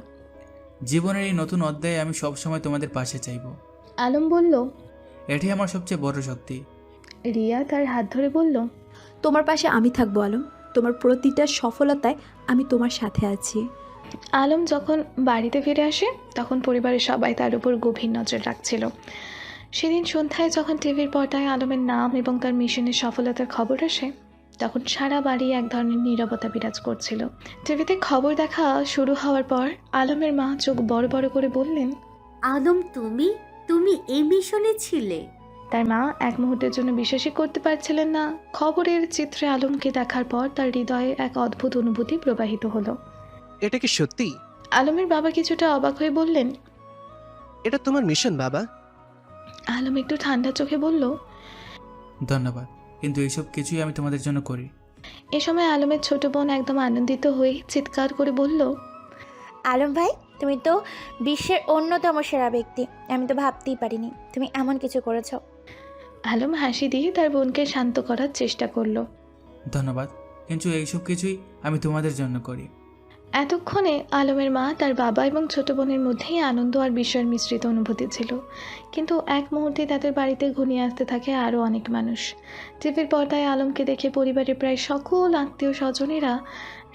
জীবনের এই নতুন অধ্যায়ে আমি সবসময় তোমাদের পাশে চাইব। আলম বলল। এটাই আমার সবচেয়ে বড় শক্তি। রিয়া তার হাত ধরে বলল, তোমার পাশে আমি থাকবো আলম, তোমার প্রতিটা সফলতায় আমি তোমার সাথে আছি। আলম যখন বাড়িতে ফিরে আসে তখন পরিবারের সবাই তার উপর গভীর নজর রাখছিল। সেদিন সন্ধ্যায় যখন টিভির পর্দায় আলমের নাম এবং তার মিশনের সফলতার খবর আসে, তখন সারা বাড়ি এক ধরনের নীরবতা বিরাজ করছিল। টিভিতে খবর দেখা শুরু হওয়ার পর আলমের মা চোখ বড় বড় করে বললেন, আলম, তুমি এই মিশনে ছিলে? তার মা এক মুহূর্তের জন্য বিশ্বাসই করতে পারছিলেন না। খবরের চিত্রে আলমকে দেখার পর তার হৃদয়ে এক অদ্ভুত অনুভূতি প্রবাহিত হলো। এটা কি সত্যি? আলমের বাবা কিছুটা অবাক হয়ে বললেন, এটা তোমার মিশন বাবা? আলম একটু ঠান্ডা চোখে বলল, ধন্যবাদ, কিন্তু এইসব কিছুই আমি তোমাদের জন্য করি। এ সময় আলমের ছোট বোন একদম আনন্দিত হয়ে চিৎকার করে বলল, আলম ভাই, তুমি তো বিশ্বের অন্যতম সেরা ব্যক্তি। আমি তো ভাবতেই পারিনি তুমি এমন কিছু করেছো। আলম হাসি দিয়ে তার বোনকে শান্ত করার চেষ্টা করলো। ধন্যবাদ, কিন্তু এইসব কিছুই আমি তোমাদের জন্য করি। এতক্ষণে আলমের মা, তার বাবা এবং ছোট বোনের মধ্যেই আনন্দ আর বিস্ময়ের মিশ্রিত অনুভূতি ছিল। কিন্তু এক মুহূর্তে তাদের বাড়িতে ঘনিয়ে আসতে থাকে আরও অনেক মানুষ। টিভির পর্দায় আলমকে দেখে পরিবারের প্রায় সকল আত্মীয় স্বজনেরা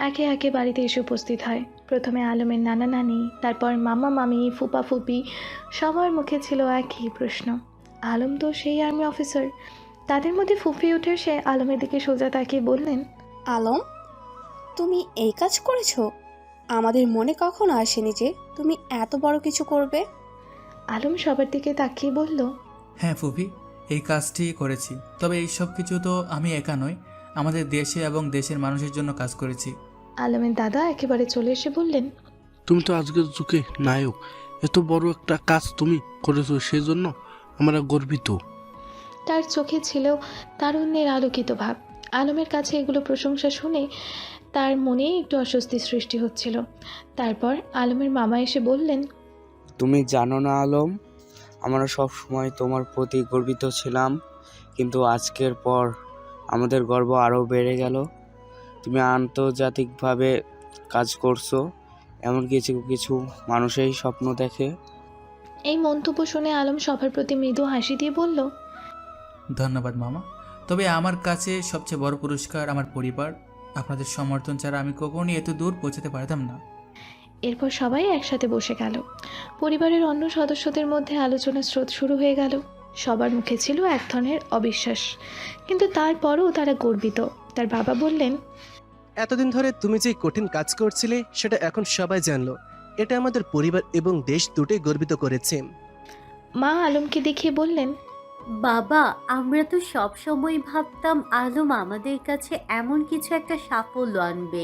একে একে বাড়িতে এসে উপস্থিত হয়। প্রথমে আলমের নানা নানি, তারপর মামা মামি, ফুপা ফুপি, সবার মুখে ছিল একই প্রশ্ন, আলম তো সেই আর্মি অফিসার। তাদের মধ্যে ফুপি উঠে সে আলমের দিকে সোজা তাকিয়ে বললেন, আলম, তুমি এই কাজ করেছো? আমাদের মনে কখনো আসেনি যে তুমি এত বড় কিছু করবে। আলম সবার দিকে তাকিয়ে বলল, হ্যাঁ ফুফি, এই কাজটি করেছি। তবে এই সব কিছু তো আমি একা নই, আমাদের দেশে এবং দেশের মানুষের জন্য কাজ করেছি। আলমের দাদা একেবারে চলে এসে বললেন, তুমি তো আজকের যুগে নায়ক। এত বড় একটা কাজ তুমি করেছো, সেজন্য আমরা গর্বিত। তার চোখে ছিল তারুণ্যের আলোকিত ভাব। আলমের কাছে এগুলো প্রশংসা শুনে তার মনে একটু অস্বস্তি সৃষ্টি হচ্ছিল। তারপর আলমের মামা এসে বললেন, তুমি জানো না আলম, আমরা সব সময় তোমার প্রতি গর্বিত ছিলাম, কিন্তু আজকের পর আমাদের গর্ব আরও বেড়ে গেল। তুমি আন্তর্জাতিকভাবে কাজ করছো, এমন কিছু কিছু মানুষই স্বপ্ন দেখে। এই মন্তব্য শুনে আলম সবার প্রতি মৃদু হাসি দিয়ে বলল, ধন্যবাদ মামা, তবে আমার কাছে সবচেয়ে বড় পুরস্কার আমার পরিবার। আপনাদের সমর্থন ছাড়া আমি কখনই এত দূর পৌঁছাতে পারতাম না। এরপর সবাই একসাথে বসে গেল। পরিবারের অন্য সদস্যদের মধ্যে আলোচনার স্রোত শুরু হয়ে গেল। সবার মুখে ছিল এক ধরনের অবিশ্বাস, কিন্তু তারপরও তারা গর্বিত। তার বাবা বললেন, এতদিন ধরে তুমি যে কঠিন কাজ করছিলে সেটা এখন সবাই জানলো। এটা আমাদের পরিবার এবং দেশ দুটোই গর্বিত করেছে। মা আলমকে দেখিয়ে বললেন, বাবা, আমরা তো সব সময় ভাবতাম আলম আমাদের কাছে এমন কিছু একটা সাফল্য আনবে,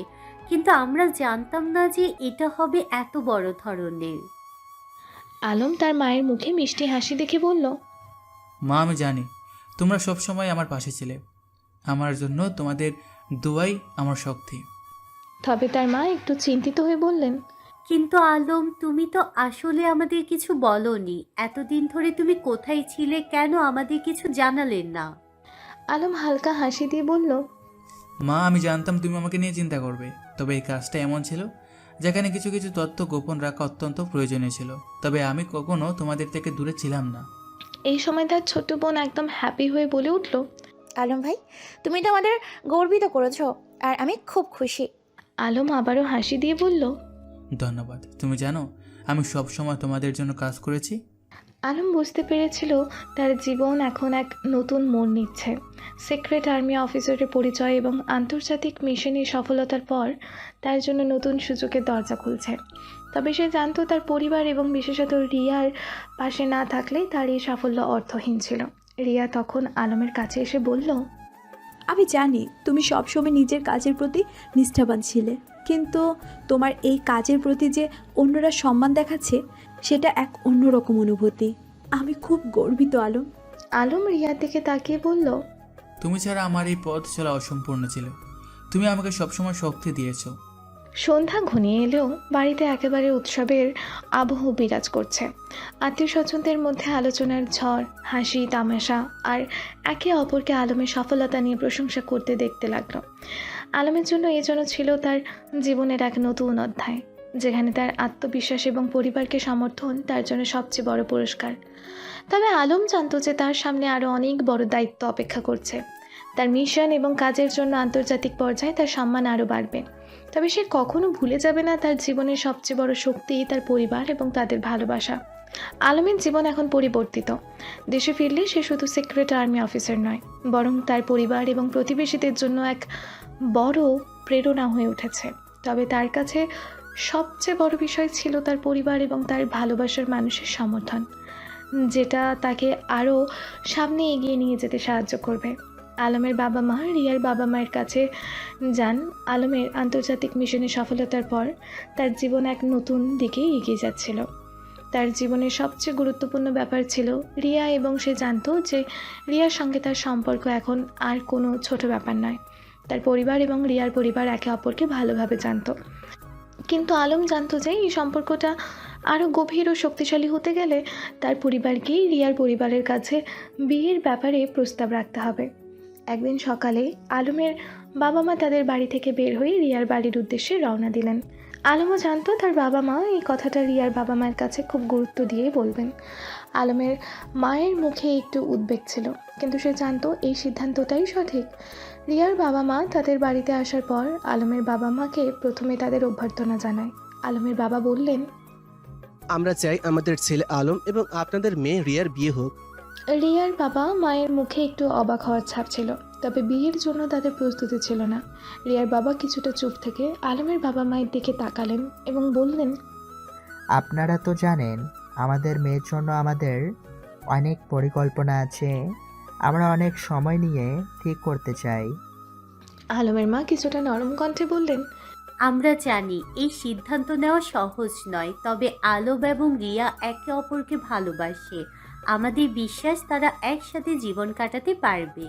কিন্তু আমরা জানতাম না যে এটা হবে এত বড় ধরনের। আলম তার মায়ের মুখে মিষ্টি হাসি দেখে বলল, মা, আমি জানি তোমরা সবসময় আমার পাশে ছিলে। আমার জন্য তোমাদের দোয়াই আমার শক্তি। তবে তার মা একটু চিন্তিত হয়ে বললেন, কিন্তু আলম, তুমি তো আসলে আমাদের কিছু বলনি। এতদিন ধরে তুমি কোথায় ছিলে, কেন আমাদের কিছু জানালেন না? আলম হালকা হাসি দিয়ে বলল, মা, আমি জানতাম তুমি আমাকে নিয়ে চিন্তা করবে, তবে এই কাজটা এমন ছিল যেখানে কিছু কিছু তথ্য গোপন রাখা অত্যন্ত প্রয়োজনীয় ছিল। তবে আমি কখনো তোমাদের থেকে দূরে ছিলাম না। এই সময় তার ছোট বোন একদম হ্যাপি হয়ে বলে উঠল, আলম ভাই, তুমি তো আমাদের গর্বিত করেছো, আর আমি খুব খুশি। আলম আবারও হাসি দিয়ে বলল, ধন্যবাদ। তুমি জানো আমি সব সময় তোমাদের জন্য কাজ করেছি। আলম বুঝতে পেরেছিল তার জীবন এখন এক নতুন মোড় নিচ্ছে। সিক্রেট আর্মি অফিসারের পরিচয় এবং আন্তর্জাতিক মিশনের সফলতার পর তার জন্য নতুন সুযোগের দরজা খুলছে। তবে সে জানতো তার পরিবার এবং বিশেষত রিয়ার পাশে না থাকলে তার এই সাফল্য অর্থহীন ছিল। রিয়া তখন আলমের কাছে এসে বলল, আমি জানি তুমি সবসময় নিজের কাজের প্রতি নিষ্ঠাবান ছিলে, কিন্তু তোমার এই কাজের প্রতি যে অন্যরা সম্মান দেখাচ্ছে সেটা এক অন্যরকম অনুভূতি। আমি খুব গর্বিত আলম। আলম রিয়ার দিকে তাকিয়ে বলল, তুমি ছাড়া আমার এই পথ চলা অসম্পূর্ণ ছিল। তুমি আমাকে সবসময় শক্তি দিয়েছো। সন্ধ্যা ঘনিয়ে এলেও বাড়িতে একেবারে উৎসবের আবহ বিরাজ করছে। আত্মীয় স্বজনদের মধ্যে আলোচনার ঝড়, হাসি তামাশা আর একে অপরকে আলমের সফলতা নিয়ে প্রশংসা করতে দেখতে লাগলো। আলমের জন্য এ যেন ছিল তার জীবনের এক নতুন অধ্যায়, যেখানে তার আত্মবিশ্বাস এবং পরিবারকে সমর্থন তার জন্য সবচেয়ে বড় পুরস্কার। তবে আলম জানতো যে তার সামনে আরও অনেক বড় দায়িত্ব অপেক্ষা করছে। তার মিশন এবং কাজের জন্য আন্তর্জাতিক পর্যায়ে তার সম্মান আরও বাড়বে। তবে সে কখনো ভুলে যাবে না তার জীবনের সবচেয়ে বড় শক্তি তার পরিবার এবং তাদের ভালোবাসা। আলমের জীবন এখন পরিবর্তিত। দেশে ফিরলে সে শুধু সিক্রেট আর্মি অফিসার নয়, বরং তার পরিবার এবং প্রতিবেশীদের জন্য এক বড় প্রেরণা হয়ে উঠেছে। তবে তার কাছে সবচেয়ে বড় বিষয় ছিল তার পরিবার এবং তার ভালোবাসার মানুষের সমর্থন, যেটা তাকে আরও সামনে এগিয়ে নিয়ে যেতে সাহায্য করবে। আলমের বাবা মা রিয়ার বাবা মায়ের কাছে যান। আলমের আন্তর্জাতিক মিশনের সফলতার পর তার জীবন এক নতুন দিকে এগিয়ে যাচ্ছিল। তার জীবনের সবচেয়ে গুরুত্বপূর্ণ ব্যাপার ছিল রিয়া, এবং সে জানতো যে রিয়ার সঙ্গে তার সম্পর্ক এখন আর কোনো ছোট ব্যাপার নয়। তার পরিবার এবং রিয়ার পরিবার একে অপরকে ভালোভাবে জানতো, কিন্তু আলম জানতো যে এই সম্পর্কটা আরও গভীর ও শক্তিশালী হতে গেলে তার পরিবারকেই রিয়ার পরিবারের কাছে বিয়ের ব্যাপারে প্রস্তাব রাখতে হবে। একদিন সকালে আলমের বাবা মা তাদের বাড়ি থেকে বের হয়ে রিয়ার বাড়ির উদ্দেশ্যে রওনা দিলেন। আলমও জানতো তার বাবা মা এই কথাটা রিয়ার বাবা মায়ের কাছে খুব গুরুত্ব দিয়ে বলবেন। আলমের মায়ের মুখে একটু উদ্বেগ ছিল, কিন্তু সে জানতো এই সিদ্ধান্তটাই সঠিক। রিয়ার বাবা মা তাদের বাড়িতে আসার পর আলমের বাবা মাকে প্রথমে তাদের অভ্যর্থনা জানায়। আলমের বাবা বললেন, আমরা চাই আমাদের ছেলে আলম এবং আপনাদের মেয়ে রিয়ার বিয়ে হোক। রিয়ার বাবা মায়ের মুখে একটু অবাক হওয়ার ছাপ ছিল, তবে বিয়ের জন্য তাদের প্রস্তুতি ছিল না। রিয়ার বাবা কিছুটা চুপ থেকে আলমের বাবা মায়ের দিকে তাকালেন এবং বললেন, আপনারা তো জানেন আমাদের মেয়ের জন্য আমাদের অনেক পরিকল্পনা আছে। আমরা অনেক সময় নিয়ে ঠিক করতে চাই। আলমের মা কিছুটা নরম কণ্ঠে বললেন, আমরা জানি এই সিদ্ধান্ত নেওয়া সহজ নয়, তবে আলম এবং রিয়া একে অপরকে ভালোবাসে। আমাদের বিশ্বাস তারা একসাথে জীবন কাটাতে পারবে।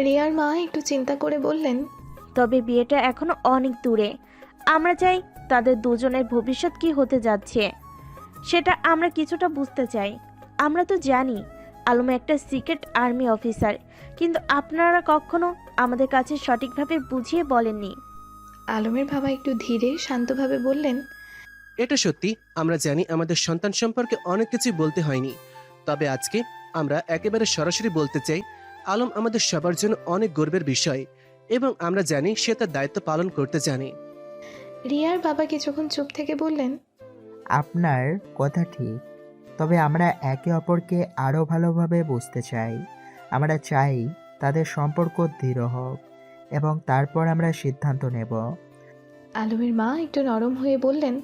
রিয়ার মা একটু চিন্তা করে বললেন, তবে বিয়েটা এখনো অনেক দূরে। আমরা চাই তাদের দুজনের ভবিষ্যৎ কি হতে যাচ্ছে সেটা আমরা কিছুটা বুঝতে চাই। আমরা তো জানি আলম একটা সিক্রেট আর্মি অফিসার, কিন্তু আপনারা কখনো আমাদের কাছে সঠিকভাবে বুঝিয়ে বলেননি। আলমের বাবা একটু ধীরে শান্তভাবে বললেন, এটা সত্যি, আমরা জানি আমাদের সন্তান সম্পর্কে অনেক কিছু বলতে হয়নি। তবে আজকে আমরা একেবারে সরাসরি বলতে চাই, আলম আমাদের সবার জন্য অনেক গর্বের বিষয় এবং আমরা জানি সে তার দায়িত্ব পালন করতে জানে। রিয়ার বাবা কিছুক্ষণ চুপ থেকে বললেন, আপনার কথা ঠিক, তবে আমরা একে অপরকে আরও ভালোভাবে বুঝতে চাই। আমরা চাই তাদের সম্পর্ক দৃঢ় হোক এবং তারপর আমরা সিদ্ধান্ত নেব। আলমের মা একটু নরম হয়ে বললেন,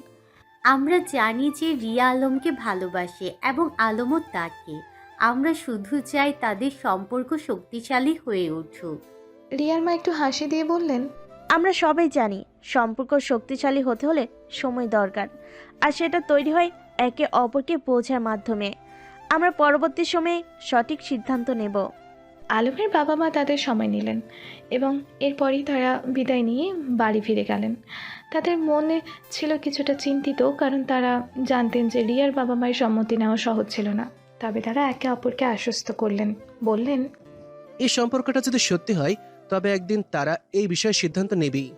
আমরা জানি যে রিয়া আলমকে ভালোবাসে এবং আলমও তাকে। আমরা শুধু চাই তাদের সম্পর্ক শক্তিশালী হয়ে উঠুক। রিয়ার মা একটু হাসি দিয়ে বললেন, আমরা সবাই জানি সম্পর্ক শক্তিশালী হতে হলে সময় দরকার, আর সেটা তৈরি হয় একে অপরকে বোঝার মাধ্যমে। আমরা পরবর্তী সময়ে সঠিক সিদ্ধান্ত নেব। আলমের বাবা মা তাদের সময় নিলেন এবং এরপরই তারা বিদায় নিয়ে বাড়ি ফিরে গেলেন। তাদের মনে ছিল কিছুটা চিন্তিত, কারণ তারা জানতেন যে রিয়ার বাবা মায়ের সম্মতি নেওয়া সহজ ছিল না। তবে তারা একে অপরকে আশ্বস্ত করলেন, বললেন, এই সম্পর্কটা যদি সত্যি হয় তবে একদিন তারা এই বিষয়ে সিদ্ধান্ত নেবেই।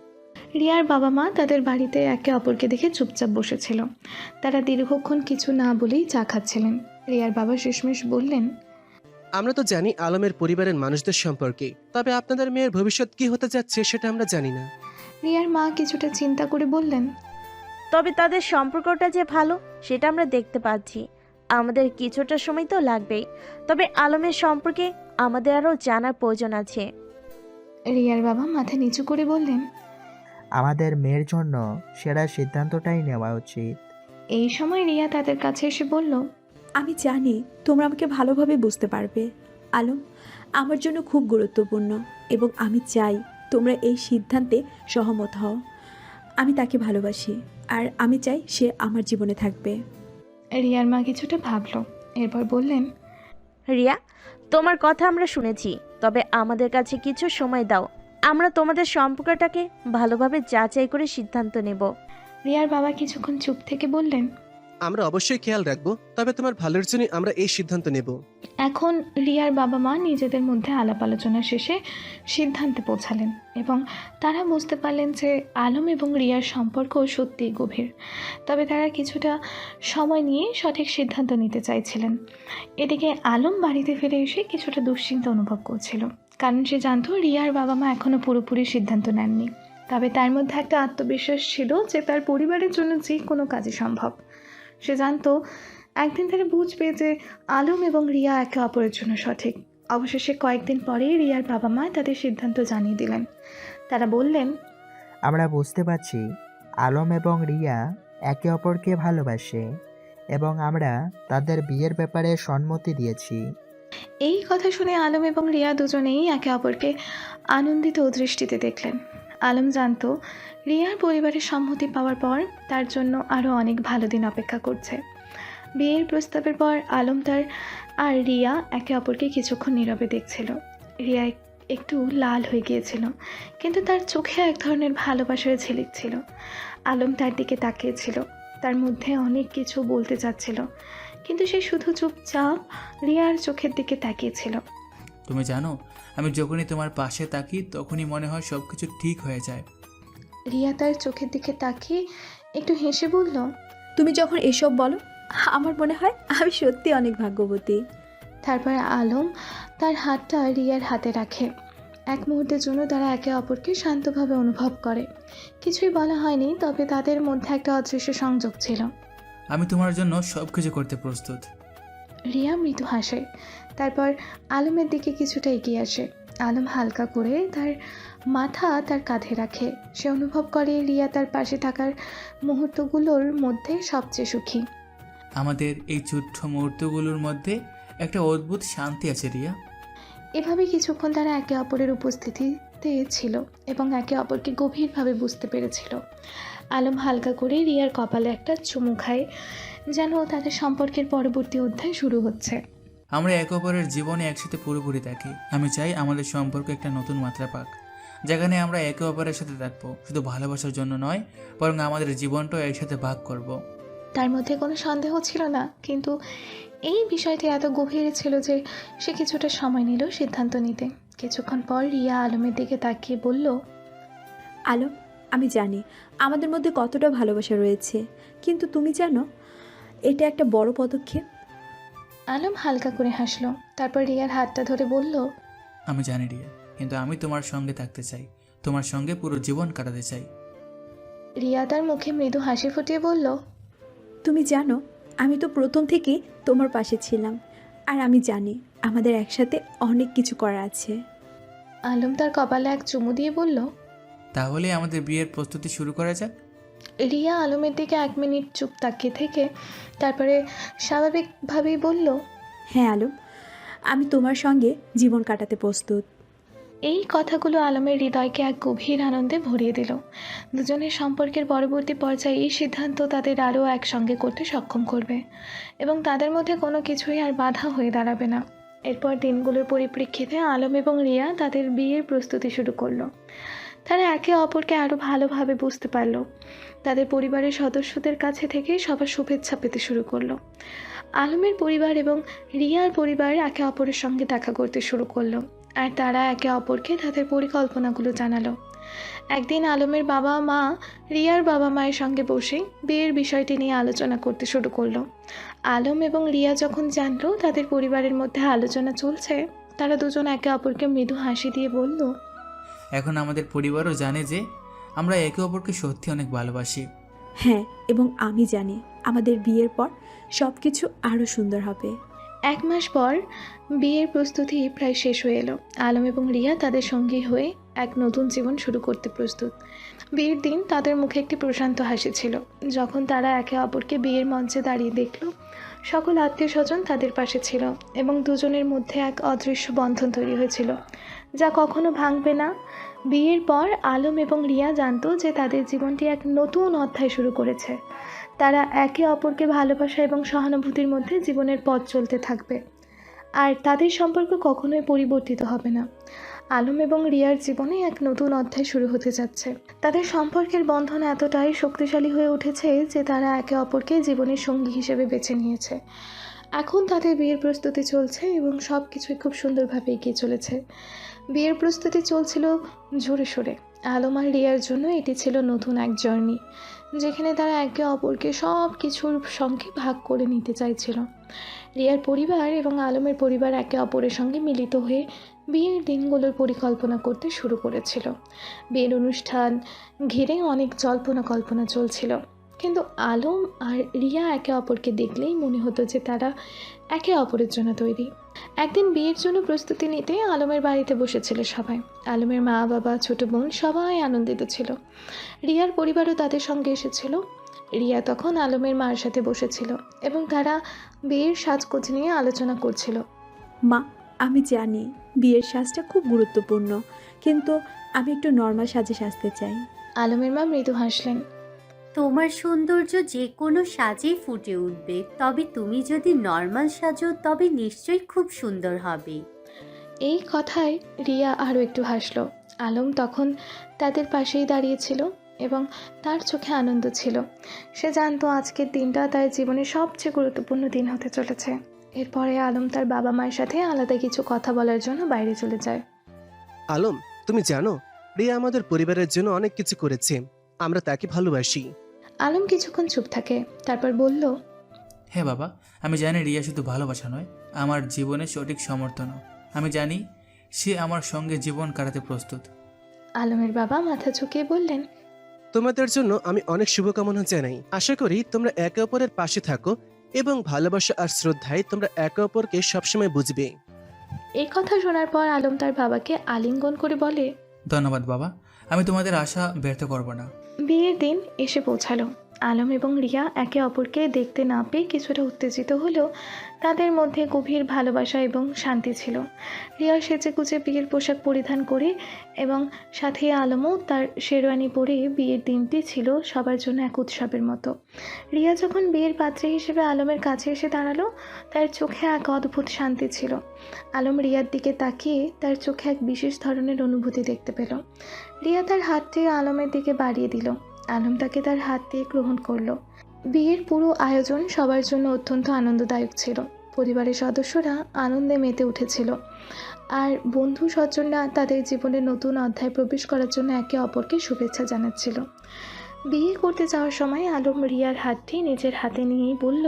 রিয়ার বাবা মা তাদের বাড়িতে একে অপরকে দেখে চুপচাপ বসেছিল। তারা দীর্ঘক্ষণ কিছু না বলেই চা খাচ্ছিলেন। রিয়ার বাবা শেষমেশ বললেন, আমরা তো জানি আলমের পরিবারের মানুষদের সম্পর্কে, তবে আপনাদের মেয়ের ভবিষ্যৎ কি হতে যাচ্ছে সেটা আমরা জানি না। রিয়ার মা কিছুটা চিন্তা করে বললেন, তবে তাদের সম্পর্কটা যে ভালো সেটা আমরা দেখতে পাচ্ছি। আমাদের কিছুটা সময় তো লাগবেই, তবে আলমের সম্পর্কে আমাদের আরও জানার প্রয়োজন আছে। রিয়ার বাবা মাথা নিচু করে বললেন, আমাদের মেয়ের জন্য সেরা সিদ্ধান্তটাই নেওয়া উচিত। এই সময় রিয়া তাদের কাছে এসে বলল, আমি জানি তোমরা আমাকে ভালোভাবে বুঝতে পারবে। আলম আমার জন্য খুব গুরুত্বপূর্ণ এবং আমি চাই তোমরা এই সিদ্ধান্তে সহমত হও। আমি তাকে ভালোবাসি, আর আমি চাই সে আমার জীবনে থাকবে। রিয়ার মা কিছুটা ভাবলো, এরপর বললেন, রিয়া, তোমার কথা আমরা শুনেছি, তবে আমাদের কাছে কিছু সময় দাও। আমরা তোমাদের সম্পর্কটাকে ভালোভাবে যাচাই করে সিদ্ধান্ত নেব। রিয়ার বাবা কিছুক্ষণ চুপ থেকে বললেন, আমরা অবশ্যই খেয়াল রাখবো, তবে তোমার ভালোর জন্যই আমরা এই সিদ্ধান্ত নেব। এখন রিয়ার বাবা মা নিজেদের মধ্যে আলাপ আলোচনা শেষে সিদ্ধান্তে পৌঁছালেন এবং তারা বুঝতে পারলেন যে আলম এবং রিয়ার সম্পর্ক সত্যিই গভীর। তবে তারা কিছুটা সময় নিয়ে সঠিক সিদ্ধান্ত নিতে চাইছিলেন। এদিকে আলম বাড়িতে ফিরে এসে কিছুটা দুশ্চিন্তা অনুভব করছিল, কারণ সে জানতো রিয়ার বাবা মা এখনও পুরোপুরি সিদ্ধান্ত নেননি। তবে তার মধ্যে একটা আত্মবিশ্বাস ছিল যে তার পরিবারের জন্য যে কোনো কাজই সম্ভব। সে জানতো একদিন তারা বুঝবে যে আলম এবং রিয়া একে অপরের জন্য সঠিক। অবশেষে কয়েকদিন পরেই রিয়ার বাবা মা তাদের সিদ্ধান্ত জানিয়ে দিলেন। তারা বললেন, আমরা বুঝতে পারছি আলম এবং রিয়া একে অপরকে ভালোবাসে এবং আমরা তাদের বিয়ের ব্যাপারে সম্মতি দিয়েছি। এই কথা শুনে আলম এবং রিয়া দুজনেই একে অপরকে আনন্দিত দৃষ্টিতে দেখলেন। আলম জানতো রিয়ার পরিবারের সম্মতি পাওয়ার পর তার জন্য আরও অনেক ভালো দিন অপেক্ষা করছে। বিয়ের প্রস্তাবের পর আলম আর রিয়া একে অপরকে কিছুক্ষণ নীরবে দেখছিল। রিয়া একটু লাল হয়ে গিয়েছিল, কিন্তু তার চোখে এক ধরনের ভালোবাসার ঝিলিক ছিল। আলম তার দিকে তাকিয়েছিল, তার মধ্যে অনেক কিছু বলতে চাচ্ছিল, কিন্তু সে শুধু চুপচাপ রিয়ার চোখের দিকে তাকিয়েছিল। তুমি জানো, আমি যখনই তোমার পাশে তাকি তখনই মনে হয় সব কিছু ঠিক হয়ে যায়। রিয়া তার চোখের দিকে তাকিয়ে একটু হেসে বলল, তুমি যখন এসব বলো আমার মনে হয় আমি সত্যি অনেক ভাগ্যবতী। তারপর আলম তার হাতটা রিয়ার হাতে রাখে। এক মুহূর্তের জন্য তারা একে অপরকে শান্তভাবে অনুভব করে। কিছুই বলা হয়নি, তবে তাদের মধ্যে একটা অদৃশ্য সংযোগ ছিল। আমি তোমার জন্য সব কিছু করতে প্রস্তুত। রিয়া মৃদু হাসে, তারপর আলমের দিকে কিছুটা এগিয়ে আসে। আলম হালকা করে তার মাথা তার কাঁধে রাখে। সে অনুভব করে রিয়া তার পাশে থাকার মুহূর্তগুলোর মধ্যে সবচেয়ে সুখী। আমাদের এই ছোট্ট মুহূর্তগুলোর মধ্যে একটা অদ্ভুত শান্তি আছে রিয়া। এভাবে কিছুক্ষণ তারা একে অপরের উপস্থিতিতে ছিল এবং একে অপরকে গভীরভাবে বুঝতে পেরেছিল। আলম হালকা করে রিয়ার কপালে একটা চুমু খায়, যেন তাদের সম্পর্কের পরবর্তী অধ্যায় শুরু হচ্ছে। আমরা একে অপরের জীবনে একসাথে পুরোপুরি থাকি। আমি চাই আমাদের সম্পর্ক একটা নতুন মাত্রা পাক, যেখানে আমরা একে অপরের সাথে থাকবো, শুধু ভালোবাসার জন্য নয়, বরং আমাদের জীবনটাও একসাথে ভাগ করব। তার মধ্যে কোনো সন্দেহ ছিল না, কিন্তু এই বিষয়টি এত গভীরে ছিল যে সে কিছুটা সময় নিল সিদ্ধান্ত নিতে। কিছুক্ষণ পর রিয়া আলমের দিকে তাকিয়ে বলল, আলম, আমি জানি আমাদের মধ্যে কতটা ভালোবাসা রয়েছে, কিন্তু তুমি জানো এটা একটা বড় পদক্ষেপ। আলম হালকা করে হাসলো, তারপর রিয়ার হাতটা ধরে বলল, আমি জানি রিয়া, কিন্তু আমি তোমার সঙ্গে থাকতে চাই, তোমার সঙ্গে পুরো জীবন কাটাতে চাই। রিয়া তার মুখে মৃদু হাসি ফুটিয়ে বলল, তুমি জানো আমি তো প্রথম থেকে তোমার পাশে ছিলাম, আর আমি জানি আমাদের একসাথে অনেক কিছু করা আছে। আলম তার কপালে এক চুমু দিয়ে বলল, তাহলে আমাদের বিয়ের প্রস্তুতি শুরু করা যাক। রিয়া আলমের দিকে 1 মিনিট চুপ তাকিয়ে থেকে তারপরে স্বাভাবিকভাবেই বলল, হ্যাঁ আলম, আমি তোমার সঙ্গে জীবন কাটাতে প্রস্তুত। এই কথাগুলো আলমের হৃদয়কে এক গভীর আনন্দে ভরিয়ে দিল। দুজনের সম্পর্কের পরবর্তী পর্যায়ে এই সিদ্ধান্ত তাদের আরও একসঙ্গে করতে সক্ষম করবে এবং তাদের মধ্যে কোনো কিছুই আর বাধা হয়ে দাঁড়াবে না। এরপর দিনগুলোর পরিপ্রেক্ষিতে আলম এবং রিয়া তাদের বিয়ের প্রস্তুতি শুরু করলো। তারা একে অপরকে আরও ভালোভাবে বুঝতে পারল। তাদের পরিবারের সদস্যদের কাছে থেকে সবার শুভেচ্ছা পেতে শুরু করলো। আলমের পরিবার এবং রিয়ার পরিবার একে অপরের সঙ্গে দেখা করতে শুরু করলো, আর তারা একে অপরকে তাদের পরিকল্পনাগুলো জানালো। একদিন আলমের বাবা মা রিয়ার বাবা মায়ের সঙ্গে বসে বিয়ের বিষয়টি নিয়ে আলোচনা করতে শুরু করলো। আলম এবং রিয়া যখন জানলো তাদের পরিবারের মধ্যে আলোচনা চলছে, তারা দুজন একে অপরকে মৃদু হাসি দিয়ে বলল, এখন আমাদের পরিবারও জানে যে আমরা একে অপরকে সত্যি অনেক ভালোবাসি। হ্যাঁ, এবং আমি জানি আমাদের বিয়ের পর সব কিছু আরও সুন্দর হবে। 1 মাস পর বিয়ের প্রস্তুতি প্রায় শেষ হয়ে এলো। আলম এবং রিয়া তাদের সঙ্গী হয়ে এক নতুন জীবন শুরু করতে প্রস্তুত। বিয়ের দিন তাদের মুখে একটি প্রশান্ত হাসি ছিল। যখন তারা একে অপরকে বিয়ের মঞ্চে দাঁড়িয়ে দেখল, সকল আত্মীয় স্বজন তাদের পাশে ছিল এবং দুজনের মধ্যে এক অদৃশ্য বন্ধন তৈরি হয়েছিল, যা কখনো ভাঙবে না। বিয়ের পর আলম এবং রিয়া জানতো যে তাদের জীবনটি এক নতুন অধ্যায় শুরু করেছে। তারা একে অপরকে ভালোবাসা এবং সহানুভূতির মধ্যে জীবনের পথ চলতে থাকবে, আর তাদের সম্পর্ক কখনোই পরিবর্তিত হবে না। আলম এবং রিয়ার জীবনে এক নতুন অধ্যায় শুরু হতে যাচ্ছে। তাদের সম্পর্কের বন্ধন এতটাই শক্তিশালী হয়ে উঠেছে যে তারা একে অপরকে জীবনের সঙ্গী হিসেবে বেছে নিয়েছে। এখন তাদের বিয়ের প্রস্তুতি চলছে এবং সব কিছুই খুব সুন্দরভাবে এগিয়ে চলেছে। বিয়ের প্রস্তুতি চলছিল জোরে সোরে। আলম আর রিয়ার জন্য এটি ছিল নতুন এক জার্নি, যেখানে তারা একে অপরকে সব কিছুর সঙ্গে ভাগ করে নিতে চাইছিল। রিয়ার পরিবার এবং আলমের পরিবার একে অপরের সঙ্গে মিলিত হয়ে বিয়ের দিনগুলোর পরিকল্পনা করতে শুরু করেছিল। বিয়ের অনুষ্ঠান ঘিরে অনেক জল্পনা কল্পনা চলছিল, কিন্তু আলম আর রিয়া একে অপরকে দেখলেই মনে হতো যে তারা একে অপরের জন্য তৈরি। একদিন বিয়ের জন্য প্রস্তুতি নিতে আলমের বাড়িতে বসেছিল সবাই। আলমের মা, বাবা, ছোট বোন সবাই আনন্দিত ছিল। রিয়ার পরিবারও তাদের সঙ্গে এসেছিল। রিয়া তখন আলমের মার সাথে বসেছিল এবং তারা বিয়ের সাজগোজ নিয়ে আলোচনা করছিল। মা, আমি জানি বিয়ের সাজটা খুব গুরুত্বপূর্ণ, কিন্তু আমি একটু নর্মাল সাজে সাজতে চাই। আলমের মা মৃদু হাসলেন। তোমার সৌন্দর্য যে কোনো সাজেই ফুটে উঠবে, তবে তুমি যদি নর্মাল সাজো তবে নিশ্চয়ই খুব সুন্দর হবে। এই কথায় রিয়া আরও একটু হাসলো। আলম তখন তাদের পাশেই দাঁড়িয়েছিল এবং তার চোখে আনন্দ ছিল। সে জানতো আজকের দিনটা তার জীবনের সবচেয়ে গুরুত্বপূর্ণ দিন হতে চলেছে। এরপরে আলম তার বাবা মায়ের সাথে আলাদা কিছু কথা বলার জন্য বাইরে চলে যায়। আলম, তুমি জানো রিয়া আমাদের পরিবারের জন্য অনেক কিছু করেছে। আমরা তাকে ভালোবাসি। আলম কিছুক্ষণ চুপ থাকে, তারপর বলল, হ্যাঁ বাবা, আমি জানি রিয়া শুধু ভালোবাসা নয়, আমার জীবনের সঠিক সমর্থনও। আমি জানি সে আমার সঙ্গে জীবন কাটাতে প্রস্তুত। আলমের বাবা মাথা ঝুঁকিয়ে বললেন, তোমাদের জন্য আমি অনেক শুভকামনা জানাই। আশা করি তোমরা একে অপরের পাশে থাকো এবং ভালোবাসা আর শ্রদ্ধায় তোমরা একে অপরকে সবসময় বুঝবে। এই কথা শোনার পর আলম তার বাবাকে আলিঙ্গন করে বলে, ধন্যবাদ বাবা, আমি তোমাদের আশা ব্যর্থ করব না। বিয়ের দিন এসে পৌঁছালো। আলম এবং রিয়া একে অপরকে দেখতে না পেয়ে কিছুটা উত্তেজিত হলেও তাদের মধ্যে গভীর ভালোবাসা এবং শান্তি ছিল। রিয়া সেজেগুজে বিয়ের পোশাক পরিধান করে এবং সাথে আলমও তার শেরওয়ানি পরে বিয়ের দিনটি ছিল সবার জন্য এক উৎসবের মতো। রিয়া যখন বিয়ের পাত্রী হিসেবে আলমের কাছে এসে দাঁড়ালো, তার চোখে এক অদ্ভুত শান্তি ছিল। আলম রিয়ার দিকে তাকিয়ে তার চোখে এক বিশেষ ধরনের অনুভূতি দেখতে পেল। রিয়া তার হাতটি আলমের দিকে বাড়িয়ে দিল। আলম তাকে তার হাত দিয়ে গ্রহণ করলো। বিয়ের পুরো আয়োজন সবার জন্য অত্যন্ত আনন্দদায়ক ছিল। পরিবারের সদস্যরা আনন্দে মেতে উঠেছিল, আর বন্ধু স্বজনরা তাদের জীবনের নতুন অধ্যায় প্রবেশ করার জন্য একে অপরকে শুভেচ্ছা জানাচ্ছিল। বিয়ে করতে যাওয়ার সময় আলম রিয়ার হাতটি নিজের হাতে নিয়েই বলল,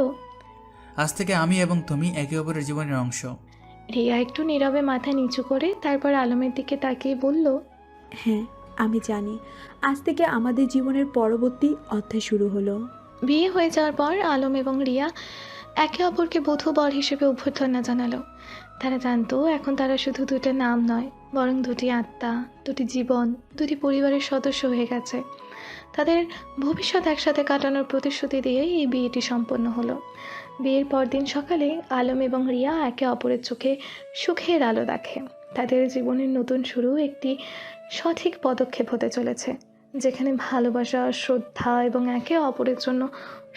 আজ থেকে আমি এবং তুমি একে অপরের জীবনের অংশ। রিয়া একটু নীরবে মাথা নিচু করে তারপর আলমের দিকে তাকিয়ে বলল, হ্যাঁ, আমি জানি আজ থেকে আমাদের জীবনের পরবর্তী অধ্যায় শুরু হলো। বিয়ে হয়ে যাওয়ার পর আলম এবং রিয়া একে অপরকে বধূ বর হিসেবে অভ্যর্থনা জানালো। তারা জানতো এখন তারা শুধু দুটো নাম নয়, বরং দুটি আত্মা, দুটি জীবন, দুটি পরিবারের সদস্য হয়ে গেছে। তাদের ভবিষ্যৎ একসাথে কাটানোর প্রতিশ্রুতি দিয়েই এই বিয়েটি সম্পন্ন হলো। বিয়ের পরদিন সকালে আলম এবং রিয়া একে অপরের চোখে সুখের আলো দেখে। তাদের জীবনের নতুন শুরু একটি সঠিক পদক্ষেপ হতে চলেছে, যেখানে ভালোবাসা, শ্রদ্ধা এবং একে অপরের জন্য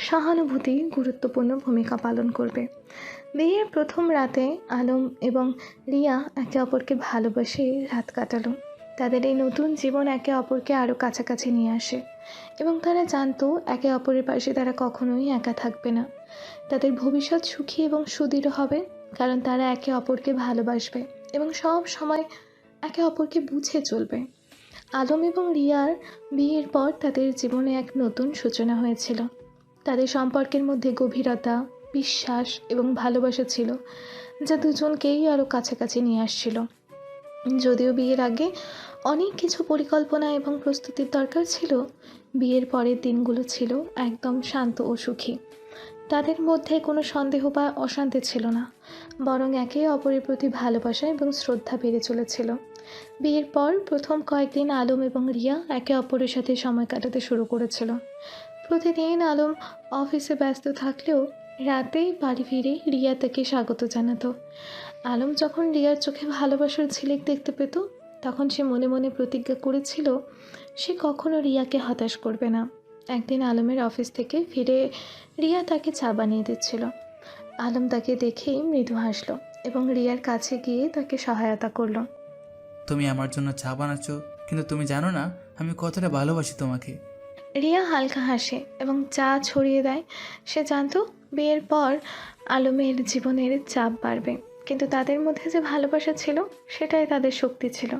সহানুভূতি গুরুত্বপূর্ণ ভূমিকা পালন করবে। বিয়ের প্রথম রাতে আলম এবং রিয়া একে অপরকে ভালোবাসে রাত কাটালো। তাদের এই নতুন জীবন একে অপরকে আরও কাছাকাছি নিয়ে আসে এবং তারা জানতো একে অপরের পাশে তারা কখনোই একা থাকবে না। তাদের ভবিষ্যৎ সুখী এবং সুদৃঢ় হবে, কারণ তারা একে অপরকে ভালোবাসবে এবং সব সময় একে অপরকে বুঝে চলবে। আলম এবং রিয়ার বিয়ের পর তাদের জীবনে এক নতুন সূচনা হয়েছিল। তাদের সম্পর্কের মধ্যে গভীরতা, বিশ্বাস এবং ভালোবাসা ছিল, যা দুজনকেই আরও কাছাকাছি নিয়ে আসছিল। যদিও বিয়ের আগে অনেক কিছু পরিকল্পনা এবং প্রস্তুতির দরকার ছিল, বিয়ের পরের দিনগুলো ছিল একদম শান্ত ও সুখী। তাদের মধ্যে কোনো সন্দেহ বা অশান্তি ছিল না, বরং একে অপরের প্রতি ভালোবাসা এবং শ্রদ্ধা বেড়ে চলেছিল। বিয়ের পর প্রথম কয়েকদিন আলম এবং রিয়া একে অপরের সাথে সময় কাটাতে শুরু করেছিল। প্রতিদিন আলম অফিসে ব্যস্ত থাকলেও রাতেই বাড়ি ফিরে রিয়া তাকে স্বাগত জানাতো। আলম যখন রিয়ার চোখে ভালোবাসার ঝিলিক দেখতে পেত, তখন সে মনে মনে প্রতিজ্ঞা করেছিল সে কখনো রিয়াকে হতাশ করবে না। একদিন আলমের অফিস থেকে ফিরে রিয়া তাকে চা বানিয়ে দিচ্ছিল। আলম তাকে দেখেই মৃদু হাসল এবং রিয়ার কাছে গিয়ে তাকে সহায়তা করলো। তুমি আমার জন্য চা বানাচ্ছ, কিন্তু তুমি জানো না আমি কতটা ভালোবাসি তোমাকে। রিয়া হালকা হাসে এবং চা ছড়িয়ে দেয়। সে জানতো বিয়ের পর আলমের জীবনের চাপ বাড়বে, কিন্তু তাদের মধ্যে যে ভালোবাসা ছিল সেটাই তাদের শক্তি ছিল।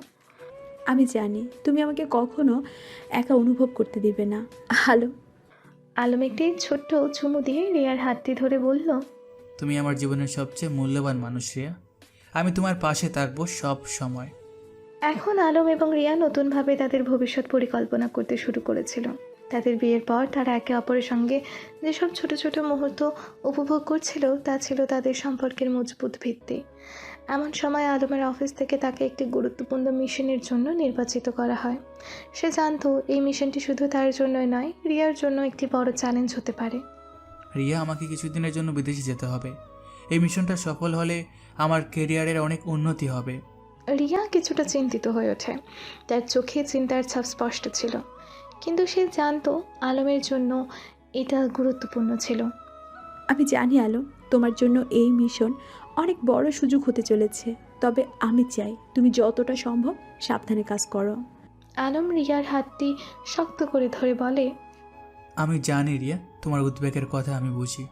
আমি জানি তুমি আমাকে কখনো একা অনুভব করতে দিবে না আলো। আলম একটি ছোট্ট চুমু দিয়ে রিয়ার হাতটি ধরে বলল, তুমি আমার জীবনের সবচেয়ে মূল্যবান মানুষ রিয়া। আমি তোমার পাশে থাকবো সব সময়। এখন আলম এবং রিয়া নতুনভাবে তাদের ভবিষ্যৎ পরিকল্পনা করতে শুরু করেছিল। তাদের বিয়ের পর তারা একে অপরের সঙ্গে যেসব ছোট ছোট মুহূর্ত উপভোগ করছিল তা ছিল তাদের সম্পর্কের মজবুত ভিত্তি। এমন সময় আলমের অফিস থেকে তাকে একটি গুরুত্বপূর্ণ মিশনের জন্য নির্বাচিত করা হয়। সে জানতো এই মিশনটি শুধু তার জন্যই নয়, রিয়ার জন্য একটি বড় চ্যালেঞ্জ হতে পারে। রিয়া, আমাকে কিছুদিনের জন্য বিদেশে যেতে হবে। এই মিশনটা সফল হলে আমার কেরিয়ারের অনেক উন্নতি হবে। রিয়া কিছুটা চিন্তিত হয়ে ওঠে। তার চোখে চিন্তার ছাপ স্পষ্ট ছিল, কিন্তু সে জানতো আলমের জন্য এটা গুরুত্বপূর্ণ ছিল। আমি জানি আলো, তোমার জন্য এই মিশন অনেক বড় সুযোগ হতে চলেছে, তবে আমি চাই তুমি যতটা সম্ভব সাবধানে কাজ করো। আলম রিয়ার হাতটি শক্ত করে ধরে বলে, আমি জানি রিয়া, তোমার উদ্বেগের কথা আমি বুঝি,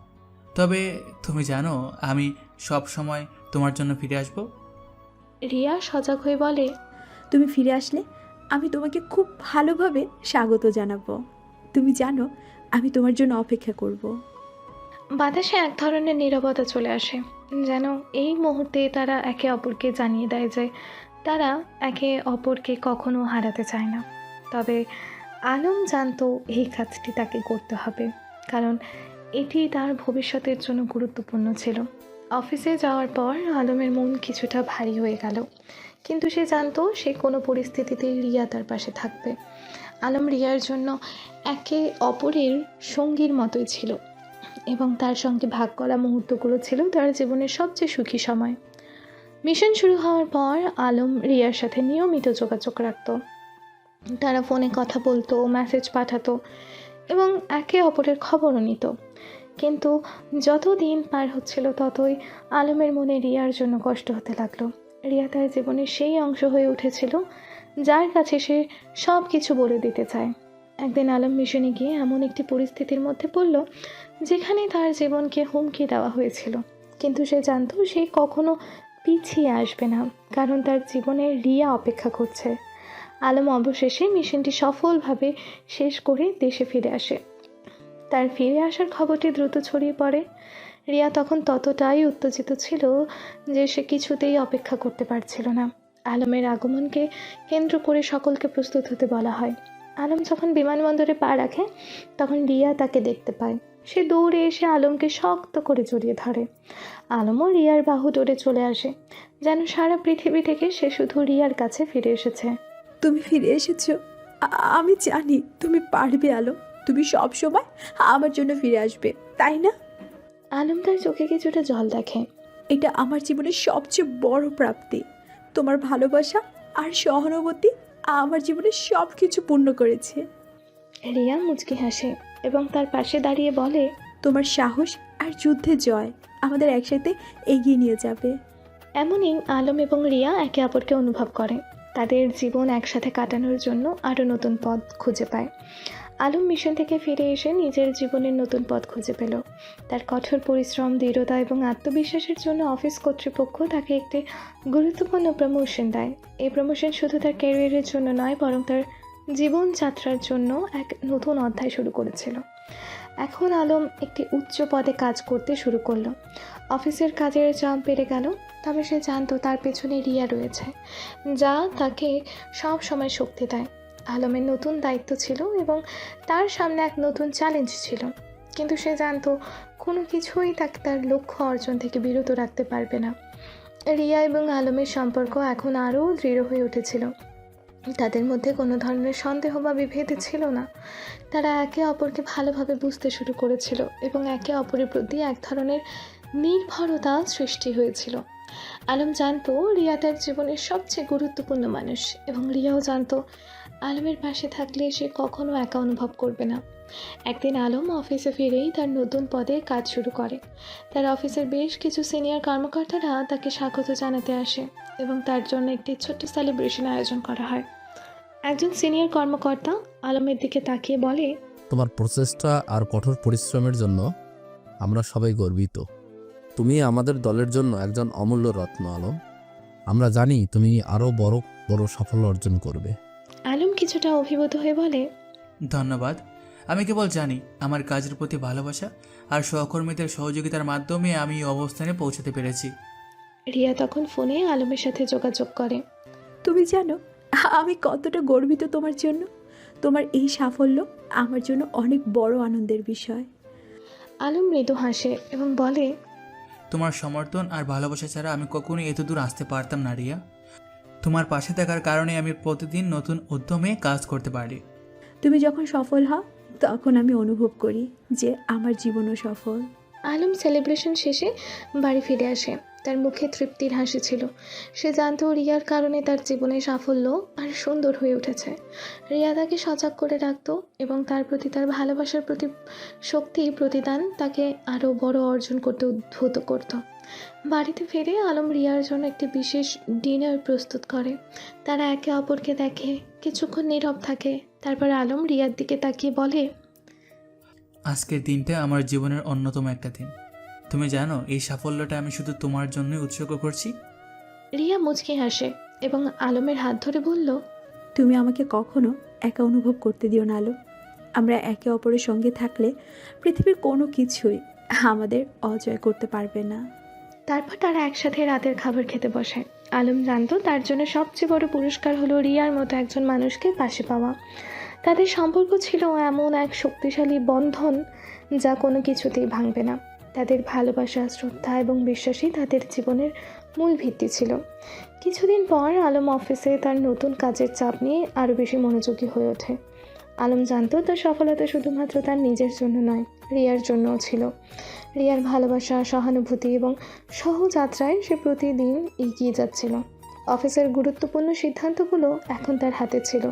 তবে তুমি জানো আমি সব সময় তোমার জন্য ফিরে আসব। রিয়া সজাগ হয়ে বলে, তুমি ফিরে আসলে আমি তোমাকে খুব ভালোভাবে স্বাগত জানাবো। তুমি জানো আমি তোমার জন্য অপেক্ষা করব। বাতাসে এক ধরনের নীরবতা চলে আসে, যেন এই মুহূর্তে তারা একে অপরকে জানিয়ে দেয় যে তারা একে অপরকে কখনো হারাতে চায় না। তবে আলম জানতো এই কাজটি তাকে করতে হবে, কারণ এটি তার ভবিষ্যতের জন্য গুরুত্বপূর্ণ ছিল। অফিসে যাওয়ার পর আলমের মন কিছুটা ভারী হয়ে গেল, কিন্তু সে জানতো সে কোনো পরিস্থিতিতেই রিয়া তার পাশে থাকবে। আলম রিয়ার জন্য একে অপরের সঙ্গীর মতোই ছিল এবং তার সঙ্গে ভাগ করা মুহূর্তগুলো ছিল তার জীবনের সবচেয়ে সুখী সময়। মিশন শুরু হওয়ার পর আলম রিয়ার সাথে নিয়মিত যোগাযোগ রাখত। তারা ফোনে কথা বলতো, মেসেজ পাঠাতো এবং একে অপরের খবরও নিত। কিন্তু যত দিন পার হচ্ছিল ততই আলমের মনে রিয়ার জন্য কষ্ট হতে লাগলো। রিয়া তার জীবনের সেই অংশ হয়ে উঠেছিল যার কাছে সে সব কিছু বলে দিতে চায়। একদিন আলম মিশনে গিয়ে এমন একটি পরিস্থিতির মধ্যে পড়ল যেখানে তার জীবনকে হুমকি দেওয়া হয়েছিল, কিন্তু সে জানতো সে কখনো পিছিয়ে আসবে না, কারণ তার জীবনে রিয়া অপেক্ষা করছে। আলম অবশেষে মিশনটি সফলভাবে শেষ করে দেশে ফিরে আসে। তার ফিরে আসার খবরটি দ্রুত ছড়িয়ে পড়ে। রিয়া তখন ততটাই উত্তেজিত ছিল যে সে কিছুতেই অপেক্ষা করতে পারছিল না। আলমের আগমনকে কেন্দ্র করে সকলকে প্রস্তুত হতে বলা হয়। আলম যখন বিমানবন্দরে পা রাখে তখন রিয়া তাকে দেখতে পায়। সে দৌড়ে এসে আলমকে শক্ত করে জড়িয়ে ধরে। আলমও রিয়ার বাহু ধরে চলে আসে, যেন সারা পৃথিবী থেকে সে শুধু রিয়ার কাছে ফিরে এসেছে। তুমি ফিরে এসেছো, আমি জানি তুমি পারবে আলো। তুমি সব সময় আমার জন্য ফিরে আসবে, তাই না? আলম তার চোখে কিছুটা জল দেখে। এটা আমার জীবনের সবচেয়ে বড় প্রাপ্তি। তোমার ভালোবাসা আর সহানুভূতি আমার জীবনে সব কিছু পূর্ণ করেছে। রিয়া মুচকি হাসে এবং তার পাশে দাঁড়িয়ে বলে, তোমার সাহস আর যুদ্ধে জয় আমাদের একসাথে এগিয়ে নিয়ে যাবে। এমনই আলম এবং রিয়া একে অপরকে অনুভব করে। তাদের জীবন একসাথে কাটানোর জন্য আরও নতুন পথ খুঁজে পায়। আলম মিশন থেকে ফিরে এসে নিজের জীবনের নতুন পথ খুঁজে পেল। তার কঠোর পরিশ্রম, দৃঢ়তা এবং আত্মবিশ্বাসের জন্য অফিস কর্তৃপক্ষ তাকে একটি গুরুত্বপূর্ণ প্রমোশন দেয়। এই প্রমোশন শুধু তার ক্যারিয়ারের জন্য নয়, বরং তার জীবনযাত্রার জন্য এক নতুন অধ্যায় শুরু করেছিল। এখন আলম একটি উচ্চ পদে কাজ করতে শুরু করলো। অফিসের কাজের চাপ বেড়ে গেল, তবে সে জানতো তার পেছনে রিয়া রয়েছে, যা তাকে সব সময় শক্তি দেয়। আলমের নতুন দায়িত্ব ছিল এবং তার সামনে এক নতুন চ্যালেঞ্জ ছিল, কিন্তু সে জানতো কোনো কিছুই তাকে তার লক্ষ্য অর্জন থেকে বিরত রাখতে পারবে না। রিয়া এবং আলমের সম্পর্ক এখন আরও দৃঢ় হয়ে উঠেছিল। তাদের মধ্যে কোনো ধরনের সন্দেহ বা বিভেদ ছিল না। তারা একে অপরকে ভালোভাবে বুঝতে শুরু করেছিল এবং একে অপরের প্রতি এক ধরনের নির্ভরতা সৃষ্টি হয়েছিল। আলম জানতো রিয়া তার জীবনের সবচেয়ে গুরুত্বপূর্ণ মানুষ এবং রিয়াও জানতো আলমের পাশে থাকলে সে কখনো একা অনুভব করবে না। একদিন আলম অফিসে ফিরেই তার নতুন পদে কাজ শুরু করে। তার অফিসের বেশ কিছু সিনিয়র কর্মকর্তারা তাকে স্বাগত জানাতে আসে এবং তার জন্য একটি ছোট্ট সেলিব্রেশন আয়োজন করা হয়। একজন সিনিয়র কর্মকর্তা আলমের দিকে তাকিয়ে বলে, তোমার প্রচেষ্টা আর কঠোর পরিশ্রমের জন্য আমরা সবাই গর্বিত। তুমি আমাদের দলের জন্য একজন অমূল্য রত্ন আলম। আমরা জানি তুমি আরও বড় বড় সাফল্য অর্জন করবে। আলম কিছুটা অভিভূত হয়ে বলে, ধন্যবাদ। আমি কেবল জানি আমার কাজের প্রতি ভালোবাসা আর সহকর্মীদের সহযোগিতার মাধ্যমে আমি এই অবস্থানে পৌঁছাতে পেরেছি। রিয়া তখন ফোনে আলমের সাথে যোগাযোগ করে। তুমি জানো আমি কতটা গর্বিত তোমার জন্য। তোমার এই সাফল্য আমার জন্য অনেক বড় আনন্দের বিষয়। আলম মৃদু হাসে এবং বলে, তোমার সমর্থন আর ভালোবাসা ছাড়া আমি কখনোই এত দূর আসতে পারতাম না রিয়া। তোমার পাশে থাকার কারণে আমি প্রতিদিন নতুন উদ্যমে কাজ করতে পারি। তুমি যখন সফল হও তখন আমি অনুভব করি যে আমার জীবনও সফল। আলম সেলিব্রেশন শেষে বাড়ি ফিরে আসে। তার মুখে তৃপ্তির হাসি ছিল। সে জানতো রিয়ার কারণে তার জীবনে সাফল্য আর সুন্দর হয়ে উঠেছে। রিয়া তাকে সজাগ করে রাখত এবং তার প্রতি তার ভালোবাসার প্রতি শক্তি প্রতিদান তাকে আরও বড় অর্জন করতে উদ্বুদ্ধ করত। বাড়িতে ফিরে আলম রিয়ার জন্য একটি বিশেষ ডিনার প্রস্তুত করে। তারা একে অপরকে দেখে, কিছুক্ষণ নীরব থাকে। তারপর আলম রিয়ার দিকে তাকিয়ে বলে, আজকের দিনটা আমার জীবনের অন্যতম একটা দিন। তুমি জানো এই সাফল্যটা আমি শুধু তোমার জন্যই উৎসর্গ করছি। রিয়া মুচকি হাসে এবং আলমের হাত ধরে বলল, তুমি আমাকে কখনো একা অনুভব করতে দিও না আলো। আমরা একে অপরের সঙ্গে থাকলে পৃথিবীর কোনো কিছুই আমাদের অজয় করতে পারবে না। তারপর তারা একসাথে রাতের খাবার খেতে বসে। আলম জানতো তার জন্য সবচেয়ে বড় পুরস্কার হলো রিয়ার মতো একজন মানুষকে পাশে পাওয়া। তাদের সম্পর্ক ছিল এমন এক শক্তিশালী বন্ধন যা কোনো কিছুতেই ভাঙবে না। তাদের ভালোবাসা, শ্রদ্ধা এবং বিশ্বাসই তাদের জীবনের মূল ভিত্তি ছিল। কিছুদিন পর আলম অফিসে তার নতুন কাজের চাপ নিয়ে আরও বেশি মনোযোগী হয়ে ওঠে। আলম জানতো তার সফলতা শুধুমাত্র তার নিজের জন্য নয়, রিয়ার জন্যও ছিল। রিয়ার ভালোবাসা, সহানুভূতি এবং সহযাত্রায় সে প্রতিদিন এগিয়ে যাচ্ছিল। অফিসের গুরুত্বপূর্ণ সিদ্ধান্তগুলো এখন তার হাতে ছিল।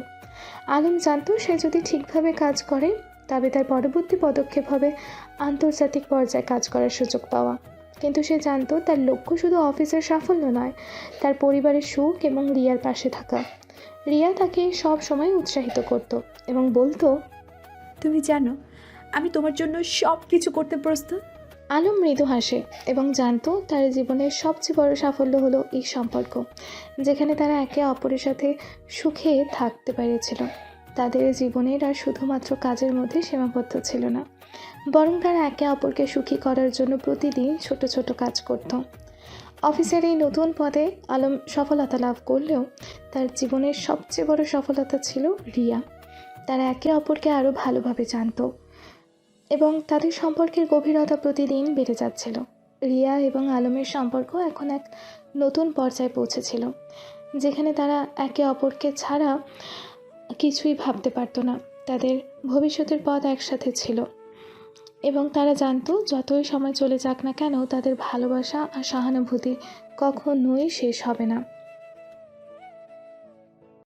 আলম জানতো সে যদি ঠিকভাবে কাজ করে তবে তার পরবর্তী পদক্ষেপ হবে আন্তর্জাতিক পর্যায়ে কাজ করার সুযোগ পাওয়া। কিন্তু সে জানতো তার লক্ষ্য শুধু অফিসের সাফল্য নয়, তার পরিবারের সুখ এবং রিয়ার পাশে থাকা। রিয়া তাকে সব সময় উৎসাহিত করত এবং বলতো, তুমি জানো আমি তোমার জন্য সব কিছু করতে প্রস্তুত। আলম মৃদু হাসে এবং জানতো তার জীবনের সবচেয়ে বড় সাফল্য হলো এই সম্পর্ক, যেখানে তারা একে অপরের সাথে সুখে থাকতে পেরেছিল। তাদের জীবনের আর শুধুমাত্র কাজের মধ্যে সীমাবদ্ধ ছিল না, বরং তারা একে অপরকে সুখী করার জন্য প্রতিদিন ছোট ছোট কাজ করত। অফিসের এই নতুন পদে আলম সফলতা লাভ করলেও তার জীবনের সবচেয়ে বড় সফলতা ছিল রিয়া। তারা একে অপরকে আরও ভালোভাবে জানতো এবং তাদের সম্পর্কের গভীরতা প্রতিদিন বেড়ে যাচ্ছিল। রিয়া এবং আলমের সম্পর্ক এখন এক নতুন পর্যায়ে পৌঁছেছিল, যেখানে তারা একে অপরকে ছাড়া কিছুই ভাবতে পারতো না। তাদের ভবিষ্যতের পথ একসাথে ছিল এবং তারা জানতো যতই সময় চলে যাক না কেন তাদের ভালোবাসা আর সহানুভূতি কখনোই শেষ হবে না।